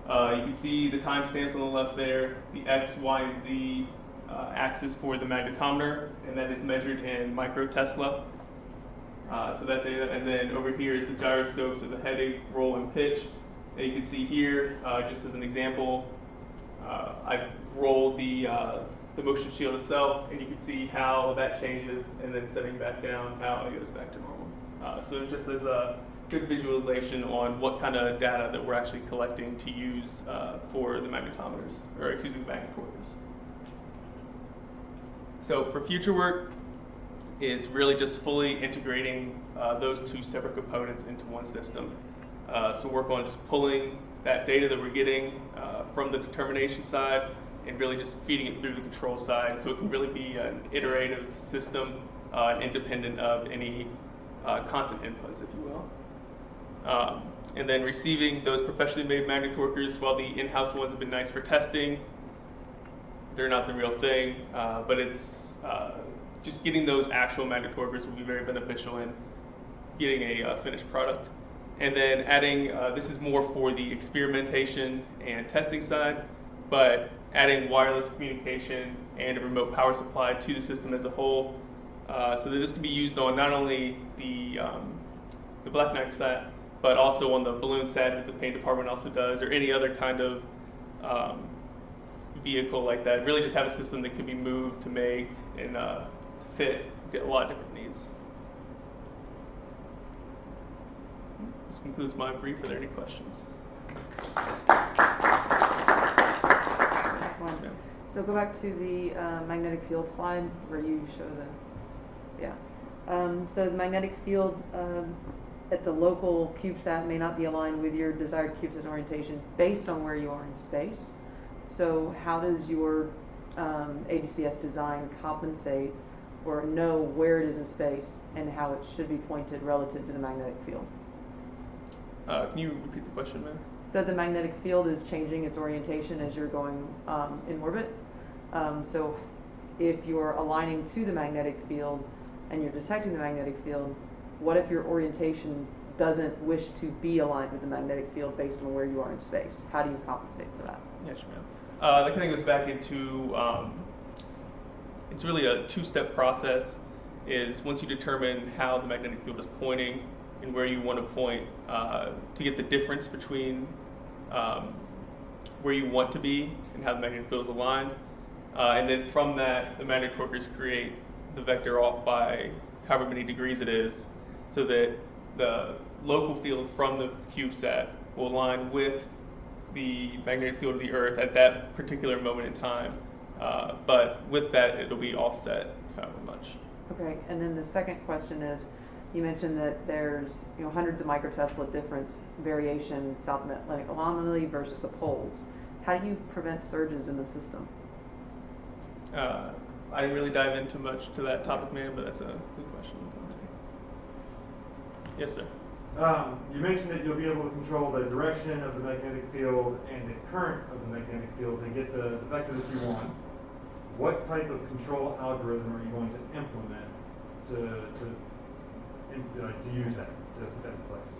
You can see the timestamps on the left there, the X, Y, and Z axis for the magnetometer, and that is measured in microtesla. So that data, and then over here is the gyroscope, so the headache, roll, and pitch. And you can see here, just as an example, I rolled the motion shield itself, and you can see how that changes, and then setting back down, how it goes back to normal. So just as a good visualization on what kind of data that we're actually collecting to use for the magnetometers, or excuse me, magnetorquers. So for future work is really just fully integrating those two separate components into one system. So work on just pulling that data that we're getting from the determination side and really just feeding it through the control side, so it can really be an iterative system independent of any constant inputs, if you will. And then receiving those professionally made magnetorquers, while the in-house ones have been nice for testing, they're not the real thing, but it's just getting those actual magnetorquers will be very beneficial in getting a finished product. And then adding, this is more for the experimentation and testing side, but adding wireless communication and a remote power supply to the system as a whole, so that this can be used on not only the Black Knight sat, but also on the balloon sat that the paint department also does, or any other kind of vehicle like that. Really just have a system that can be moved to make and to fit a lot of different needs. This concludes my brief. Are there any questions? So go back to the magnetic field slide where you show so the magnetic field at the local CubeSat may not be aligned with your desired CubeSat orientation based on where you are in space. So how does your ADCS design compensate or know where it is in space and how it should be pointed relative to the magnetic field? Can you repeat the question, ma'am? So the magnetic field is changing its orientation as you're going in orbit. So if you're aligning to the magnetic field and you're detecting the magnetic field, what if your orientation doesn't wish to be aligned with the magnetic field based on where you are in space? How do you compensate for that? Yes, ma'am. That kind of goes back into, it's really a two-step process. Is once you determine how the magnetic field is pointing and where you want to point, to get the difference between where you want to be and how the magnetic field is aligned. And then from that, the magnetorquers create the vector off by however many degrees it is, so that the local field from the CubeSat will align with the magnetic field of the Earth at that particular moment in time. But with that, it'll be offset however much. Okay, and then the second question is, you mentioned that there's hundreds of microtesla difference variation South Atlantic anomaly versus the poles. How do you prevent surges in the system? I didn't really dive into much to that topic, ma'am, but that's a good question. Yes, sir. You mentioned that you'll be able to control the direction of the magnetic field and the current of the magnetic field to get the vector that you want. What type of control algorithm are you going to implement to use that, to put that in place?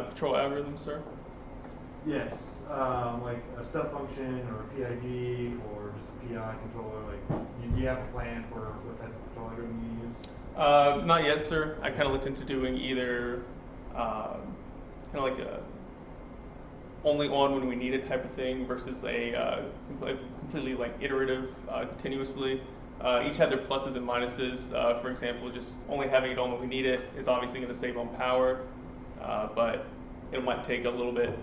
Control algorithm, sir? Yes, like a step function or a PID or just a PI controller. Like, do you have a plan for what type of control algorithm you use? Not yet, sir. I kind of looked into doing either kind of like a only on when we need it type of thing versus a completely like iterative continuously. Each have their pluses and minuses. For example, just only having it on when we need it is obviously going to save on power, but it might take a little bit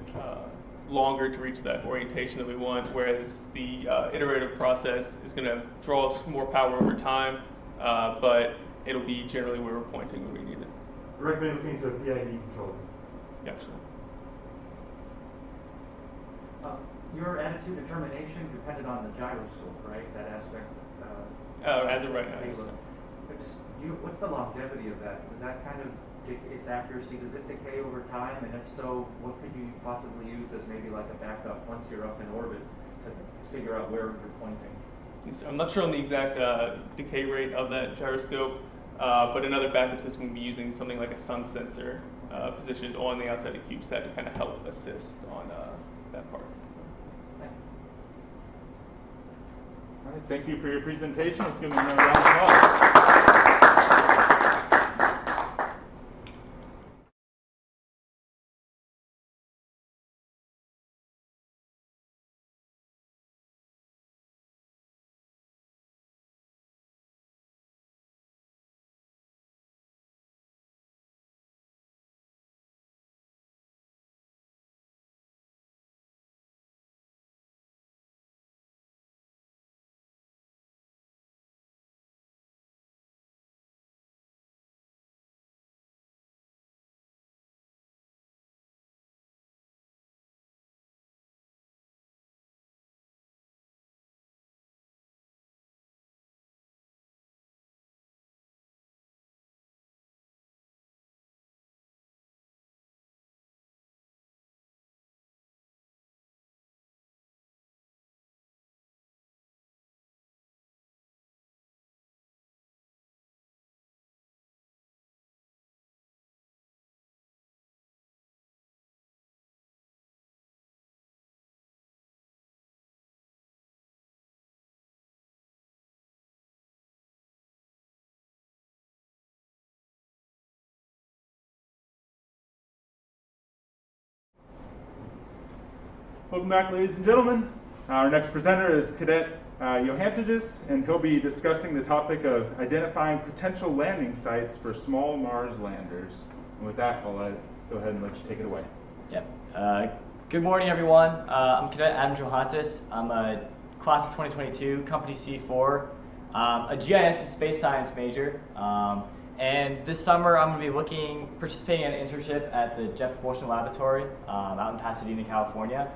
longer to reach that orientation that we want, whereas the iterative process is going to draw us more power over time, but it'll be generally where we're pointing when we need it. I recommend looking into a PID controller. Yeah, sure. Your attitude determination depended on the gyroscope, right? That aspect. As of right now, yes. But just, what's the longevity of that? Does that kind of, its accuracy, does it decay over time? And if so, what could you possibly use as maybe like a backup once you're up in orbit to figure out where you're pointing? I'm not sure on the exact decay rate of that gyroscope, but another backup system would be using something like a sun sensor positioned on the outside of the CubeSat to kind of help assist on that part. All right, thank you for your presentation. Let's give them another round of applause. Welcome back, ladies and gentlemen. Our next presenter is Cadet Johantiges, and he'll be discussing the topic of identifying potential landing sites for small Mars landers. And with that, I'll go ahead and let you take it away. Yep. Good morning, everyone. I'm Cadet Adam Johantis. I'm a class of 2022, company C4, a GIS and space science major. And this summer, I'm going to be participating in an internship at the Jet Propulsion Laboratory out in Pasadena, California.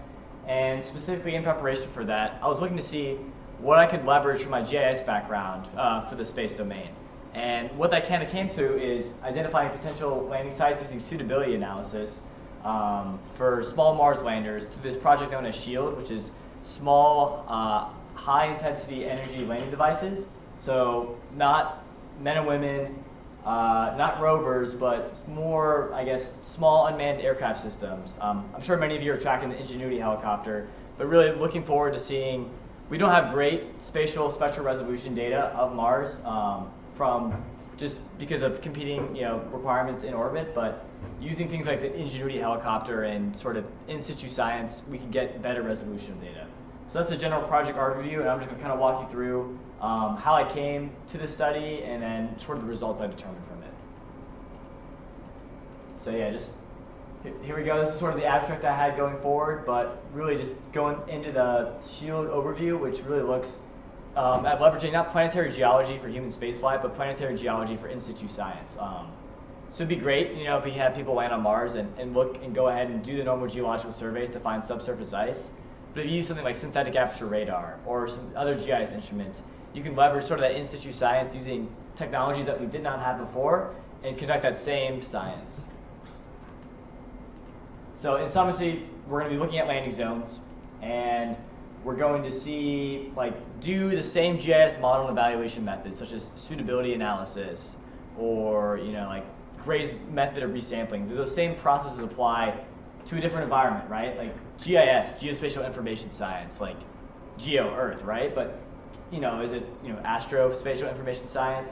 And specifically in preparation for that, I was looking to see what I could leverage from my GIS background for the space domain. And what that kind of came through is identifying potential landing sites using suitability analysis for small Mars landers through this project known as SHIELD, which is small, high-intensity energy landing devices. So not men and women, not rovers, but more, I guess, small unmanned aircraft systems. I'm sure many of you are tracking the Ingenuity helicopter, but really looking forward to seeing, we don't have great spatial spectral resolution data of Mars from just because of competing requirements in orbit, but using things like the Ingenuity helicopter and sort of in situ science, we can get better resolution of data. So that's the general project overview, and I'm just going to kind of walk you through how I came to the study and then sort of the results I determined from it. So yeah, just here we go. This is sort of the abstract I had going forward, but really just going into the SHIELD overview, which really looks at leveraging not planetary geology for human spaceflight, but planetary geology for in situ science. So it'd be great, if we had people land on Mars and look and go ahead and do the normal geological surveys to find subsurface ice. But if you use something like synthetic aperture radar or some other GIS instruments, you can leverage sort of that in situ science using technologies that we did not have before and conduct that same science. So in summary, we're going to be looking at landing zones, and we're going to see, like, do the same GIS model and evaluation methods, such as suitability analysis, or, you know, like Gray's method of resampling. Do those same processes apply to a different environment, right? Like GIS, geospatial information science, like geo, Earth, right? But, you know, is it, you know, astrospatial information science,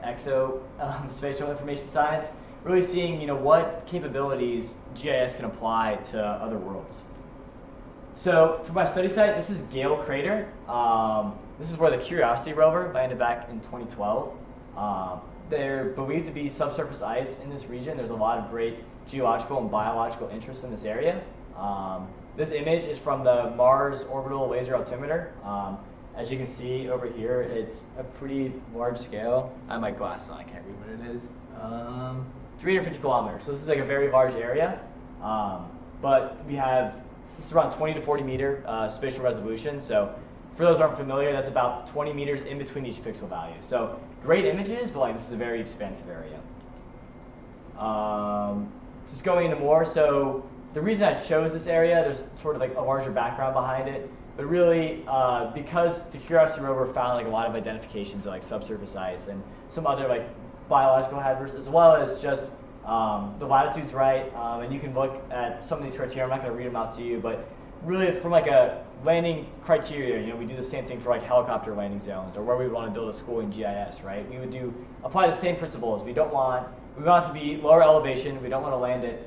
spatial information science? Really seeing, you know, what capabilities GIS can apply to other worlds. So for my study site, this is Gale Crater. This is where the Curiosity rover landed back in 2012. They're believed to be subsurface ice in this region. There's a lot of great geological and biological interest in this area. This image is from the Mars Orbital Laser Altimeter. As you can see over here, it's a pretty large scale. I have my glasses on, I can't read what it is. 350 kilometers, so this is like a very large area. But we have, this is around 20 to 40 meter spatial resolution. So for those who aren't familiar, that's about 20 meters in between each pixel value. So great images, but like this is a very expansive area. Just going into more, so the reason I chose this area, there's sort of like a larger background behind it, but really because the Curiosity rover found like a lot of identifications of like subsurface ice and some other like biological hazards, as well as just the latitude's right, and you can look at some of these criteria. I'm not going to read them out to you, but really from like a landing criteria, you know, we do the same thing for like helicopter landing zones or where we want to build a school in GIS, right? We would apply the same principles. We want it to be lower elevation. We don't want to land it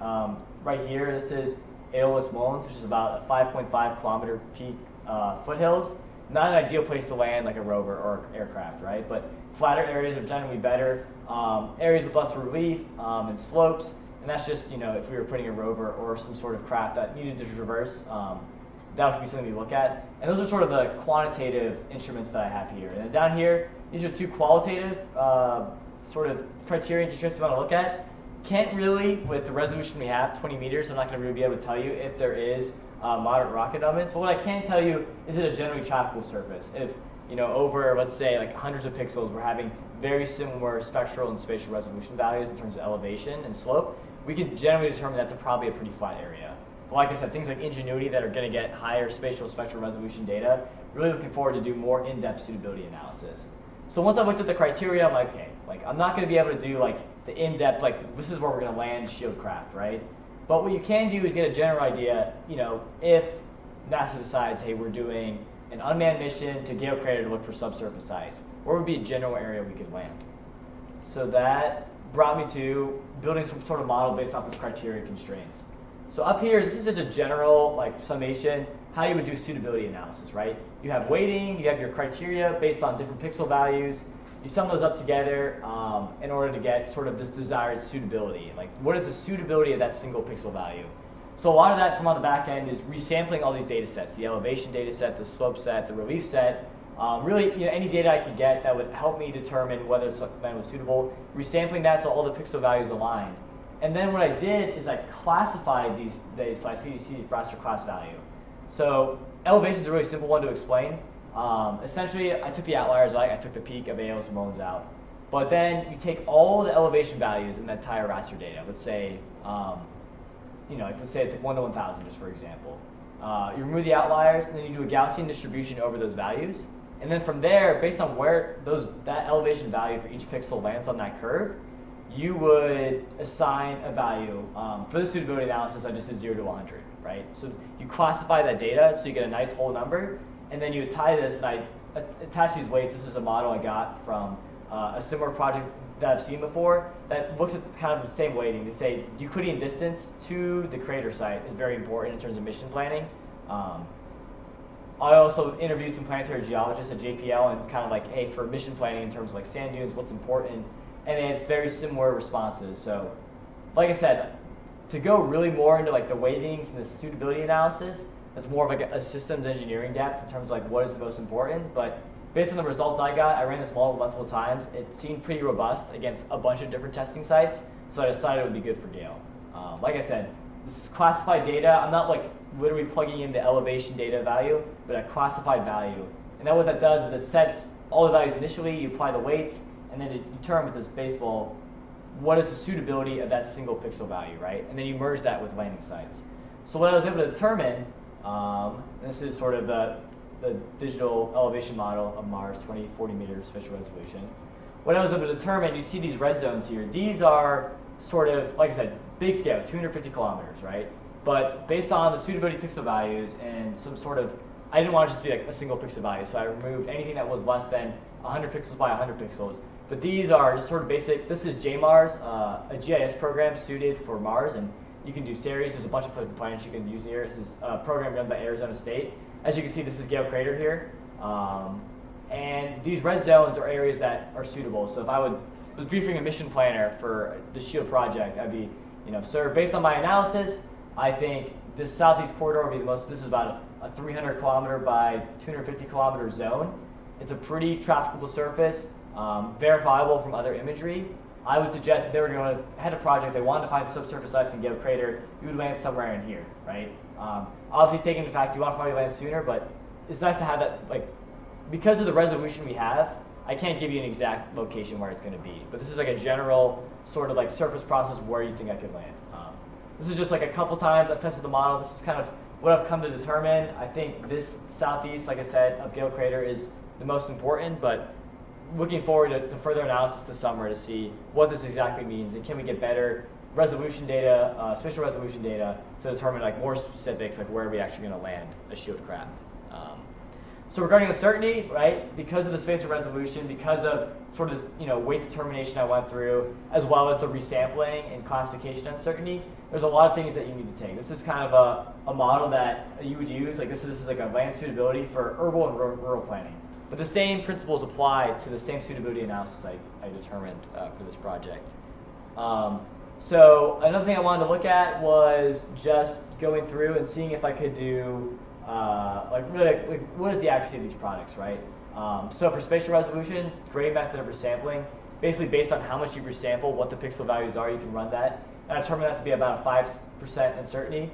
right here. This is Aeolus Mons, which is about a 5.5 kilometer peak foothills. Not an ideal place to land like a rover or aircraft, right? But flatter areas are generally better. Areas with less relief and slopes, and that's just, you know, if we were putting a rover or some sort of craft that needed to traverse, that would be something we look at. And those are sort of the quantitative instruments that I have here. And then down here, these are two qualitative sort of criteria and constraints we want to look at. Can't really, with the resolution we have, 20 meters, I'm not going to really be able to tell you if there is moderate rock abundance. But what I can tell you is it a generally trackable surface. If, you know, over, let's say, like hundreds of pixels, we're having very similar spectral and spatial resolution values in terms of elevation and slope, we can generally determine that's probably a pretty flat area. But like I said, things like Ingenuity that are going to get higher spatial spectral resolution data, really looking forward to do more in-depth suitability analysis. So once I've looked at the criteria, I'm like, okay, like I'm not going to be able to do like the in-depth, like this is where we're going to land shield craft, right? But what you can do is get a general idea, you know, if NASA decides, hey, we're doing an unmanned mission to Gale Crater to look for subsurface ice, where would be a general area we could land? So that brought me to building some sort of model based off this criteria constraints. So up here, this is just a general like summation, how you would do suitability analysis, right? You have weighting, you have your criteria based on different pixel values. You sum those up together in order to get sort of this desired suitability. Like, what is the suitability of that single pixel value? So a lot of that from on the back end is resampling all these data sets, the elevation data set, the slope set, the relief set, really, you know, any data I could get that would help me determine whether something was suitable, resampling that so all the pixel values aligned. And then what I did is I classified these data, so I see these raster class value. So elevation is a really simple one to explain. Essentially, I took the outliers, I took the peak of Aeolus Mons out. But then you take all the elevation values in that entire raster data. Let's say, you know, let's say it's like 1 to 1,000, just for example. You remove the outliers, and then you do a Gaussian distribution over those values. And then from there, based on where that elevation value for each pixel lands on that curve, you would assign a value. For the suitability analysis, I just did 0 to 100, right? So you classify that data so you get a nice whole number, and then you tie this, and I attach these weights. This is a model I got from a similar project that I've seen before that looks at kind of the same weighting. They say Euclidean distance to the crater site is very important in terms of mission planning. I also interviewed some planetary geologists at JPL and kind of like, hey, for mission planning in terms of like sand dunes, what's important? And it's very similar responses. So, like I said, to go really more into like the weightings and the suitability analysis, that's more of like a systems engineering depth in terms of like what is the most important. But based on the results I got, I ran this model multiple times. It seemed pretty robust against a bunch of different testing sites, so I decided it would be good for Gale. Like I said, this is classified data. I'm not like literally plugging in the elevation data value, but a classified value. And then what that does is it sets all the values initially, you apply the weights, and then you turn with this baseball what is the suitability of that single pixel value, right? And then you merge that with landing sites. So what I was able to determine, and this is sort of the digital elevation model of Mars, 40 meters spatial resolution. What I was able to determine, you see these red zones here. These are sort of, like I said, big scale, 250 kilometers, right? But based on the suitability pixel values and some sort of, I didn't want to just be like a single pixel value, so I removed anything that was less than 100 pixels by 100 pixels. But these are just sort of basic. This is JMars, a GIS program suited for Mars, and you can do series. There's a bunch of components you can use here. This is a program run by Arizona State. As you can see, this is Gale Crater here. And these red zones are areas that are suitable. So if I was briefing a mission planner for the SHIELD project, I'd be, sir, based on my analysis, I think this southeast corridor would be the most, this is about a 300 kilometer by 250 kilometer zone. It's a pretty trafficable surface, verifiable from other imagery. I would suggest if they were going to head a project, they wanted to find subsurface ice and Gale Crater, you would land somewhere in here, right? Obviously taking into fact you want to probably land sooner, but it's nice to have that, like, because of the resolution we have, I can't give you an exact location where it's going to be, but this is like a general sort of like surface process where you think I could land. This is just like a couple times I've tested the model. This is kind of what I've come to determine. I think this southeast, like I said, of Gale Crater is the most important, but looking forward to further analysis this summer to see what this exactly means and can we get better resolution data, spatial resolution data to determine like more specifics, like where are we actually going to land a SHIELD craft. So regarding uncertainty, right, because of the spatial resolution, because of sort of weight determination I went through, as well as the resampling and classification uncertainty, there's a lot of things that you need to take. This is kind of a model that you would use. Like this is like a land suitability for urban and rural planning. But the same principles apply to the same suitability analysis I determined for this project. So another thing I wanted to look at was just going through and seeing if I could do really what is the accuracy of these products, right? So for spatial resolution, great method of resampling. Basically based on how much you resample, what the pixel values are, you can run that. And I determined that to be about a 5% uncertainty.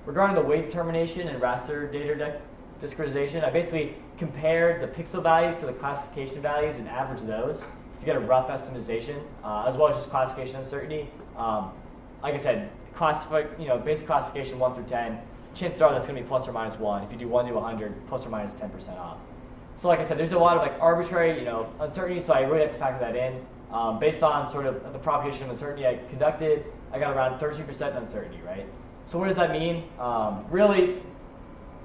Regarding the weight determination and raster data discretization, I basically compared the pixel values to the classification values and averaged those to get a rough estimation, as well as just classification uncertainty. Like I said, basic classification 1 through 10, chances are that's going to be plus or minus 1. If you do 1 to 100, plus or minus 10% off. So like I said, there's a lot of like arbitrary uncertainty, so I really have to factor that in. Based on sort of the propagation of uncertainty I conducted, I got around 13% uncertainty, right? So what does that mean? Really,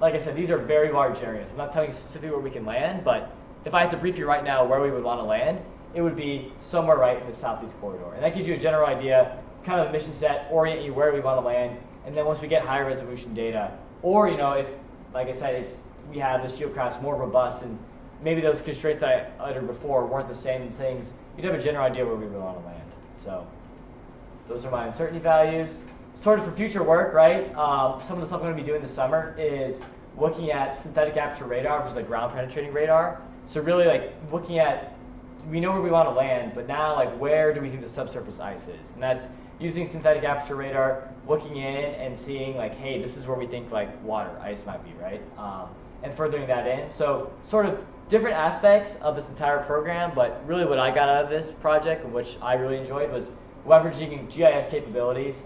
like I said, these are very large areas. I'm not telling you specifically where we can land, but if I had to brief you right now where we would want to land, it would be somewhere right in the southeast corridor. And that gives you a general idea, kind of the mission set, orient you where we want to land, and then once we get higher resolution data, or if, like I said, we have the SHIELD crafts more robust, and maybe those constraints I uttered before weren't the same things, you'd have a general idea where we would want to land. So those are my uncertainty values. Sort of for future work, right? Some of the stuff I'm going to be doing this summer is looking at synthetic aperture radar, which is like ground penetrating radar. So really like looking at, we know where we want to land, but now like where do we think the subsurface ice is? And that's using synthetic aperture radar, looking in and seeing like, hey, this is where we think like water, ice might be, right? And furthering that in. So sort of different aspects of this entire program, but really what I got out of this project, which I really enjoyed, was leveraging GIS capabilities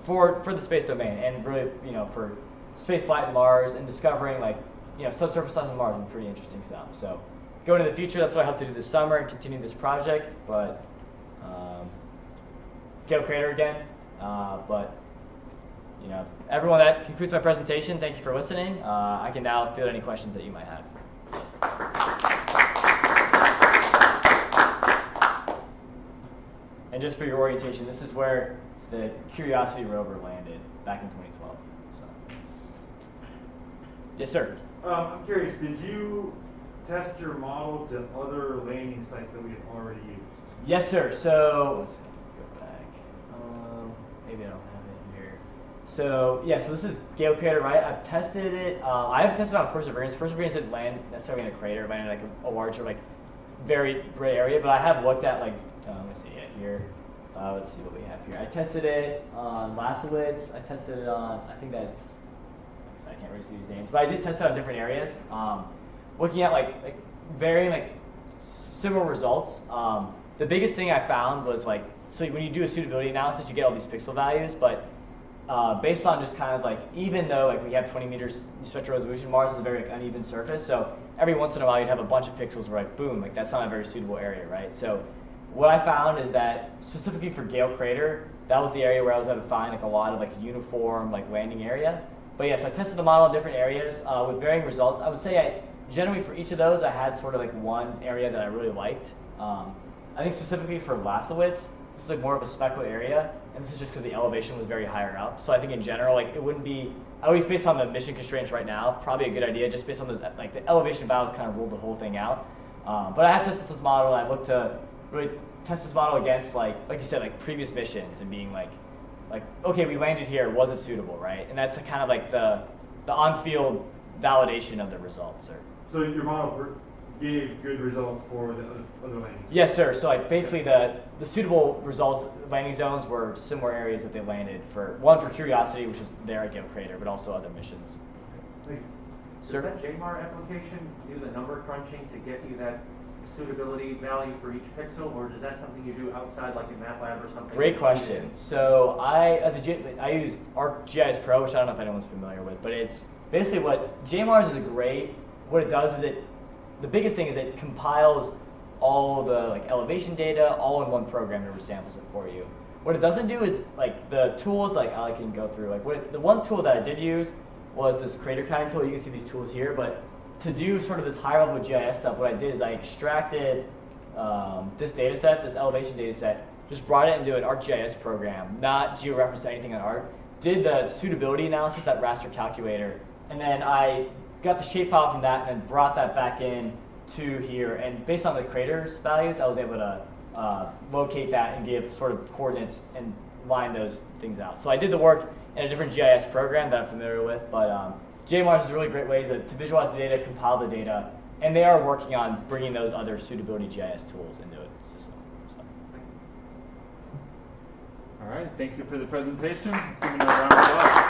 for the space domain, and really for space flight in Mars and discovering like subsurface ice on Mars and pretty interesting stuff. So going into the future, that's what I hope to do this summer and continue this project. But Gale Crater again. But everyone, that concludes my presentation. Thank you for listening. I can now field any questions that you might have. And just for your orientation, this is where the Curiosity rover landed back in 2012. So. Yes, sir. I'm curious, did you test your model to other landing sites that we had already used? Yes, sir. So let's go back. Maybe I don't have it here. So yeah, so this is Gale Crater, right? I've tested it. I haven't tested it on Perseverance. Perseverance didn't land necessarily in a crater, but in like a larger, like very gray area. But I have looked at like, let me see it here. Let's see what we have here. I tested it on Lasowitz. I tested it on, I think that's, I can't really see these names, but I did test it on different areas. Looking at like varying like similar results. the biggest thing I found was like, so when you do a suitability analysis, you get all these pixel values, but based on just kind of like, even though like we have 20 meters spectral resolution, Mars is a very like, uneven surface, so every once in a while you'd have a bunch of pixels where like, boom, like that's not a very suitable area, right? So what I found is that specifically for Gale Crater, that was the area where I was able to find like a lot of like uniform like landing area. But yes, I tested the model in different areas with varying results. I would say generally for each of those, I had sort of like one area that I really liked. I think specifically for Lasowitz, this is like more of a speckled area, and this is just because the elevation was very higher up. So I think in general, like it wouldn't be, at least based on the mission constraints right now, probably a good idea just based on those, like the elevation values kind of ruled the whole thing out. But I have tested this model, and I looked to really test this model against like you said, like previous missions and being like, okay, we landed here, was it suitable, right? And that's kind of like the on-field validation of the results. So your model gave good results for the other landings? Yes, sir. So like basically the suitable results, landing zones were similar areas that they landed for, one for Curiosity, which is there at Gale Crater, but also other missions. Thank you. Sir? Does that JMAR application do the number crunching to get you that suitability value for each pixel, or is that something you do outside, like in MATLAB or something? Great question. So I used ArcGIS Pro, which I don't know if anyone's familiar with, but it's basically what JMARS is what it does is the biggest thing is it compiles all the like elevation data all in one program and resamples it for you. What it doesn't do is like the tools, like I can go through, like the one tool that I did use was this crater counting tool. You can see these tools here, but to do sort of this higher level GIS stuff, what I did is I extracted this data set, this elevation data set, just brought it into an ArcGIS program, not georeferenced anything on Arc, did the suitability analysis, that raster calculator, and then I got the shapefile from that and then brought that back in to here. And based on the craters values, I was able to locate that and give sort of coordinates and line those things out. So I did the work in a different GIS program that I'm familiar with, but JMARS is a really great way to visualize the data, compile the data, and they are working on bringing those other suitability GIS tools into the system. So. All right, thank you for the presentation. Let's give another round of applause.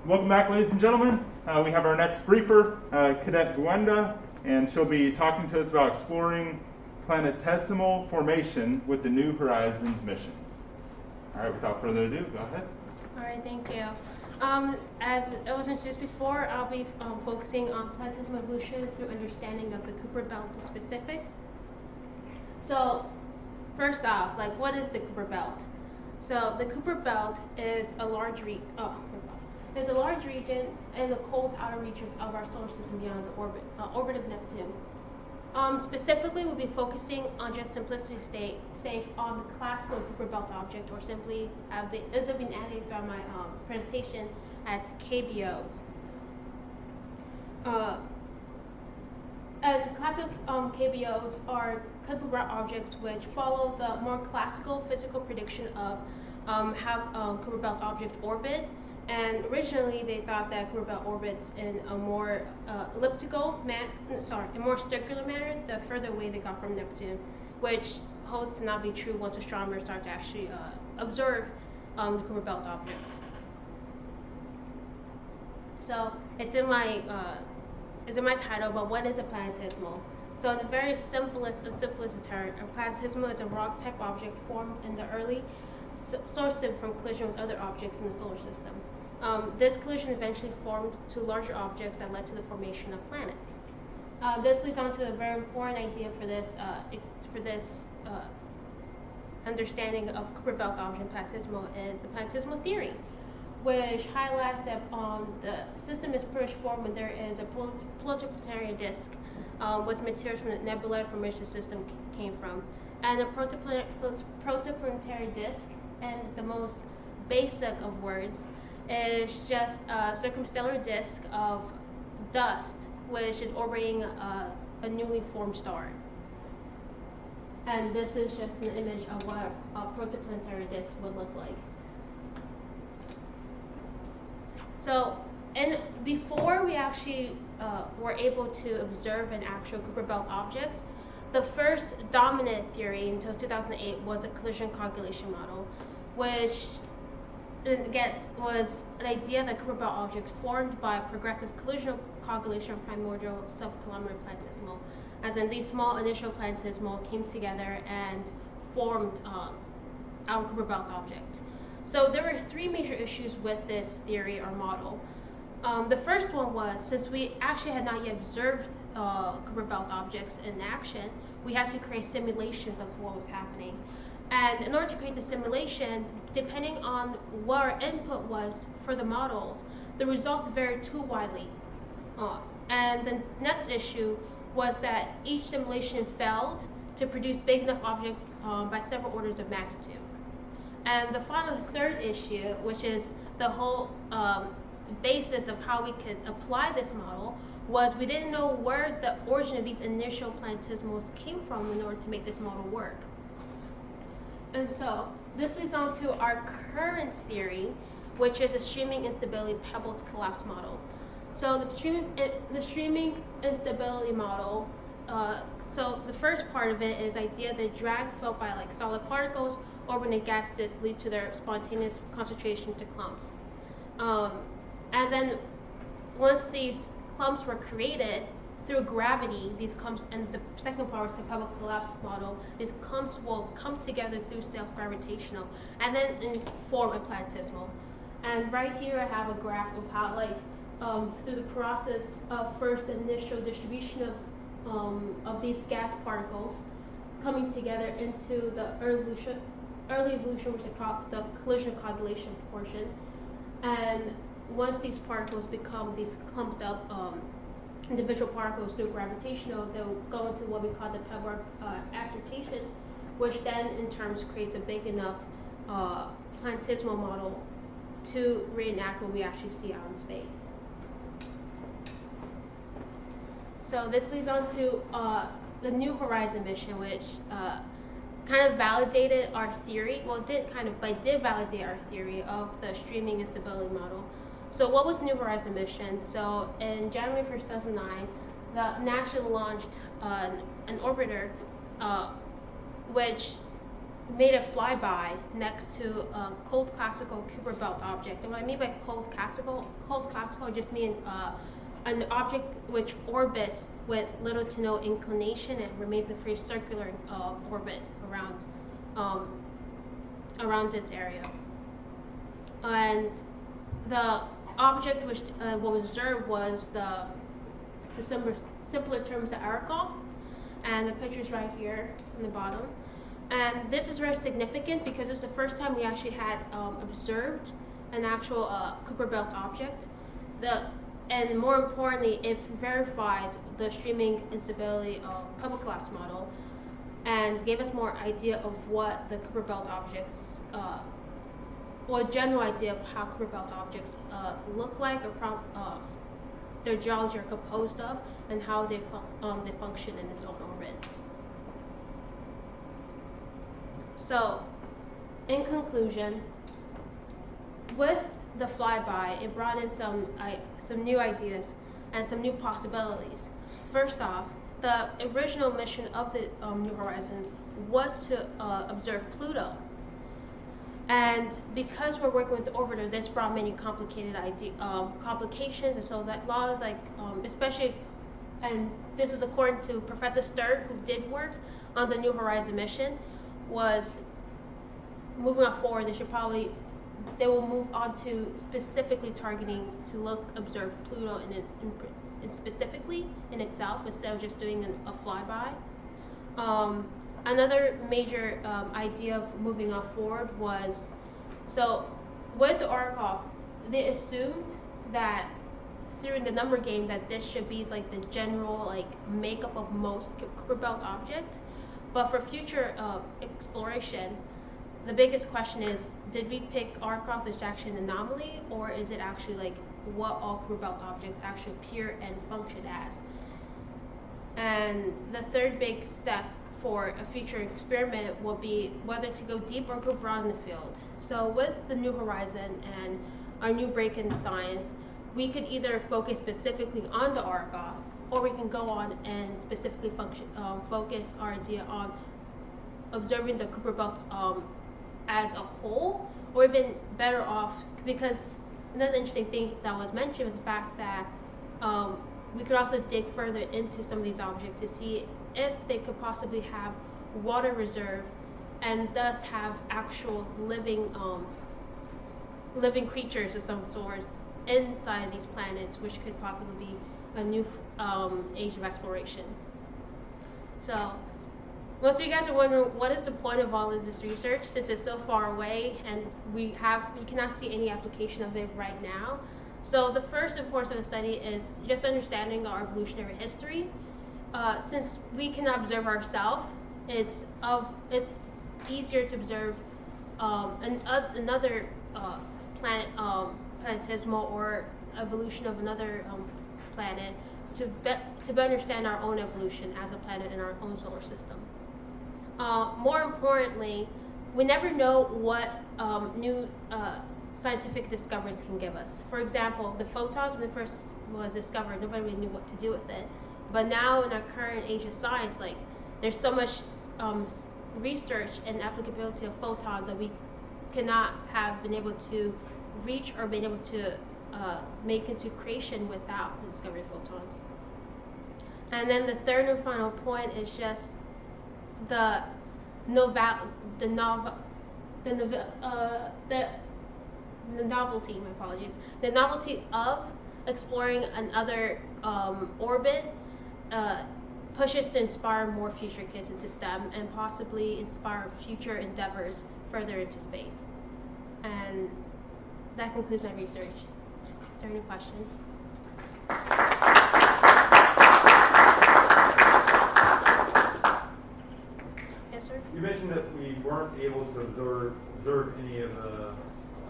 Welcome back, ladies and gentlemen. We have our next briefer, Cadet Gwenda, and she'll be talking to us about exploring planetesimal formation with the New Horizons mission. All right, without further ado, go ahead. All right, thank you. As it was introduced before, I'll be focusing on planetesimal evolution through understanding of the Kuiper Belt specific. So, first off, like, what is the Kuiper Belt? So, the Kuiper Belt is a large region in the cold outer reaches of our solar system beyond the orbit of Neptune. Specifically, we'll be focusing on just simplicity's sake on the classical Kuiper Belt object, or simply, as have been added throughout my presentation, as KBOs. And classical KBOs are Kuiper belt objects which follow the more classical physical prediction of how Kuiper belt objects orbit. And originally, they thought that Kuiper belt orbits in a more a more circular manner the further away they got from Neptune, which holds to not be true once astronomers start to actually observe the Kuiper belt object. So it's in my title, but what is a planetesimal? So in the very simplest term, a planetesimal is a rock-type object formed in the early solar system from collision with other objects in the solar system. This collision eventually formed two larger objects that led to the formation of planets. This leads on to a very important idea for this understanding of Kuiper belt object planetesimal is the planetesimal theory, which highlights that the system is first formed when there is a protoplanetary disk with materials from the nebula from which the system came from. And a protoplanetary disk, in the most basic of words, is just a circumstellar disk of dust, which is orbiting a newly formed star. And this is just an image of what a protoplanetary disk would look like. So, and before we actually were able to observe an actual Kuiper belt object, the first dominant theory until 2008 was a collision coagulation model, which again was an idea that Kuiper belt objects formed by progressive collision coagulation of primordial subkilometer planetesimal, as in these small initial planetesimal came together and formed our Kuiper belt object. So there were three major issues with this theory or model. The first one was, since we actually had not yet observed Kuiper belt objects in action, we had to create simulations of what was happening. And in order to create the simulation, depending on what our input was for the models, the results varied too widely. And the next issue was that each simulation failed to produce big enough objects by several orders of magnitude. And the final third issue, which is the whole basis of how we could apply this model, was we didn't know where the origin of these initial planetesimals came from in order to make this model work. And so this leads on to our current theory, which is a streaming instability pebbles collapse model. So the streaming instability model, so the first part of it is idea that drag felt by like solid particles orbiting a gas disk lead to their spontaneous concentration to clumps. And then once these clumps were created through gravity, these clumps, and the second part is the pebble collapse model, these clumps will come together through self-gravitational and then form a planetesimal. And right here I have a graph of how through the process of first initial distribution of these gas particles coming together into the early evolution, which is the collision coagulation portion. And once these particles become these clumped up individual particles through gravitational, they'll go into what we call the pebble excitation, which then in turn creates a big enough planetesimal model to reenact what we actually see out in space. So this leads on to the New Horizon mission, which kind of validated our theory. Well, it did kind of, but it did validate our theory of the streaming instability model. So what was New Horizon mission? So in January 1st, 2009, NASA launched an orbiter which made a flyby next to a cold classical Kuiper belt object. And what I mean by cold classical I just mean an object which orbits with little to no inclination and remains in free circular orbit around its area. And the object which what was observed was to simpler terms, the Arrokoth, and the picture's right here in the bottom. And this is very significant because it's the first time we actually had observed an actual Kuiper belt object. And more importantly, it verified the streaming instability pebble collapse model and gave us more idea of what the Kuiper belt objects, or a general idea of how Kuiper belt objects look like, or their geology are composed of and how they function in its own orbit. So, in conclusion, with the flyby, it brought in some new ideas and some new possibilities. First off, the original mission of the New Horizon was to observe Pluto. And because we're working with the orbiter, this brought many complicated complications, and so that a lot of especially, and this was according to Professor Stern, who did work on the New Horizon mission, was moving on forward. They will move on to specifically targeting to observe Pluto in specifically in itself instead of just doing a flyby. Another major idea of moving on forward was, so with the Arkoff, they assumed that through the number game that this should be like the general makeup of most Kuiper Belt objects, but for future exploration, the biggest question is, did we pick Arkoff as actually an anomaly, or is it actually what all Kuiper Belt objects actually appear and function as? And the third big step for a future experiment will be whether to go deep or go broad in the field. So with the New Horizon and our new break in science, we could either focus specifically on the Arkoff, or we can go on and specifically focus our idea on observing the Kuiper Belt as a whole, or even better off, because another interesting thing that was mentioned was the fact that we could also dig further into some of these objects to see if they could possibly have water reserve and thus have actual living creatures of some sorts inside these planets, which could possibly be a new age of exploration. So most of you guys are wondering, what is the point of all of this research since it's so far away and we cannot see any application of it right now? So the first and foremost of the study is just understanding our evolutionary history. Since we cannot observe ourselves, it's easier to observe another planet, planetesimal or evolution of another planet to better understand our own evolution as a planet in our own solar system. More importantly, we never know what new scientific discoveries can give us. For example, the photons, when it first was discovered, nobody really knew what to do with it. But now in our current age of science, there's so much research and applicability of photons that we cannot have been able to reach or been able to make into creation without the discovery of photons. And then the third and final point is just the novelty, my apologies, the novelty of exploring another orbit pushes to inspire more future kids into STEM and possibly inspire future endeavors further into space. And that concludes my research. Is there any questions? Yes, sir? You mentioned that we weren't able to observe any of the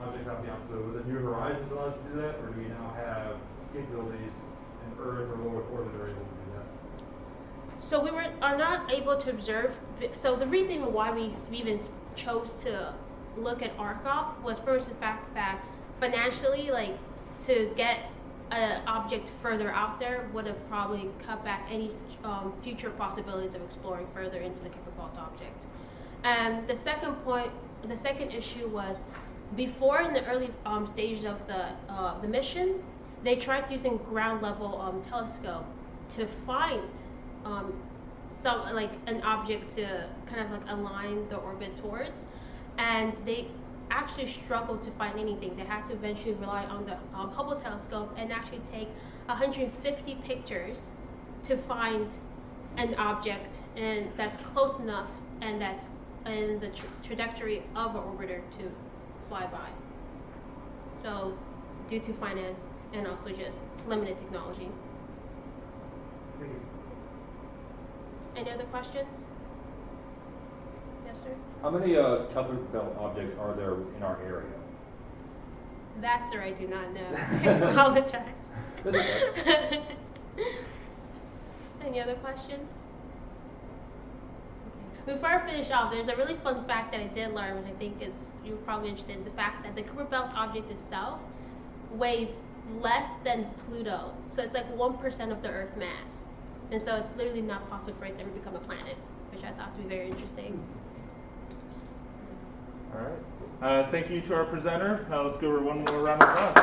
objects out beyond Pluto. Was it New Horizons allowed us to do that, or do we now have capabilities in Earth or low Earth orbit that are able to do that? So we are not able to observe. So the reason why we even chose to look at Arkoff was first the fact that financially, to get an object further out there would have probably cut back any future possibilities of exploring further into the Kuiper Belt object. And the second issue was, before in the early stages of the mission, they tried using ground level telescope to find an object to kind of align the orbit towards, and they actually struggled to find anything. They had to eventually rely on the Hubble telescope and actually take 150 pictures to find an object and that's close enough and that's in the trajectory of an orbiter to fly by. So due to finance and also just limited technology. Thank you. Any other questions? Yes, sir? How many Kuiper Belt objects are there in our area? That, sir, I do not know. I apologize. Any other questions? Okay. Before I finish off, there's a really fun fact that I did learn, which I think is you're probably interested in, is the fact that the Kuiper Belt object itself weighs less than Pluto. So it's like 1% of the Earth mass. And so it's literally not possible for it to ever become a planet, which I thought to be very interesting. All right. Thank you to our presenter. Let's give her one more round of applause.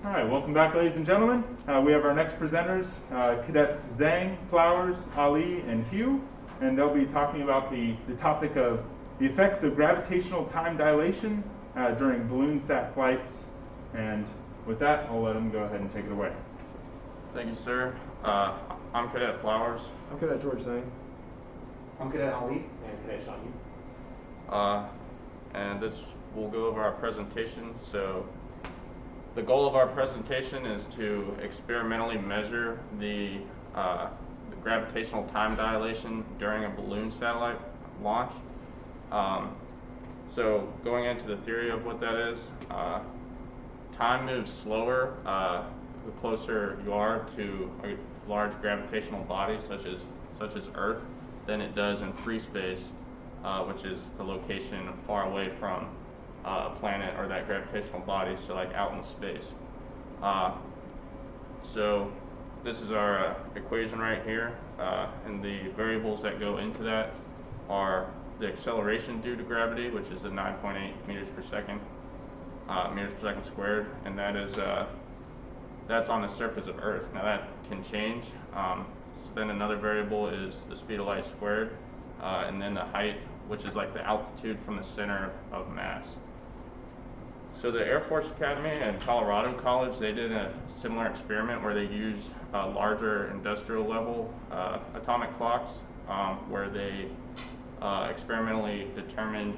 All right, welcome back, ladies and gentlemen. We have our next presenters, Cadets Zhang, Flowers, Ali, and Hugh, and they'll be talking about the topic of the effects of gravitational time dilation during balloon sat flights. And with that, I'll let them go ahead and take it away. Thank you, sir. I'm Cadet Flowers. I'm Cadet George Zhang. I'm Cadet Ali. And Cadet Sean. And this will go over our presentation. So the goal of our presentation is to experimentally measure the gravitational time dilation during a balloon satellite launch. So going into the theory of what that is, time moves slower the closer you are to a large gravitational body such as Earth than it does in free space, which is the location far away from a planet or that gravitational body, so like out in space. So this is our equation right here, and the variables that go into that are the acceleration due to gravity, which is the 9.8 meters per second squared, and that is that's on the surface of Earth. Now that can change. So then another variable is the speed of light squared, and then the height, which is like the altitude from the center of mass. So the Air Force Academy and Colorado College, they did a similar experiment where they used larger industrial level atomic clocks, where they experimentally determined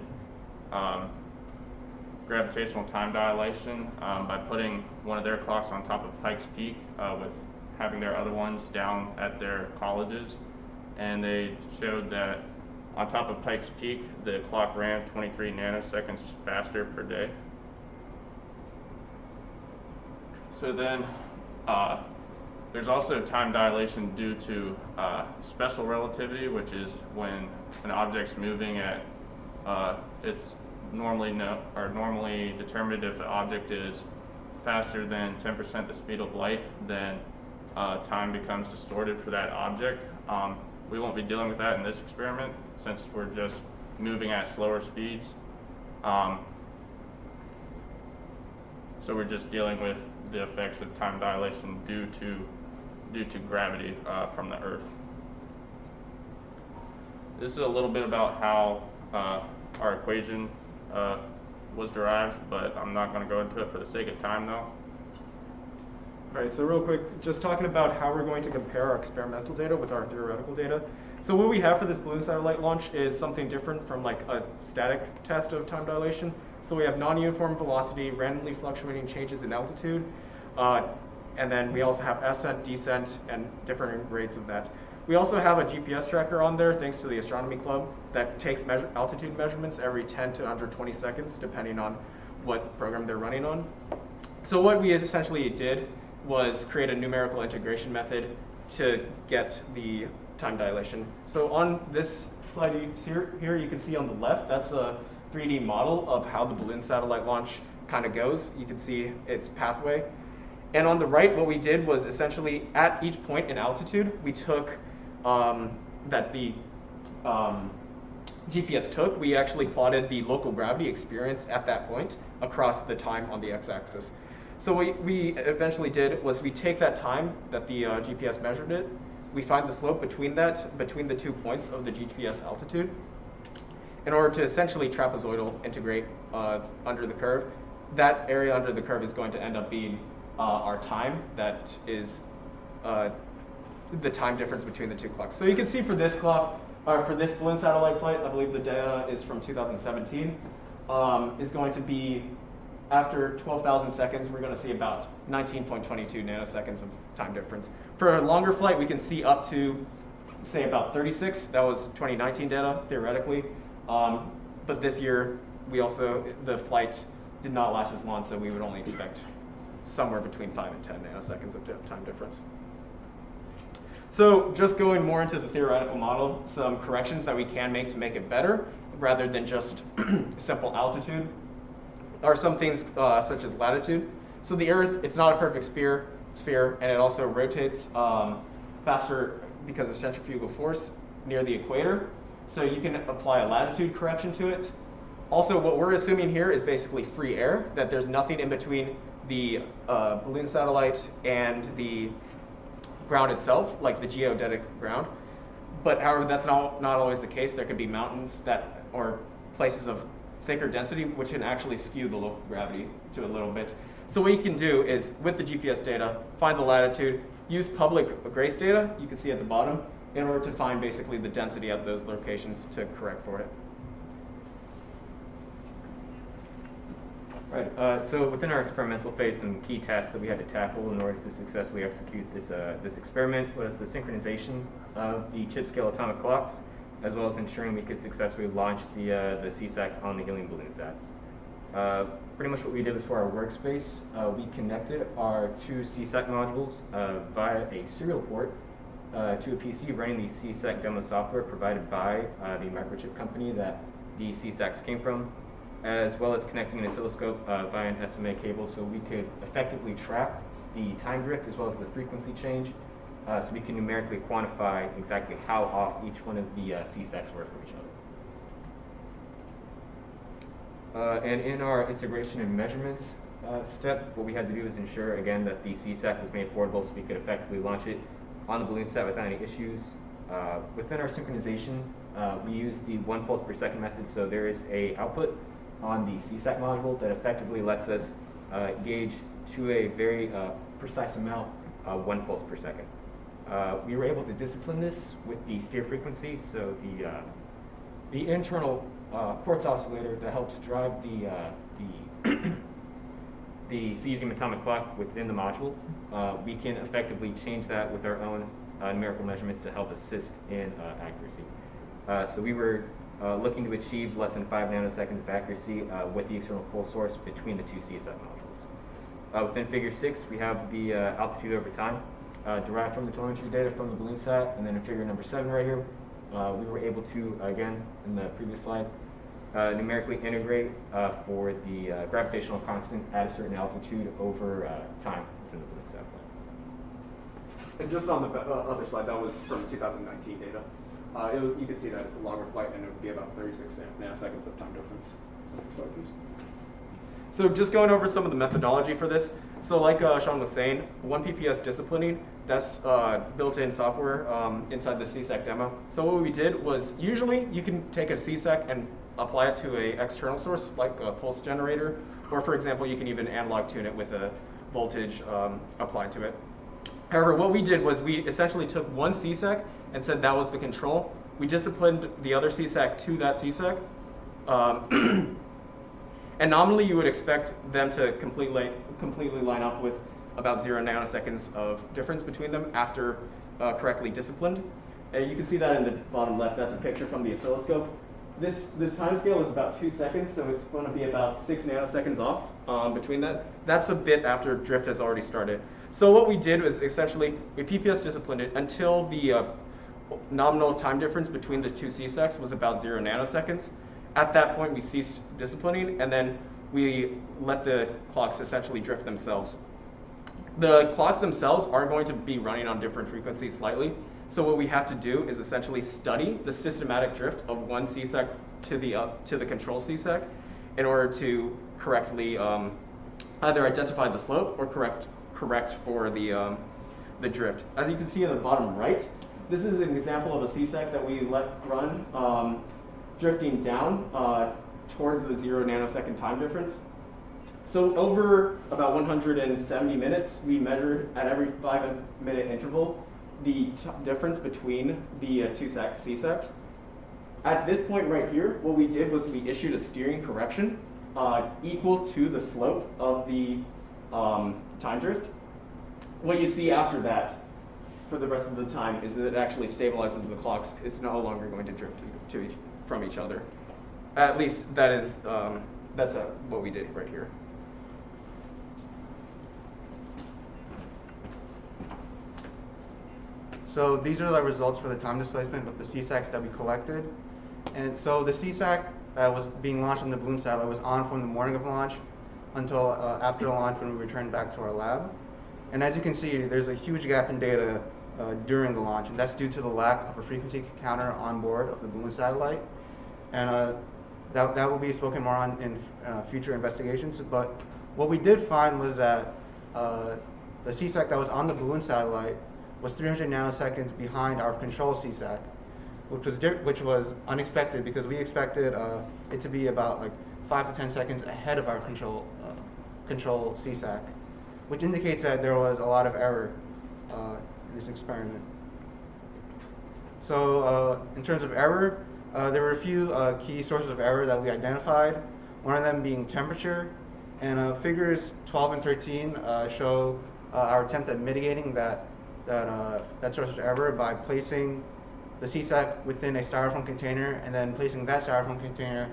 gravitational time dilation by putting one of their clocks on top of Pikes Peak with having their other ones down at their colleges. And they showed that on top of Pikes Peak, the clock ran 23 nanoseconds faster per day. So then there's also time dilation due to special relativity, which is when an object's moving at it's normally determined if the object is faster than 10% the speed of light, then time becomes distorted for that object. We won't be dealing with that in this experiment since we're just moving at slower speeds. So we're just dealing with the effects of time dilation due to gravity from the Earth. This is a little bit about how our equation was derived, but I'm not going to go into it for the sake of time though. All right, so real quick, just talking about how we're going to compare our experimental data with our theoretical data. So what we have for this balloon satellite launch is something different from like a static test of time dilation. So we have non-uniform velocity, randomly fluctuating changes in altitude, and then we also have ascent, descent, and different rates of that. We also have a GPS tracker on there, thanks to the Astronomy Club, that takes altitude measurements every 10 to 120 seconds, depending on what program they're running on. So what we essentially did was create a numerical integration method to get the time dilation. So on this slide here you can see on the left, that's a 3D model of how the balloon satellite launch kind of goes. You can see its pathway. And on the right, what we did was essentially at each point in altitude, we took that the GPS took, we actually plotted the local gravity experienced at that point across the time on the x-axis. So what we eventually did was we take that time that the GPS measured it, we find the slope between the 2 points of the GPS altitude in order to essentially trapezoidal integrate under the curve. That area under the curve is going to end up being our time, that is the time difference between the two clocks. So you can see for this clock, or for this balloon satellite flight, I believe the data is from 2017, is going to be, after 12,000 seconds, we're going to see about 19.22 nanoseconds of time difference. For a longer flight, we can see up to, say, about 36. That was 2019 data, theoretically. But this year, the flight did not last as long, so we would only expect somewhere between 5 and 10 nanoseconds of time difference. So just going more into the theoretical model, some corrections that we can make to make it better, rather than just simple altitude, are some things such as latitude. So the Earth, it's not a perfect sphere, and it also rotates faster because of centrifugal force near the equator. So you can apply a latitude correction to it. Also, what we're assuming here is basically free air, that there's nothing in between the balloon satellite and the ground itself, like the geodetic ground. But however, that's not always the case. There could be mountains or places of thicker density, which can actually skew the local gravity to a little bit. So what you can do is, with the GPS data, find the latitude, use public GRACE data, you can see at the bottom, in order to find basically the density at those locations to correct for it. Right, so within our experimental phase, some key tasks that we had to tackle in order to successfully execute this experiment was the synchronization of the chip-scale atomic clocks, as well as ensuring we could successfully launch the CSACs on the helium balloon sats. Pretty much what we did was, for our workspace, we connected our 2 CSAC modules via a serial port to a PC running the CSAC demo software provided by the microchip company that the CSACs came from, as well as connecting an oscilloscope via an SMA cable, so we could effectively track the time drift as well as the frequency change, so we can numerically quantify exactly how off each one of the CSACs were from each other. And in our integration and measurements step, what we had to do is ensure, again, that the CSAC was made portable so we could effectively launch it on the balloon set without any issues. Within our synchronization, we use the 1 pulse per second method, so there is a output on the CSAC module that effectively lets us gauge to a very precise amount 1 pulse per second. We were able to discipline this with the steer frequency, so the internal quartz oscillator that helps drive the cesium atomic clock within the module. We can effectively change that with our own numerical measurements to help assist in accuracy. So we were looking to achieve less than 5 nanoseconds of accuracy with the external pulse source between the 2 CSAC modules. Within figure 6, we have the altitude over time derived from the telemetry data from the balloon sat, and then in figure number 7 right here, we were able to, again, in the previous slide, numerically integrate for the gravitational constant at a certain altitude over time within the balloon sat flight. And just on the other slide, that was from 2019 data. You can see that it's a longer flight, and it would be about 36 nanoseconds of time difference. So just going over some of the methodology for this. So like Sean was saying, 1 PPS disciplining, that's built-in software inside the CSAC demo. So what we did was, usually you can take a CSAC and apply it to an external source, like a pulse generator, or for example, you can even analog tune it with a voltage applied to it. However, what we did was we essentially took one CSEC and said that was the control. We disciplined the other CSEC to that CSEC. And nominally, you would expect them to completely line up with about 0 nanoseconds of difference between them after correctly disciplined. And you can see that in the bottom left. That's a picture from the oscilloscope. This time scale is about 2 seconds, so it's going to be about 6 nanoseconds off between that. That's a bit after drift has already started. So what we did was essentially we PPS disciplined it until the nominal time difference between the two CSECs was about 0 nanoseconds. At that point, we ceased disciplining, and then we let the clocks essentially drift themselves. The clocks themselves are going to be running on different frequencies slightly. So what we have to do is essentially study the systematic drift of one CSEC to the control CSEC in order to correctly either identify the slope or correct for the drift. As you can see in the bottom right, this is an example of a CSEC that we let run drifting down towards the 0 nanosecond time difference. So over about 170 minutes, we measured at every 5-minute interval the difference between the two CSECs. At this point right here, what we did was we issued a steering correction equal to the slope of the time drift. What you see after that for the rest of the time is that it actually stabilizes the clocks. It's no longer going to drift from each other. At least that is that's what we did right here. So these are the results for the time displacement of the CSECs that we collected. And so the CSEC that was being launched on the balloon satellite was on from the morning of launch until after launch when we returned back to our lab. And as you can see, there's a huge gap in data during the launch, and that's due to the lack of a frequency counter on board of the balloon satellite. And that will be spoken more on in future investigations. But what we did find was that the CSEC that was on the balloon satellite was 300 nanoseconds behind our control CSEC, which was unexpected because we expected it to be about like 5 to 10 seconds ahead of our control CSEC, which indicates that there was a lot of error in this experiment. So in terms of error, there were a few key sources of error that we identified, one of them being temperature. And figures 12 and 13 show our attempt at mitigating that source of error by placing the CSEC within a styrofoam container and then placing that styrofoam container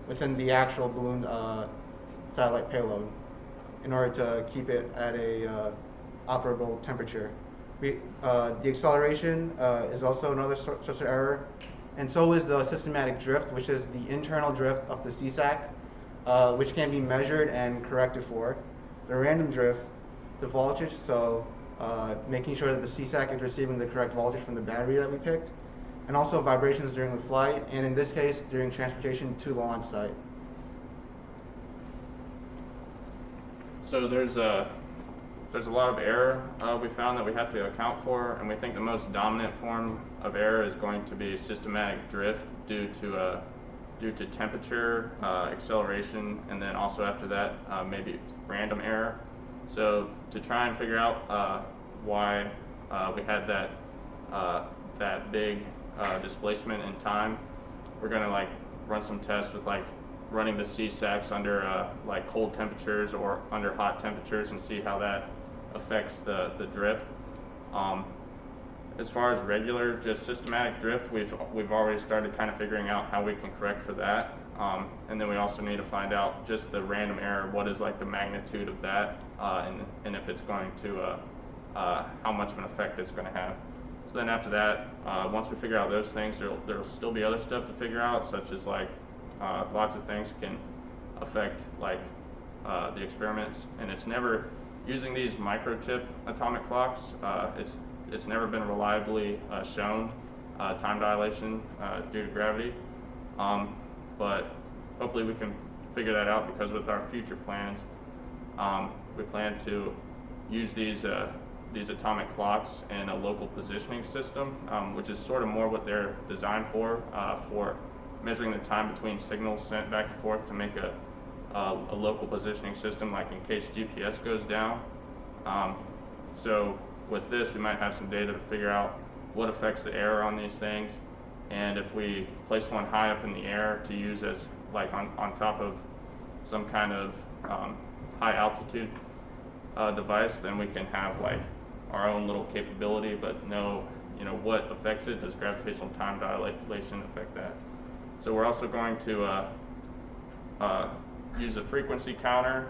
within the actual balloon satellite payload in order to keep it at a operable temperature. The acceleration is also another source of error, and so is the systematic drift, which is the internal drift of the CSEC, which can be measured and corrected for. The random drift, the voltage, so making sure that the CSEC is receiving the correct voltage from the battery that we picked, and also vibrations during the flight, and in this case, during transportation to the launch site. So there's a lot of error we found that we have to account for, and we think the most dominant form of error is going to be systematic drift due to temperature, acceleration, and then also after that maybe random error. So to try and figure out why we had that big displacement in time, we're going to run some tests with running the CSECs under cold temperatures or under hot temperatures and see how that affects the drift. As far as regular, just systematic drift, we've already started kind of figuring out how we can correct for that. And then we also need to find out just the random error, what is the magnitude of that, and if it's going to, how much of an effect it's going to have. So then after that, once we figure out those things, there'll still be other stuff to figure out, such as lots of things can affect the experiments, and it's never, using these microchip atomic clocks, it's never been reliably shown time dilation due to gravity. But hopefully we can figure that out, because with our future plans, we plan to use these atomic clocks in a local positioning system, which is sort of more what they're designed for measuring the time between signals sent back and forth to make a local positioning system, in case GPS goes down. So with this, we might have some data to figure out what affects the error on these things, and if we place one high up in the air to use as like on top of some kind of high altitude device, then we can have like our own little capability, but know what affects it. Does gravitational time dilation affect that? So we're also going to use a frequency counter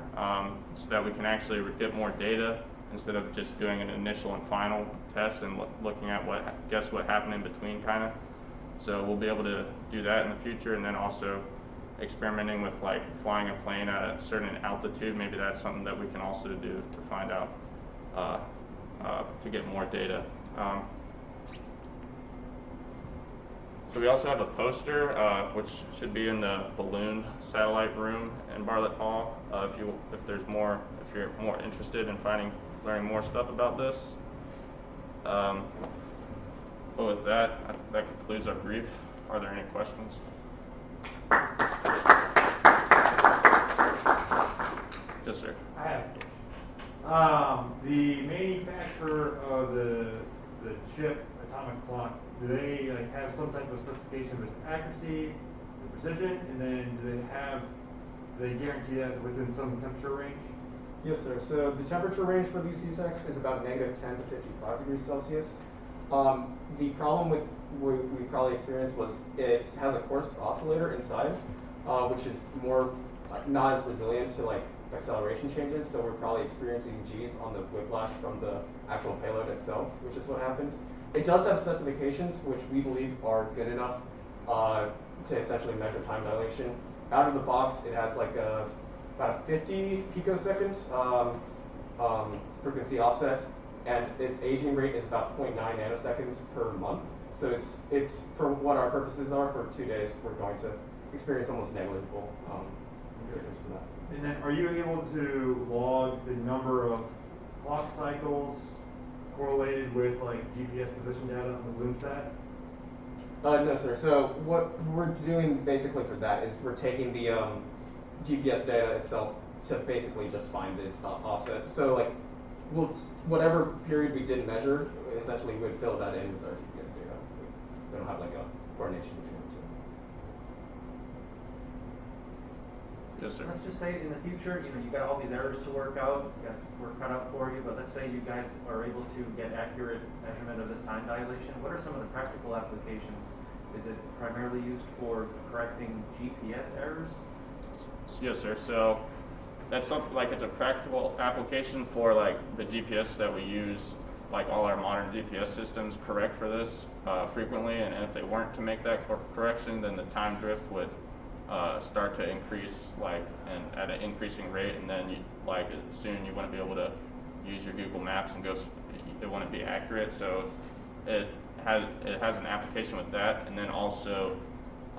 so that we can actually get more data instead of just doing an initial and final test and looking at guess what happened in between kind of. So we'll be able to do that in the future, and then also experimenting with like flying a plane at a certain altitude. Maybe that's something that we can also do to find out to get more data. So we also have a poster which should be in the balloon satellite room in Bartlett Hall. If you're more interested in learning more stuff about this. But with that concludes our brief. Are there any questions? Yes, sir. I have. The manufacturer of the chip atomic clock, do they have some type of specification of its accuracy, the precision, and then do they guarantee that within some temperature range? Yes, sir. So the temperature range for these CSECs is about -10 to 55 degrees Celsius. The problem we probably experienced was it has a quartz oscillator inside, which is more not as resilient to like acceleration changes. So we're probably experiencing G's on the whiplash from the actual payload itself, which is what happened. It does have specifications which we believe are good enough to essentially measure time dilation. Out of the box, it has like about a 50 picosecond frequency offset, and its aging rate is about 0.9 nanoseconds per month. So it's for what our purposes are for 2 days, we're going to experience almost negligible difference from that. And then are you able to log the number of clock cycles correlated with like GPS position data on the balloon sat? No, sir. So what we're doing basically for that is we're taking the GPS data itself to basically just find the offset. So like, whatever period we didn't measure, essentially we would fill that in with our GPS data. We don't have like a coordination between the two. Yes, sir. Let's just say in the future, you've got all these errors to work out, you've got work cut out for you, but let's say you guys are able to get accurate measurement of this time dilation. What are some of the practical applications? Is it primarily used for correcting GPS errors? Yes, sir. So that's something like it's a practical application for like the GPS that we use, like all our modern GPS systems correct for this frequently, and if they weren't to make that correction, then the time drift would start to increase and at an increasing rate, and then soon you wouldn't be able to use your Google Maps and it wouldn't be accurate. So it has an application with that, and then also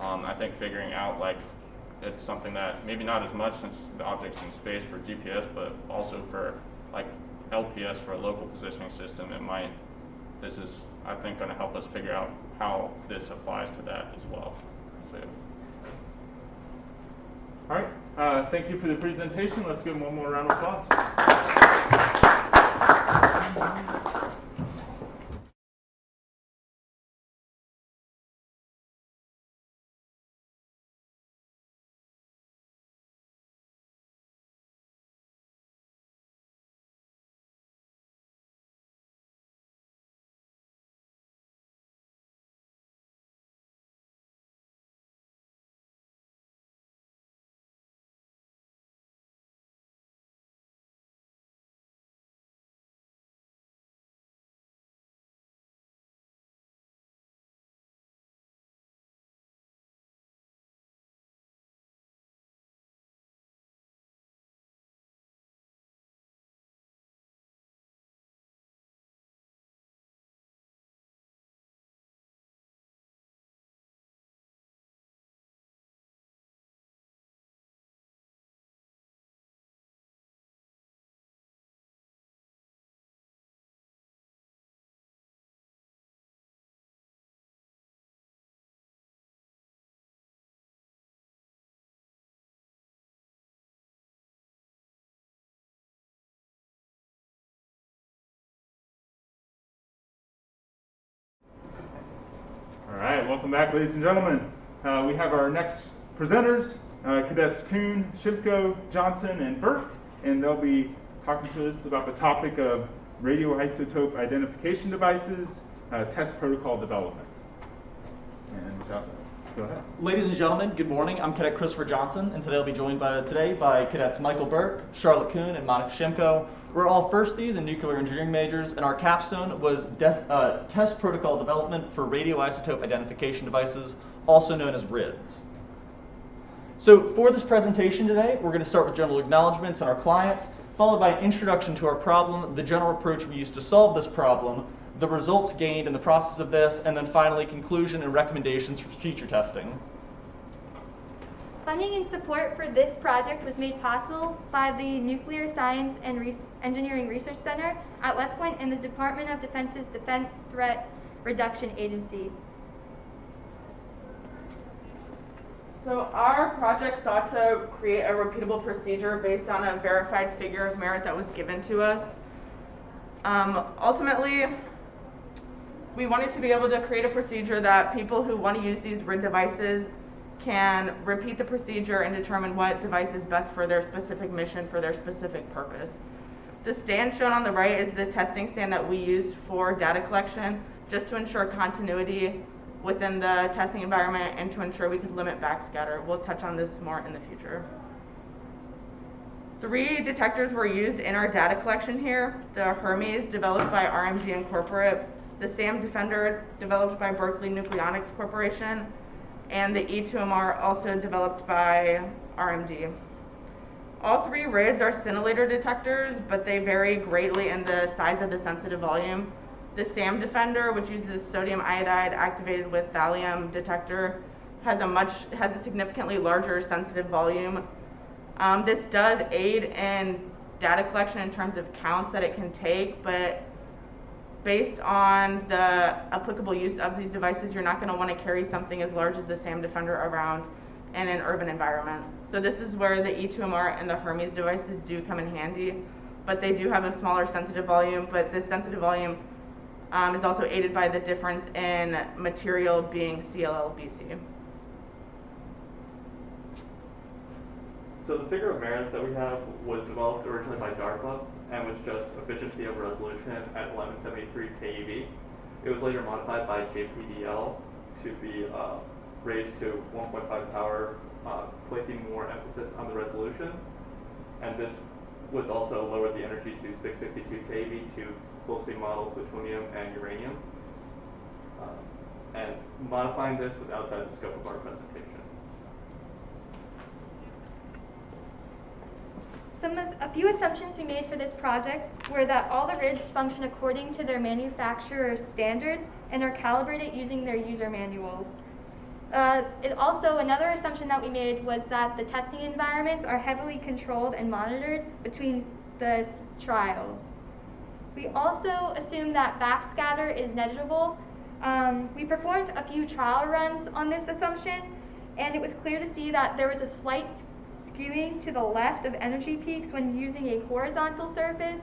I think figuring out it's something that maybe not as much since the object's in space for GPS, but also for like LPS for a local positioning system. This is I think going to help us figure out how this applies to that as well. So, all right, thank you for the presentation. Let's give them one more round of applause. welcome back, ladies and gentlemen. We have our next presenters, Cadets Kuhn, Shimko, Johnson, and Burke, and they'll be talking to us about the topic of radioisotope identification devices, test protocol development. And go ahead. Ladies and gentlemen, good morning. I'm Cadet Christopher Johnson, and today I'll be joined by Cadets Michael Burke, Charlotte Kuhn, and Monica Shimko. We're all firsties and nuclear engineering majors, and our capstone was test protocol development for radioisotope identification devices, also known as RIDs. So for this presentation today, we're going to start with general acknowledgments on our client, followed by an introduction to our problem, the general approach we used to solve this problem, the results gained in the process of this, and then finally conclusion and recommendations for future testing. Funding and support for this project was made possible by the Nuclear Science and Engineering Research Center at West Point and the Department of Defense's Defense Threat Reduction Agency. So our project sought to create a repeatable procedure based on a verified figure of merit that was given to us. Ultimately, we wanted to be able to create a procedure that people who want to use these RID devices can repeat the procedure and determine what device is best for their specific mission, for their specific purpose. The stand shown on the right is the testing stand that we used for data collection, just to ensure continuity within the testing environment and to ensure we could limit backscatter. We'll touch on this more in the future. 3 detectors were used in our data collection here. The Hermes, developed by RMG Incorporated, the SAM Defender, developed by Berkeley Nucleonics Corporation, and the E2MR, also developed by RMD. All 3 RIDs are scintillator detectors, but they vary greatly in the size of the sensitive volume. The SAM Defender, which uses sodium iodide activated with thallium detector, has a significantly larger sensitive volume. This does aid in data collection in terms of counts that it can take, but based on the applicable use of these devices, you're not going to want to carry something as large as the SAM Defender around in an urban environment. So this is where the E2MR and the Hermes devices do come in handy, but they do have a smaller sensitive volume, but this sensitive volume is also aided by the difference in material being CLLBC. So the figure of merit that we have was developed originally by DARPA and was just efficiency over resolution at 1173 keV. It was later modified by JPDL to be raised to 1.5 power, placing more emphasis on the resolution. And this was also lowered the energy to 662 keV to closely model plutonium and uranium. And modifying this was outside the scope of our presentation. A few assumptions we made for this project were that all the RIDs function according to their manufacturer's standards and are calibrated using their user manuals. Another assumption that we made was that the testing environments are heavily controlled and monitored between the trials. We also assumed that backscatter is negligible. We performed a few trial runs on this assumption, and it was clear to see that there was a slight skewing to the left of energy peaks when using a horizontal surface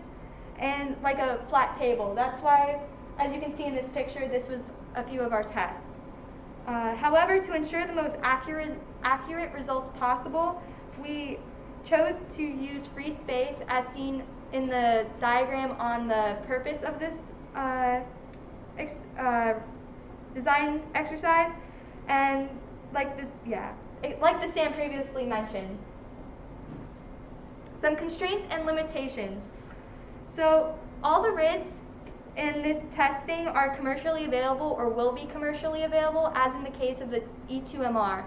and like a flat table. That's why, as you can see in this picture, this was a few of our tests. However, to ensure the most accurate results possible, we chose to use free space as seen in the diagram on the purpose of this design exercise, and like the Sam previously mentioned. Some constraints and limitations. So all the RIDs in this testing are commercially available or will be commercially available, as in the case of the E2MR.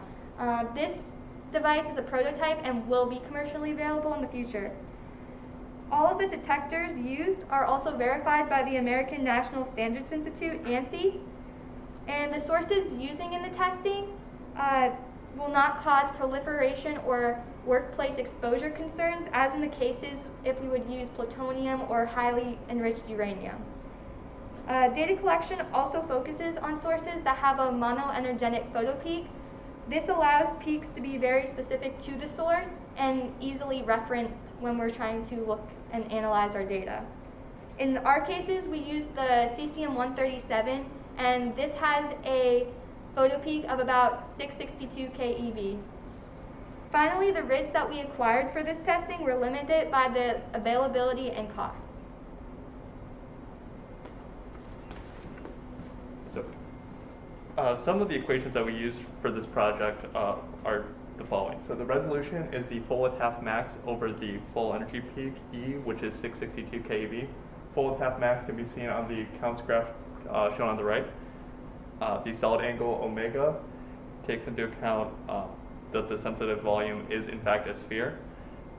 This device is a prototype and will be commercially available in the future. All of the detectors used are also verified by the American National Standards Institute, ANSI, and the sources using in the testing will not cause proliferation or workplace exposure concerns, as in the cases if we would use plutonium or highly enriched uranium. Data collection also focuses on sources that have a monoenergetic photopeak. This allows peaks to be very specific to the source and easily referenced when we're trying to look and analyze our data. In our cases, we used the cesium-137, and this has a photo peak of about 662 keV. Finally, the RIDs that we acquired for this testing were limited by the availability and cost. So, some of the equations that we used for this project are the following. So the resolution is the full width half max over the full energy peak E, which is 662 keV. Full width half max can be seen on the counts graph shown on the right. The solid angle omega takes into account that the sensitive volume is in fact a sphere,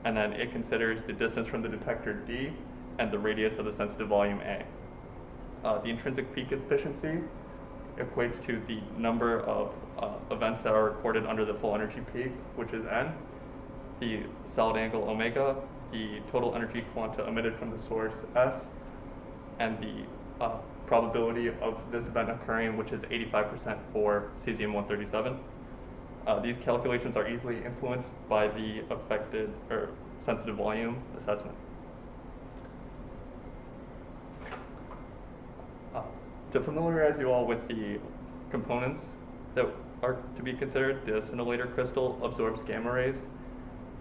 and then it considers the distance from the detector D and the radius of the sensitive volume A. The intrinsic peak efficiency equates to the number of events that are recorded under the full energy peak, which is N, the solid angle omega, the total energy quanta emitted from the source S, and the probability of this event occurring, which is 85% for cesium-137. These calculations are easily influenced by the affected or sensitive volume assessment. To familiarize you all with the components that are to be considered, the scintillator crystal absorbs gamma rays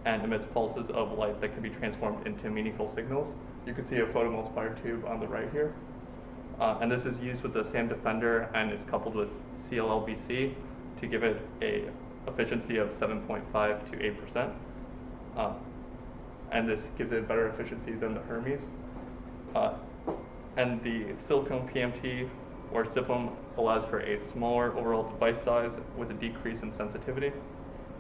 and emits pulses of light that can be transformed into meaningful signals. You can see a photomultiplier tube on the right here. And this is used with the SAM Defender and is coupled with CLLBC to give it a efficiency of 7.5 to 8%. And this gives it better efficiency than the Hermes. And the silicone PMT or SIPM allows for a smaller overall device size with a decrease in sensitivity.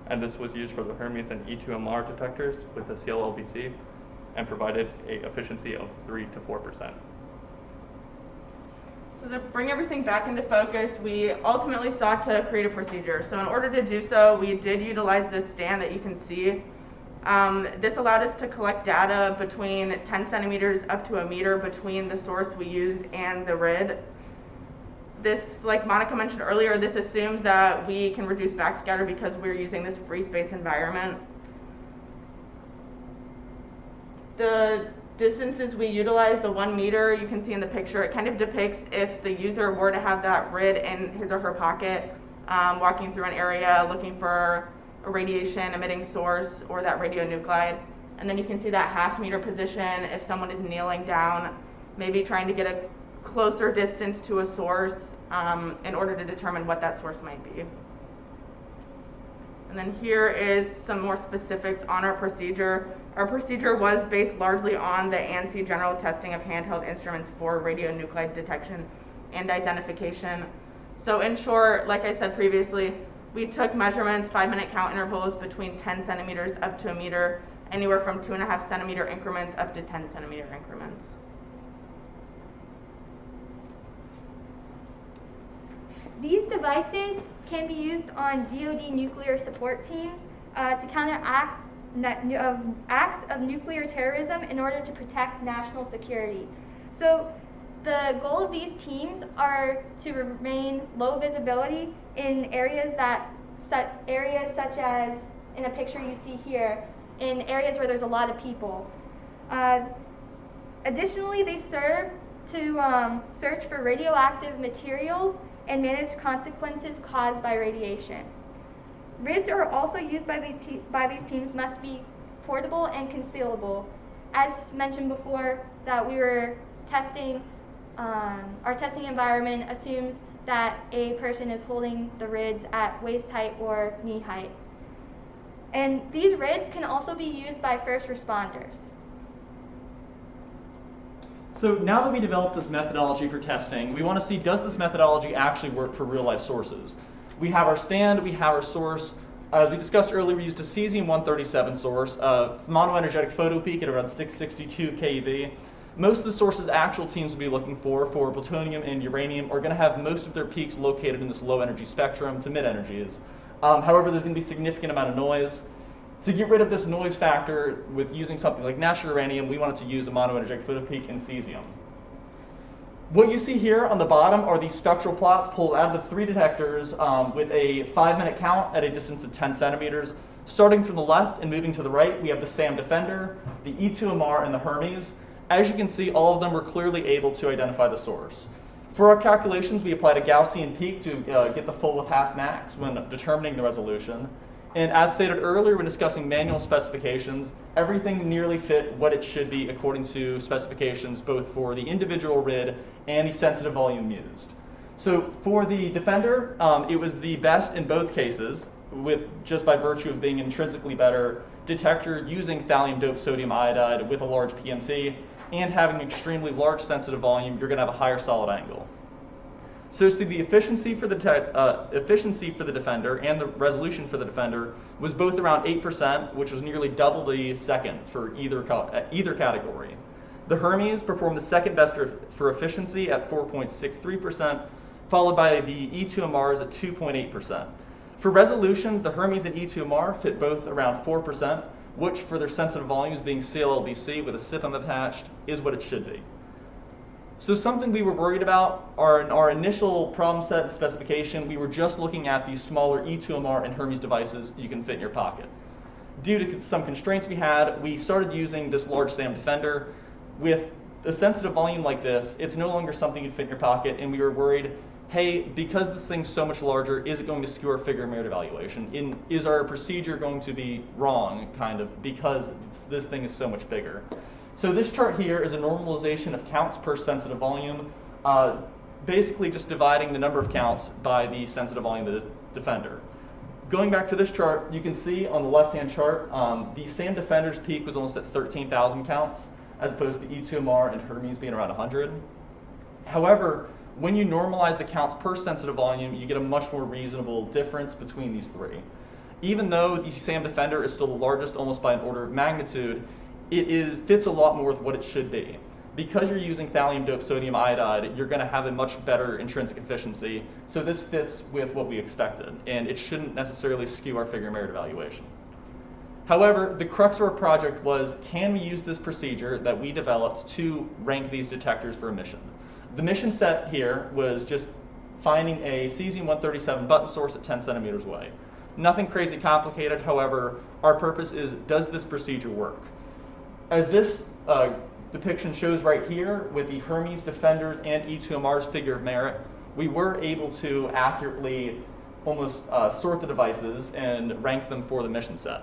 And this was used for the Hermes and E2MR detectors with the CLLBC and provided a efficiency of 3 to 4%. So to bring everything back into focus, we ultimately sought to create a procedure. So in order to do so, we did utilize this stand that you can see. This allowed us to collect data between 10 centimeters up to a meter between the source we used and the RID. This, like Monica mentioned earlier, this assumes that we can reduce backscatter because we're using this free space environment. The distances we utilize, the 1 meter, you can see in the picture, it kind of depicts if the user were to have that RID in his or her pocket, walking through an area looking for a radiation emitting source or that radionuclide. And then you can see that half-meter position if someone is kneeling down, maybe trying to get a closer distance to a source in order to determine what that source might be. And then here is some more specifics on our procedure. Our procedure was based largely on the ANSI general testing of handheld instruments for radionuclide detection and identification. So in short, like I said previously, we took measurements, 5-minute count intervals between 10 centimeters up to a meter, anywhere from 2.5 centimeter increments up to 10 centimeter increments. These devices can be used on DoD nuclear support teams to counteract acts of nuclear terrorism in order to protect national security. So the goal of these teams are to remain low visibility in areas such as, in a picture you see here, in areas where there's a lot of people. Additionally, they serve to search for radioactive materials and manage consequences caused by radiation. RIDs are also used by these teams must be portable and concealable. As mentioned before, that we were testing, our testing environment assumes that a person is holding the RIDs at waist height or knee height. And these RIDs can also be used by first responders. So now that we developed this methodology for testing, we want to see, does this methodology actually work for real life sources? We have our stand, we have our source. As we discussed earlier, we used a cesium-137 source, monoenergetic photo peak at around 662 keV. Most of the sources actual teams will be looking for plutonium and uranium, are going to have most of their peaks located in this low energy spectrum to mid energies. However, there's going to be a significant amount of noise. To get rid of this noise factor with using something like natural uranium, we wanted to use a monoenergetic photo peak in cesium. What you see here on the bottom are these spectral plots pulled out of the 3 detectors with a 5-minute count at a distance of 10 centimeters. Starting from the left and moving to the right, we have the SAM Defender, the E2MR, and the Hermes. As you can see, all of them were clearly able to identify the source. For our calculations, we applied a Gaussian peak to get the full of half max when determining the resolution. And as stated earlier when discussing manual specifications, everything nearly fit what it should be according to specifications, both for the individual RID and the sensitive volume used. So for the Defender, it was the best in both cases, with just by virtue of being an intrinsically better detector using thallium-doped sodium iodide with a large PMT, and having an extremely large sensitive volume, you're going to have a higher solid angle. So see, the efficiency for the Defender and the resolution for the Defender was both around 8%, which was nearly double the second for either category. The Hermes performed the second best for efficiency at 4.63%, followed by the E2MRs at 2.8%. For resolution, the Hermes and E2MR fit both around 4%, which for their sensitive volumes being CLLBC with a SIPM attached is what it should be. So something we were worried about are in our initial problem set and specification, we were just looking at these smaller E2MR and Hermes devices you can fit in your pocket. Due to some constraints we had, we started using this large SAM Defender. With a sensitive volume like this, it's no longer something you'd fit in your pocket, and we were worried, hey, because this thing's so much larger, is it going to skew our figure of merit evaluation? Is our procedure going to be wrong, kind of, because this thing is so much bigger? So this chart here is a normalization of counts per sensitive volume, basically just dividing the number of counts by the sensitive volume of the Defender. Going back to this chart, you can see on the left-hand chart, the SAM Defender's peak was almost at 13,000 counts, as opposed to E2MR and Hermes being around 100. However, when you normalize the counts per sensitive volume, you get a much more reasonable difference between these three. Even though the SAM Defender is still the largest almost by an order of magnitude, it fits a lot more with what it should be. Because you're using thallium-doped sodium iodide, you're going to have a much better intrinsic efficiency, so this fits with what we expected, and it shouldn't necessarily skew our figure of merit evaluation. However, the crux of our project was, can we use this procedure that we developed to rank these detectors for emission? The mission set here was just finding a cesium-137 button source at 10 centimeters away. Nothing crazy complicated, however, our purpose is, does this procedure work? As this depiction shows right here, with the Hermes Defenders and E2MR's figure of merit, we were able to accurately almost sort the devices and rank them for the mission set.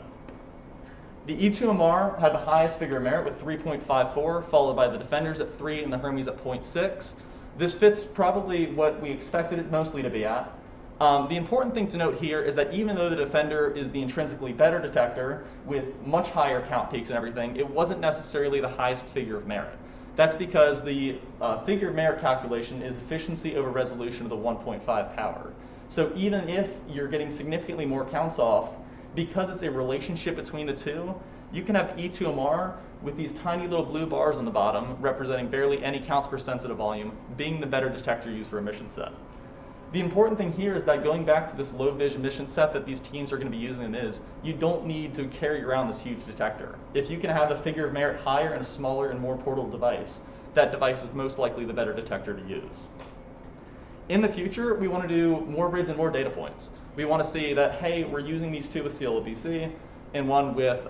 The E2MR had the highest figure of merit with 3.54, followed by the Defenders at 3 and the Hermes at 0.6. This fits probably what we expected it mostly to be at. The important thing to note here is that even though the Defender is the intrinsically better detector with much higher count peaks and everything, it wasn't necessarily the highest figure of merit. That's because the figure of merit calculation is efficiency over resolution of the 1.5 power. So even if you're getting significantly more counts off, because it's a relationship between the two, you can have E2MR with these tiny little blue bars on the bottom representing barely any counts per sensitive volume being the better detector used for a mission set. The important thing here is that going back to this low vision mission set that these teams are going to be using is, you don't need to carry around this huge detector. If you can have the figure of merit higher and a smaller and more portable device, that device is most likely the better detector to use. In the future, we want to do more RIDs and more data points. We want to see that, hey, we're using these two with CLLBC and one with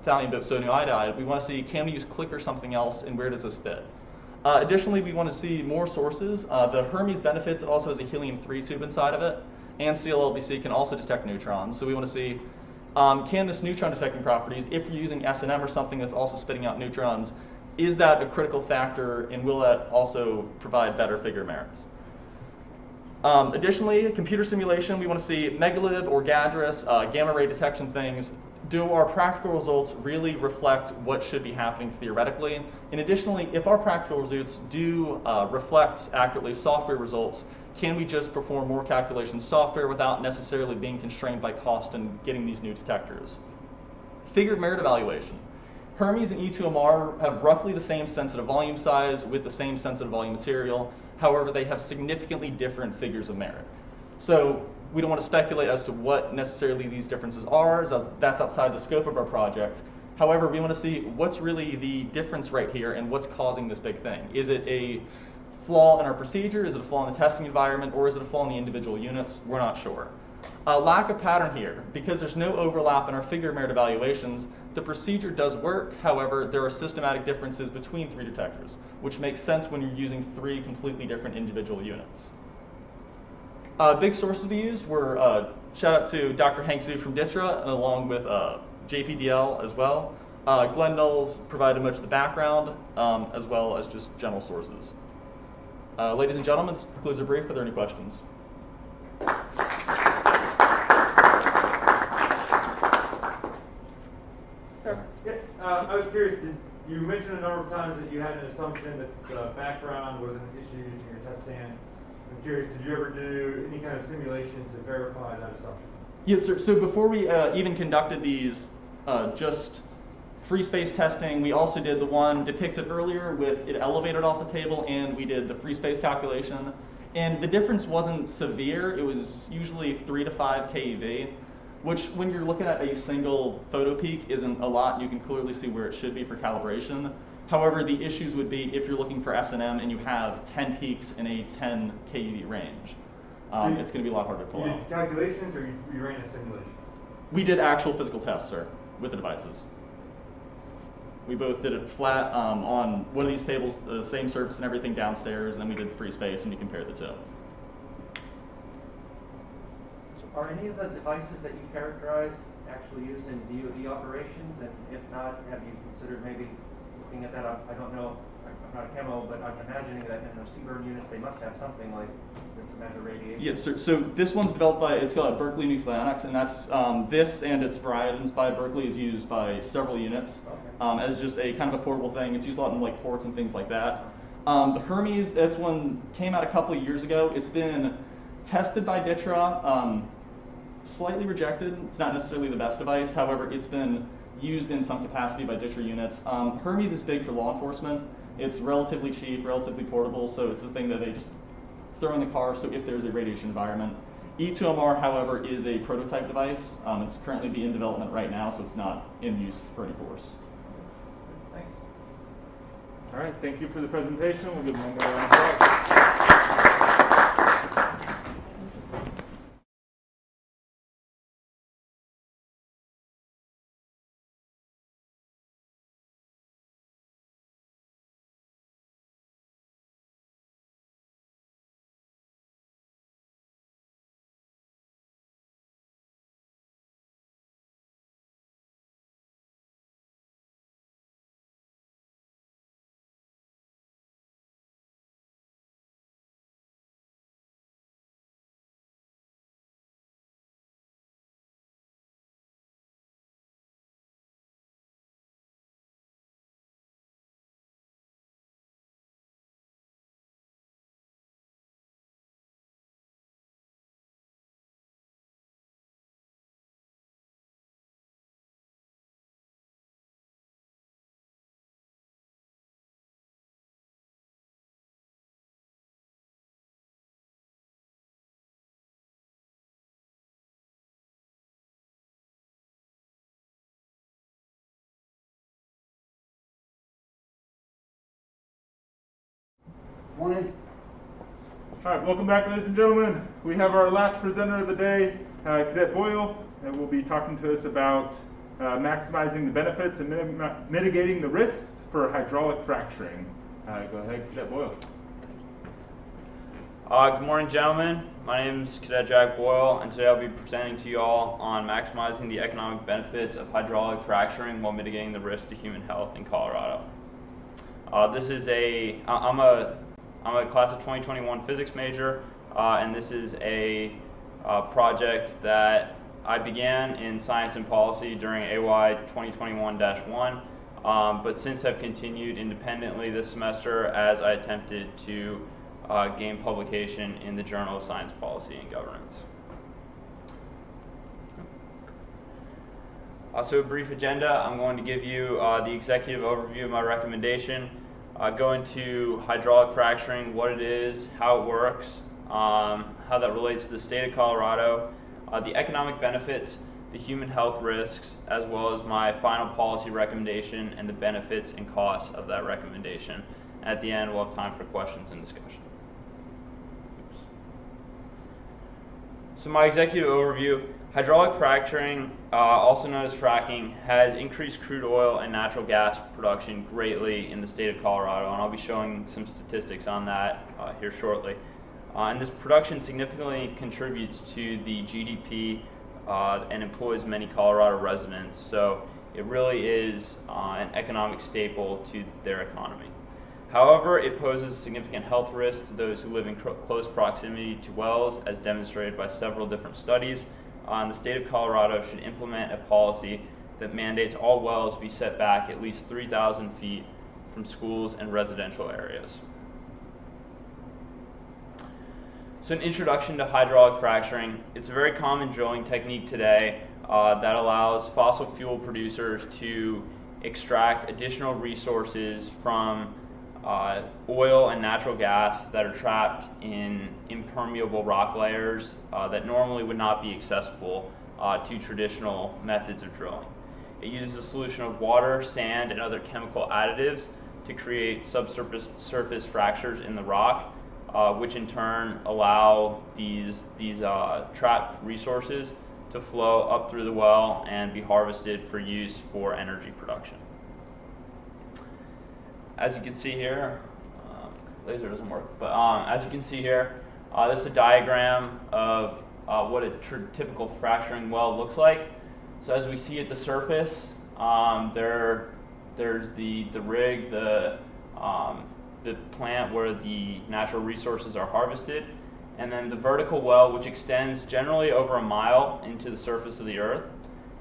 thallium-doped sodium iodide. We want to see, can we use click or something else, and where does this fit? Additionally, we want to see more sources. The Hermes benefits, it also has a helium-3 tube inside of it, and CLLBC can also detect neutrons. So we want to see, can this neutron detecting properties, if you're using S&M or something that's also spitting out neutrons, is that a critical factor, and will that also provide better figure merits? Additionally, computer simulation, we want to see megalib or GADRS, gamma ray detection things. Do our practical results really reflect what should be happening theoretically? And additionally, if our practical results do reflect accurately software results, can we just perform more calculations software without necessarily being constrained by cost and getting these new detectors? Figure of merit evaluation. Hermes and E2MR have roughly the same sensitive volume size with the same sensitive volume material. However, they have significantly different figures of merit. So we don't want to speculate as to what necessarily these differences are, as that's outside the scope of our project. However, we want to see what's really the difference right here and what's causing this big thing. Is it a flaw in our procedure? Is it a flaw in the testing environment? Or is it a flaw in the individual units? We're not sure. Lack of pattern here. Because there's no overlap in our figure of merit evaluations, the procedure does work. However, there are systematic differences between 3 detectors, which makes sense when you're using 3 completely different individual units. Big sources we used were, shout out to Dr. Hank Zhu from DITRA, and along with JPDL as well. Glenn Knowles provided much of the background, as well as just general sources. Ladies and gentlemen, this concludes our brief. Are there any questions? Sir. Yeah, I was curious, you mentioned a number of times that you had an assumption that the background was an issue using your test stand. I'm curious, did you ever do any kind of simulation to verify that assumption? Yes, sir. So before we even conducted these just free space testing, we also did the one depicted earlier with it elevated off the table, and we did the free space calculation. And the difference wasn't severe. It was usually 3 to 5 keV, which when you're looking at a single photo peak isn't a lot. You can clearly see where it should be for calibration. However, the issues would be if you're looking for S&M and you have 10 peaks in a 10 keV range. It's going to be a lot harder to pull out. You did calculations or you ran a simulation? We did actual physical tests, sir, with the devices. We both did it flat on one of these tables, the same surface and everything downstairs, and then we did the free space and we compared the two. Are any of the devices that you characterized actually used in DoD operations? And if not, have you considered maybe looking at that? I don't know, I'm not a chemo, but I'm imagining that in those CBRN units, they must have something like to measure radiation. Yes, so this one's developed by, it's called Berkeley Nucleonics, and that's, this and its variants by Berkeley is used by several units as just a kind of a portable thing. It's used a lot in like ports and things like that. The Hermes, that's one came out a couple of years ago. It's been tested by DITRA, slightly rejected. It's not necessarily the best device. However, it's been used in some capacity by DITRA units. Hermes is big for law enforcement. It's relatively cheap, relatively portable, so it's a thing that they just throw in the car, so if there's a radiation environment. E2MR, however, is a prototype device. It's currently in development right now, so it's not in use for any force. Thanks. All right, thank you for the presentation. We'll give one more round of applause. Morning. All right, welcome back, ladies and gentlemen. We have our last presenter of the day, Cadet Boyle, and we'll be talking to us about maximizing the benefits and mitigating the risks for hydraulic fracturing. Go ahead, Cadet Boyle. Good morning, gentlemen. My name is Cadet Jack Boyle, and today I'll be presenting to you all on maximizing the economic benefits of hydraulic fracturing while mitigating the risk to human health in Colorado. I'm a class of 2021 physics major, and this is a project that I began in science and policy during AY 2021-1, but since have continued independently this semester as I attempted to gain publication in the Journal of Science, Policy, and Governance. So a brief agenda. I'm going to give you the executive overview of my recommendation, go into hydraulic fracturing, what it is, how it works, how that relates to the state of Colorado, the economic benefits, the human health risks, as well as my final policy recommendation and the benefits and costs of that recommendation. At the end, we'll have time for questions and discussion. So my executive overview, hydraulic fracturing, also known as fracking, has increased crude oil and natural gas production greatly in the state of Colorado, and I'll be showing some statistics on that here shortly. And this production significantly contributes to the GDP and employs many Colorado residents, so it really is an economic staple to their economy. However, it poses significant health risks to those who live in close proximity to wells, as demonstrated by several different studies. The state of Colorado should implement a policy that mandates all wells be set back at least 3,000 feet from schools and residential areas. So an introduction to hydraulic fracturing. It's a very common drilling technique today that allows fossil fuel producers to extract additional resources from oil and natural gas that are trapped in impermeable rock layers that normally would not be accessible to traditional methods of drilling. It uses a solution of water, sand, and other chemical additives to create subsurface fractures in the rock, which in turn allow these trapped resources to flow up through the well and be harvested for use for energy production. As you can see here, laser doesn't work, but as you can see here, this is a diagram of what a typical fracturing well looks like. So as we see at the surface, there's the rig, the plant where the natural resources are harvested, and then the vertical well, which extends generally over a mile into the surface of the earth.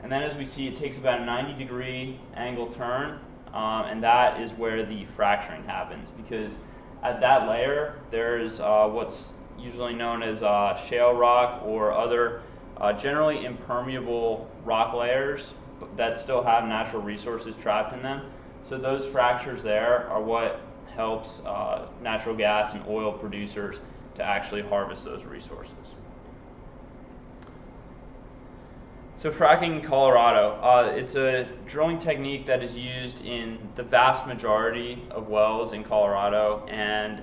And then as we see, it takes about a 90-degree angle turn, and that is where the fracturing happens, because at that layer there's what's usually known as shale rock or other generally impermeable rock layers that still have natural resources trapped in them. So those fractures there are what helps natural gas and oil producers to actually harvest those resources. So fracking in Colorado, it's a drilling technique that is used in the vast majority of wells in Colorado, and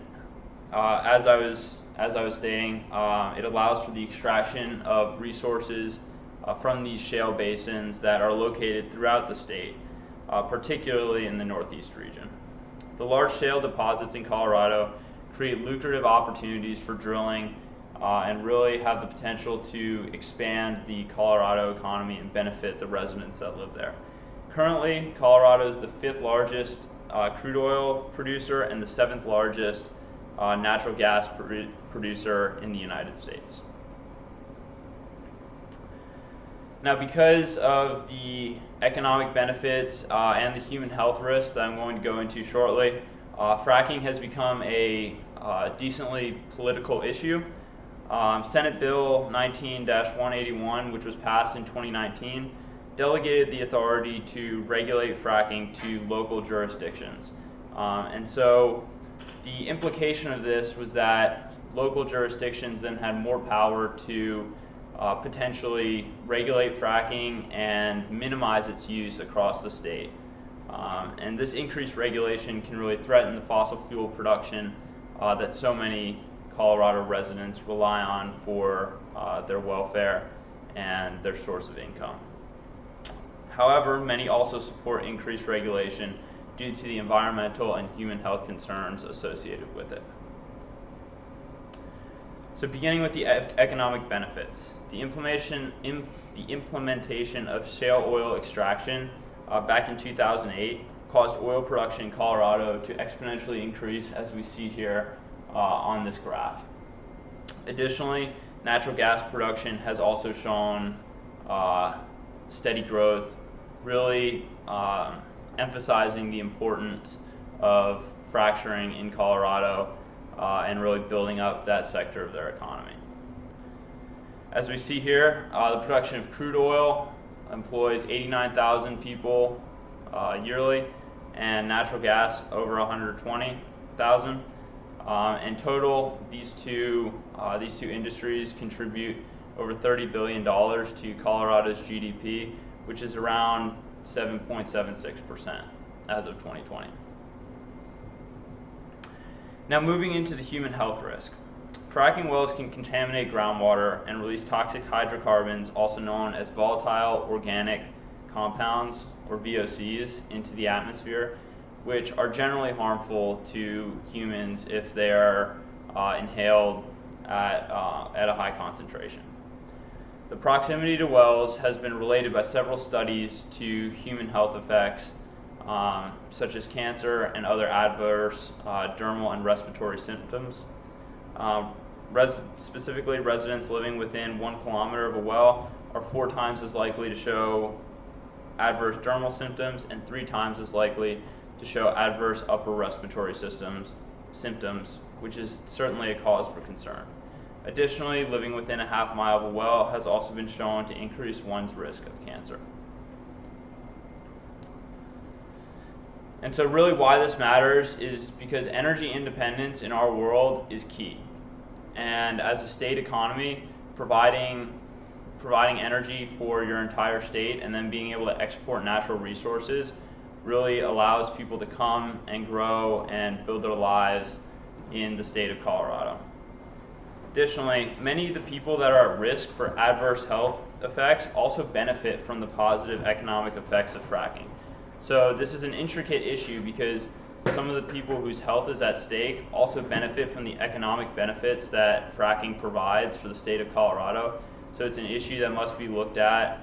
as I was stating, it allows for the extraction of resources from these shale basins that are located throughout the state, particularly in the Northeast region. The large shale deposits in Colorado create lucrative opportunities for drilling and really have the potential to expand the Colorado economy and benefit the residents that live there. Currently, Colorado is the 5th largest crude oil producer and the 7th largest natural gas producer in the United States. Now, because of the economic benefits and the human health risks that I'm going to go into shortly, fracking has become a decently political issue. Senate Bill 19-181, which was passed in 2019, delegated the authority to regulate fracking to local jurisdictions. And so the implication of this was that local jurisdictions then had more power to potentially regulate fracking and minimize its use across the state. And this increased regulation can really threaten the fossil fuel production that so many Colorado residents rely on for their welfare and their source of income. However, many also support increased regulation due to the environmental and human health concerns associated with it. So beginning with the economic benefits, the implementation of shale oil extraction back in 2008 caused oil production in Colorado to exponentially increase, as we see here on this graph. Additionally, natural gas production has also shown steady growth, really emphasizing the importance of fracturing in Colorado and really building up that sector of their economy. As we see here, the production of crude oil employs 89,000 people yearly, and natural gas over 120,000. In total, these two industries contribute over $30 billion to Colorado's GDP, which is around 7.76% as of 2020. Now moving into the human health risk. fracking wells can contaminate groundwater and release toxic hydrocarbons, also known as volatile organic compounds, or VOCs, into the atmosphere, which are generally harmful to humans if they are inhaled at a high concentration. The proximity to wells has been related by several studies to human health effects, such as cancer and other adverse dermal and respiratory symptoms. Specifically, residents living within 1 kilometer of a well are 4 times as likely to show adverse dermal symptoms and 3 times as likely to show adverse upper respiratory symptoms, which is certainly a cause for concern. Additionally, living within a half mile of a well has also been shown to increase one's risk of cancer. And so really why this matters is because energy independence in our world is key. And as a state economy, providing energy for your entire state and then being able to export natural resources really allows people to come and grow and build their lives in the state of Colorado. Additionally, many of the people that are at risk for adverse health effects also benefit from the positive economic effects of fracking. So this is an intricate issue because some of the people whose health is at stake also benefit from the economic benefits that fracking provides for the state of Colorado. So it's an issue that must be looked at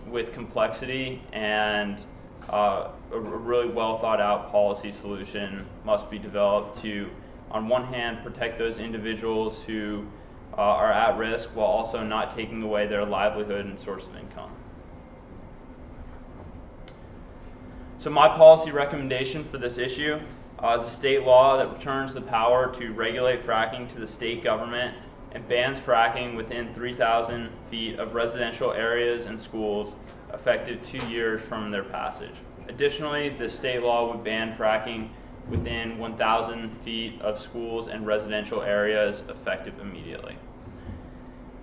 with complexity, and a really well thought out policy solution must be developed to, on one hand, protect those individuals who are at risk while also not taking away their livelihood and source of income. So my policy recommendation for this issue is a state law that returns the power to regulate fracking to the state government and bans fracking within 3,000 feet of residential areas and schools effective 2 years from their passage. Additionally, the state law would ban fracking within 1,000 feet of schools and residential areas effective immediately.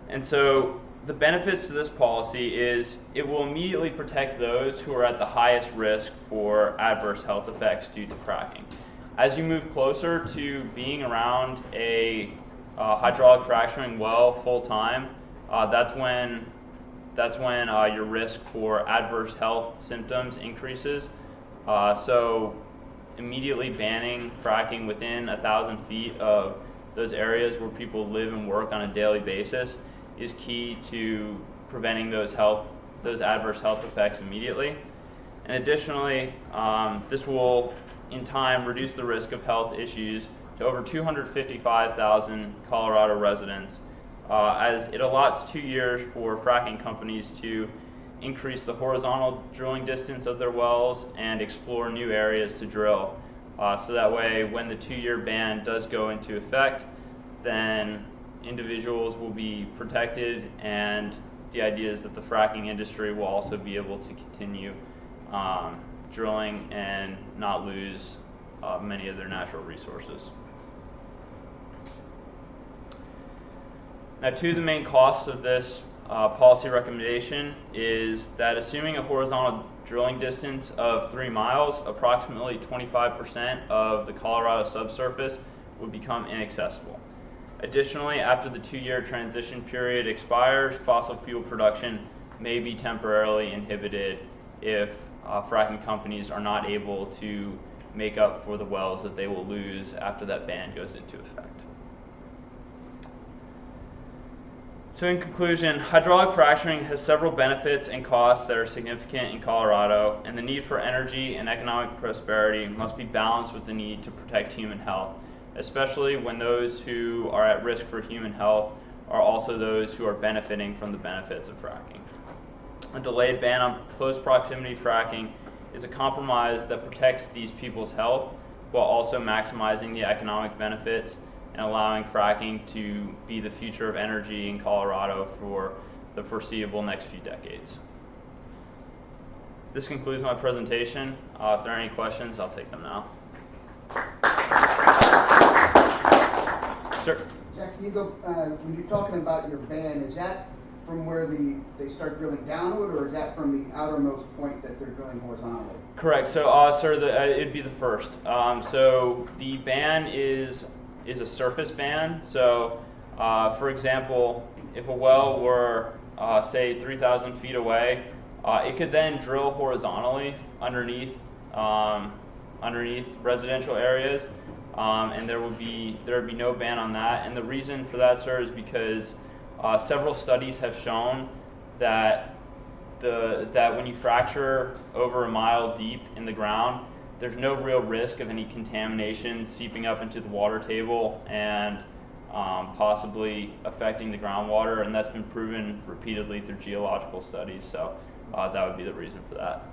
And so the benefits to this policy is it will immediately protect those who are at the highest risk for adverse health effects due to fracking. As you move closer to being around a hydraulic fracturing well full time, that's when your risk for adverse health symptoms increases. So immediately banning fracking within 1,000 feet of those areas where people live and work on a daily basis is key to preventing those adverse health effects immediately. And additionally, this will in time reduce the risk of health issues to over 255,000 Colorado residents, as it allots 2 years for fracking companies to increase the horizontal drilling distance of their wells and explore new areas to drill. So that way, when the 2-year ban does go into effect, then individuals will be protected, and the idea is that the fracking industry will also be able to continue drilling and not lose many of their natural resources. Now, two of the main costs of this policy recommendation is that assuming a horizontal drilling distance of 3 miles, approximately 25% of the Colorado subsurface would become inaccessible. Additionally, after the 2-year transition period expires, fossil fuel production may be temporarily inhibited if fracking companies are not able to make up for the wells that they will lose after that ban goes into effect. So in conclusion, hydraulic fracturing has several benefits and costs that are significant in Colorado, and the need for energy and economic prosperity must be balanced with the need to protect human health, especially when those who are at risk for human health are also those who are benefiting from the benefits of fracking. A delayed ban on close proximity fracking is a compromise that protects these people's health while also maximizing the economic benefits and allowing fracking to be the future of energy in Colorado for the foreseeable next few decades. This concludes my presentation. If there are any questions, I'll take them now. Sure. Jack, can you go, when you're talking about your ban, is that from where they start drilling downward, or is that from the outermost point that they're drilling horizontally? Correct. So, sir, it'd be the first. So the ban is is a surface ban. So, for example, if a well were, say, 3,000 feet away, it could then drill horizontally underneath residential areas, and there would be no ban on that. And the reason for that, sir, is because several studies have shown that when you fracture over a mile deep in the ground, there's no real risk of any contamination seeping up into the water table and possibly affecting the groundwater, and that's been proven repeatedly through geological studies. So that would be the reason for that.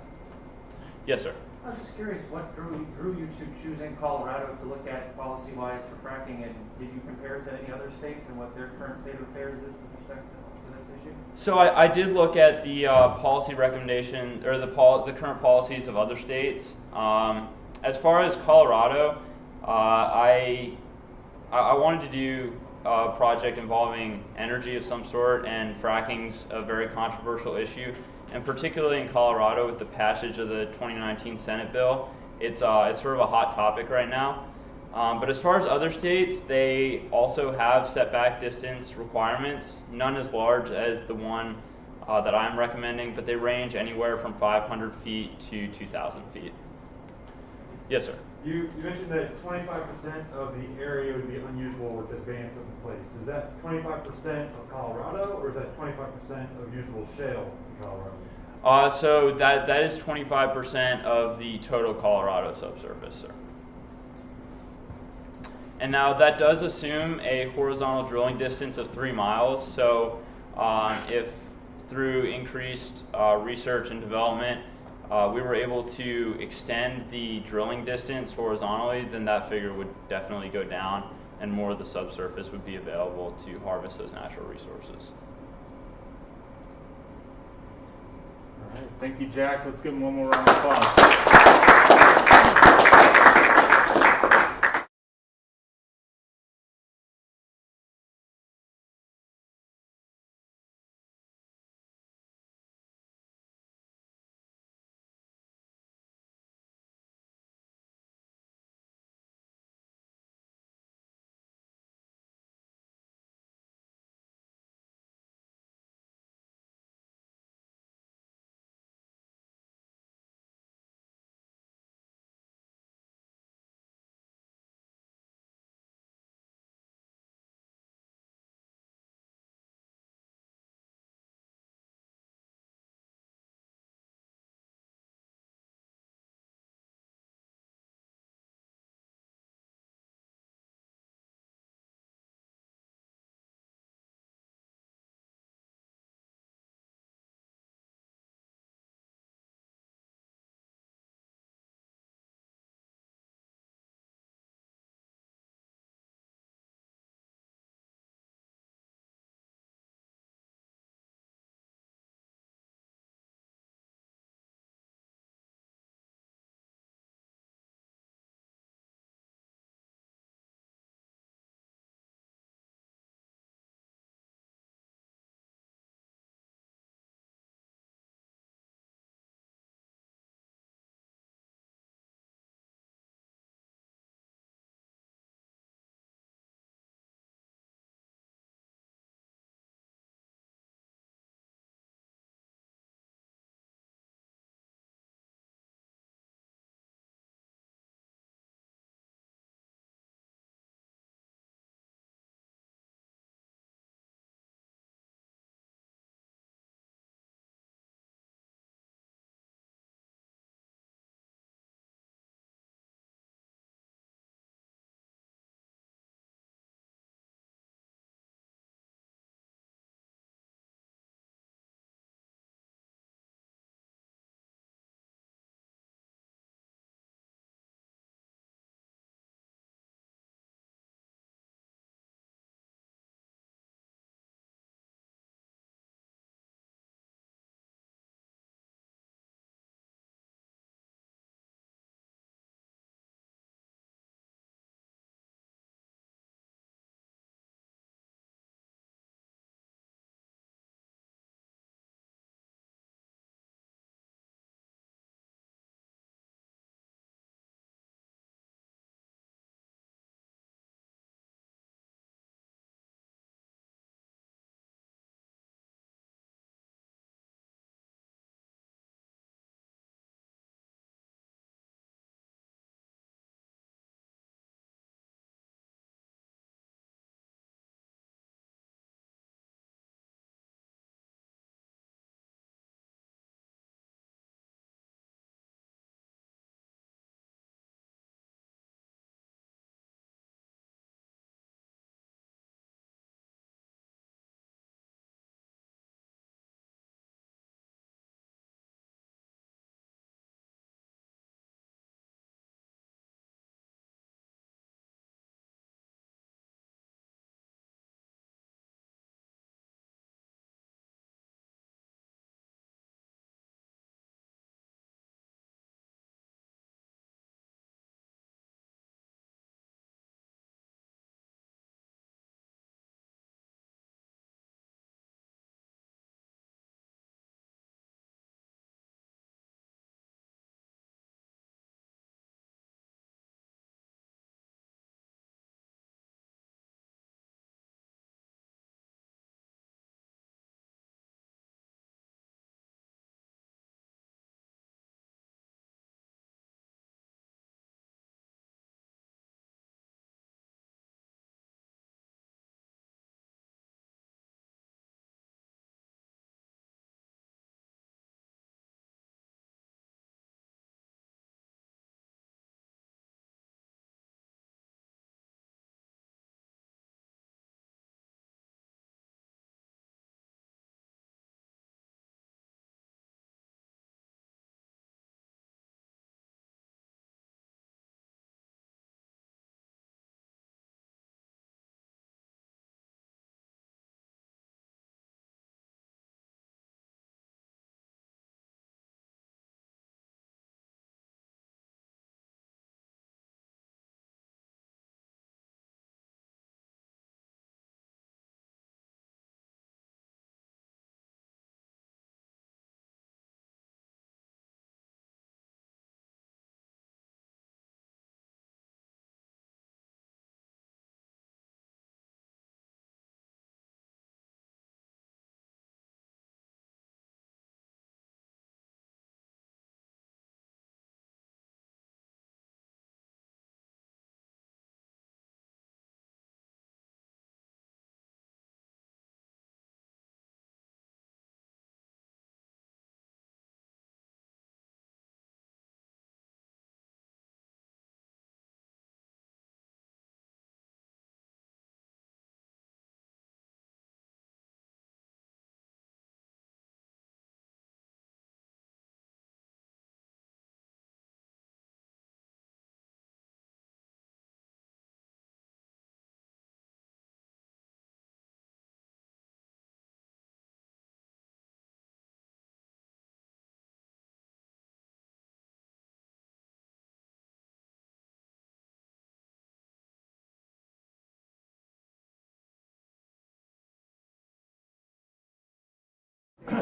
Yes, sir. I was just curious, what drew you to choosing Colorado to look at policy-wise for fracking, and did you compare it to any other states and what their current state of affairs is with respect to this issue? So I did look at the policy recommendation, or the current policies of other states. As far as Colorado, I wanted to do a project involving energy of some sort, and fracking's a very controversial issue. And particularly in Colorado, with the passage of the 2019 Senate bill, it's sort of a hot topic right now. But as far as other states, they also have setback distance requirements, none as large as the one that I'm recommending, but they range anywhere from 500 feet to 2,000 feet. Yes, sir. You mentioned that 25% of the area would be unusable with this ban put in place. Is that 25% of Colorado, or is that 25% of usable shale in Colorado? So that is 25% of the total Colorado subsurface, sir. And now that does assume a horizontal drilling distance of 3 miles. So if through increased research and development, we were able to extend the drilling distance horizontally, then that figure would definitely go down and more of the subsurface would be available to harvest those natural resources. All right, thank you, Jack. Let's give him one more round of applause.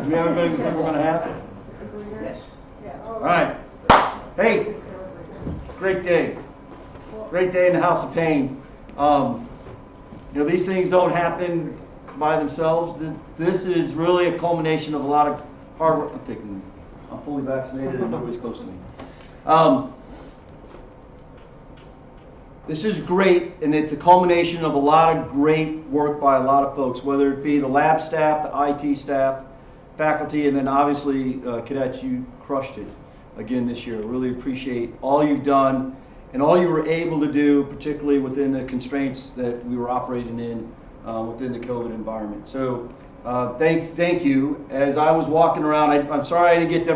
Do we have everybody we think we're going to have? Yes. All right. Hey, great day. Great day in the House of PaNE. These things don't happen by themselves. This is really a culmination of a lot of hard work. I'm fully vaccinated and nobody's close to me. This is great, and it's a culmination of a lot of great work by a lot of folks, whether it be the lab staff, the IT staff, faculty, and then obviously cadets. You crushed it again this year. Really appreciate all you've done and all you were able to do, particularly within the constraints that we were operating in within the COVID environment. So thank you. As I was walking around, I'm sorry I didn't get to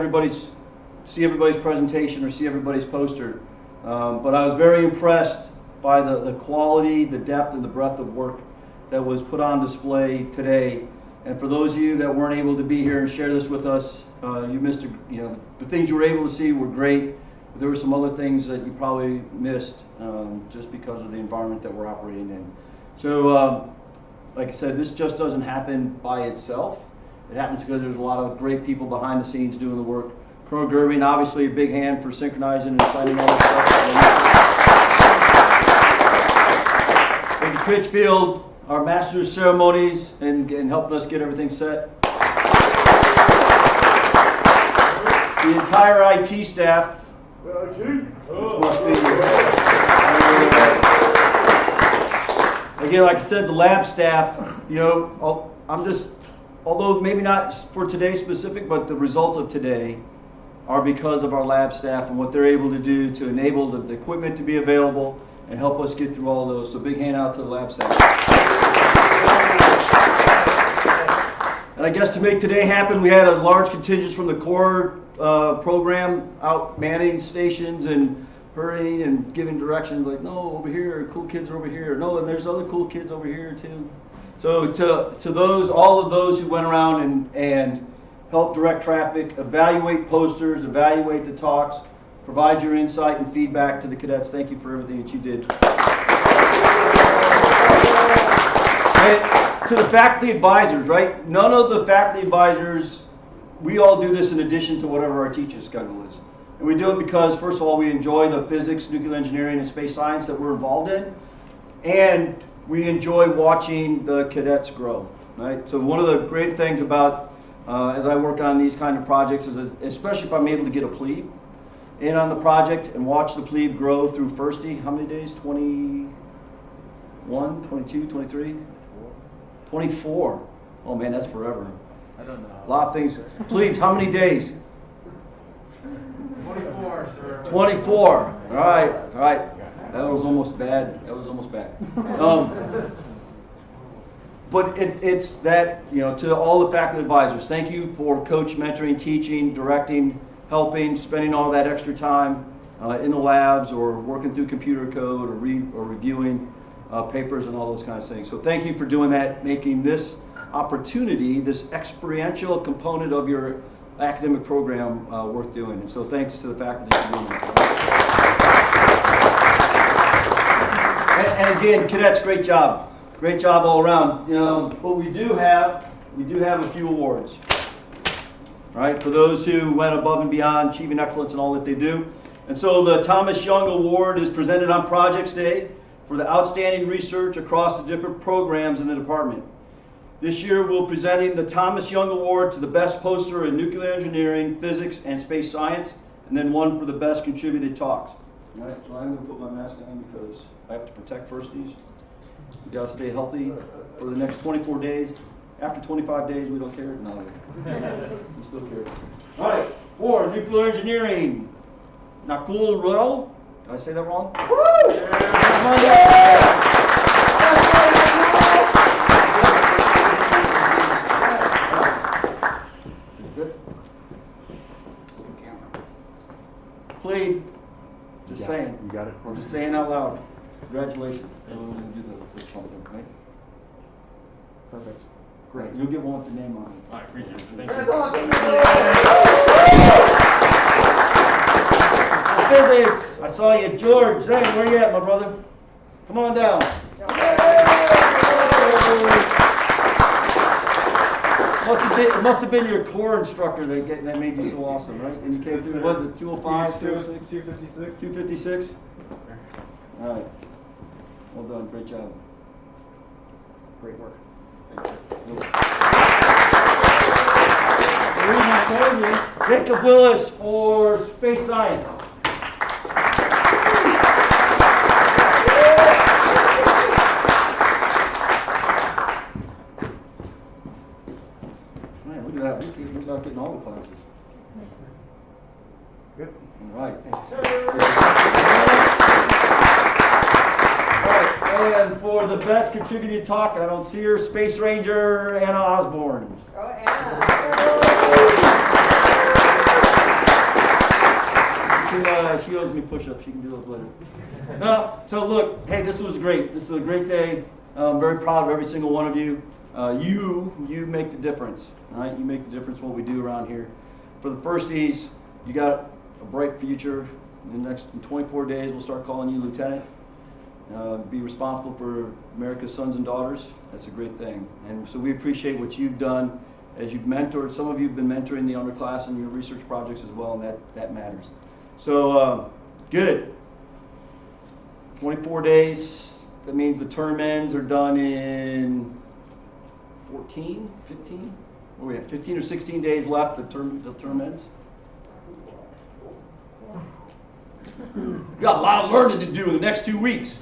see everybody's presentation or see everybody's poster, but I was very impressed by the quality, the depth, and the breadth of work that was put on display today. And for those of you that weren't able to be here and share this with us, you missed. The things you were able to see were great. But there were some other things that you probably missed just because of the environment that we're operating in. So, like I said, this just doesn't happen by itself. It happens because there's a lot of great people behind the scenes doing the work. Colonel Gerving, obviously a big hand for synchronizing and planning all this stuff. Thank you, Pitchfield, our master of ceremonies, and helping us get everything set. The entire IT staff, which must be again, like I said, the lab staff. Although maybe not for today specific, but the results of today are because of our lab staff and what they're able to do to enable the equipment to be available and help us get through all those. So big hand out to the lab staff. And I guess to make today happen, we had a large contingent from the Corps program out manning stations and hurrying and giving directions like, no, over here, cool kids are over here. No, and there's other cool kids over here too. So to all of those who went around and helped direct traffic, evaluate posters, evaluate the talks, provide your insight and feedback to the cadets, thank you for everything that you did. And to the faculty advisors, right? None of the faculty advisors, we all do this in addition to whatever our teaching schedule is. And we do it because, first of all, we enjoy the physics, nuclear engineering, and space science that we're involved in. And we enjoy watching the cadets grow, right? So one of the great things about as I work on these kind of projects is, especially if I'm able to get a plebe in on the project and watch the plebe grow through firstie. How many days? 21, 22, 23? 24. Oh man, that's forever. I don't know. A lot of things. Plebes, how many days? 24, sir. 24. All right. That was almost bad. But it's that, to all the faculty advisors, thank you for coach, mentoring, teaching, directing, helping, spending all that extra time in the labs or working through computer code or reviewing papers and all those kinds of things. So thank you for doing that, making this opportunity, this experiential component of your academic program worth doing. And so thanks to the faculty for doing that. And again, cadets, great job. Great job all around. But we do have a few awards, right? For those who went above and beyond, achieving excellence in all that they do. And so the Thomas Young Award is presented on Projects Day for the outstanding research across the different programs in the department. This year we're presenting the Thomas Young Award to the best poster in nuclear engineering, physics, and space science, and then one for the best contributed talks. All right, so I'm going to put my mask on because I have to protect firsties. We got to stay healthy for the next 24 days. After 25 days, we don't care. No, we still care. All right, for nuclear engineering, Nakul Ruddle. Did I say that wrong? Woo! Good. Please, just saying. You got it. I'm just saying out loud. Congratulations. We'll do the pumpkin, right? Perfect. Great. You'll get one with the name on it. I appreciate it. Thank That's you. awesome. Physics. I saw you, George. Zane, where you at, my brother? Come on down. Come It must have been your core instructor that made you so awesome, right? And you came through, what, the 205, 206? 256. 256? All right. Well done. Great job. Great work. Jacob Willis for Space Science. Man, look at that. We're about getting all the classes. Good. All right. All right. And for the best contributing talk, I don't see her, Space Ranger Anna Osborne. Oh, Anna. She owes me push-ups. She can do those later. So look, hey, this was great. This is a great day. I'm very proud of every single one of you. You make the difference. All right, you make the difference what we do around here. For the firsties, you got a bright future. In 24 days, we'll start calling you lieutenant. Be responsible for America's sons and daughters. That's a great thing. And so we appreciate what you've done as you've mentored. Some of you have been mentoring the underclass in your research projects as well, and that matters. So good. 24 days. That means the term ends are done in 14, 15? What we have? 15 or 16 days left. The term ends. Got a lot of learning to do in the next 2 weeks.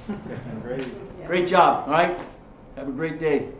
Great job. All right. Have a great day.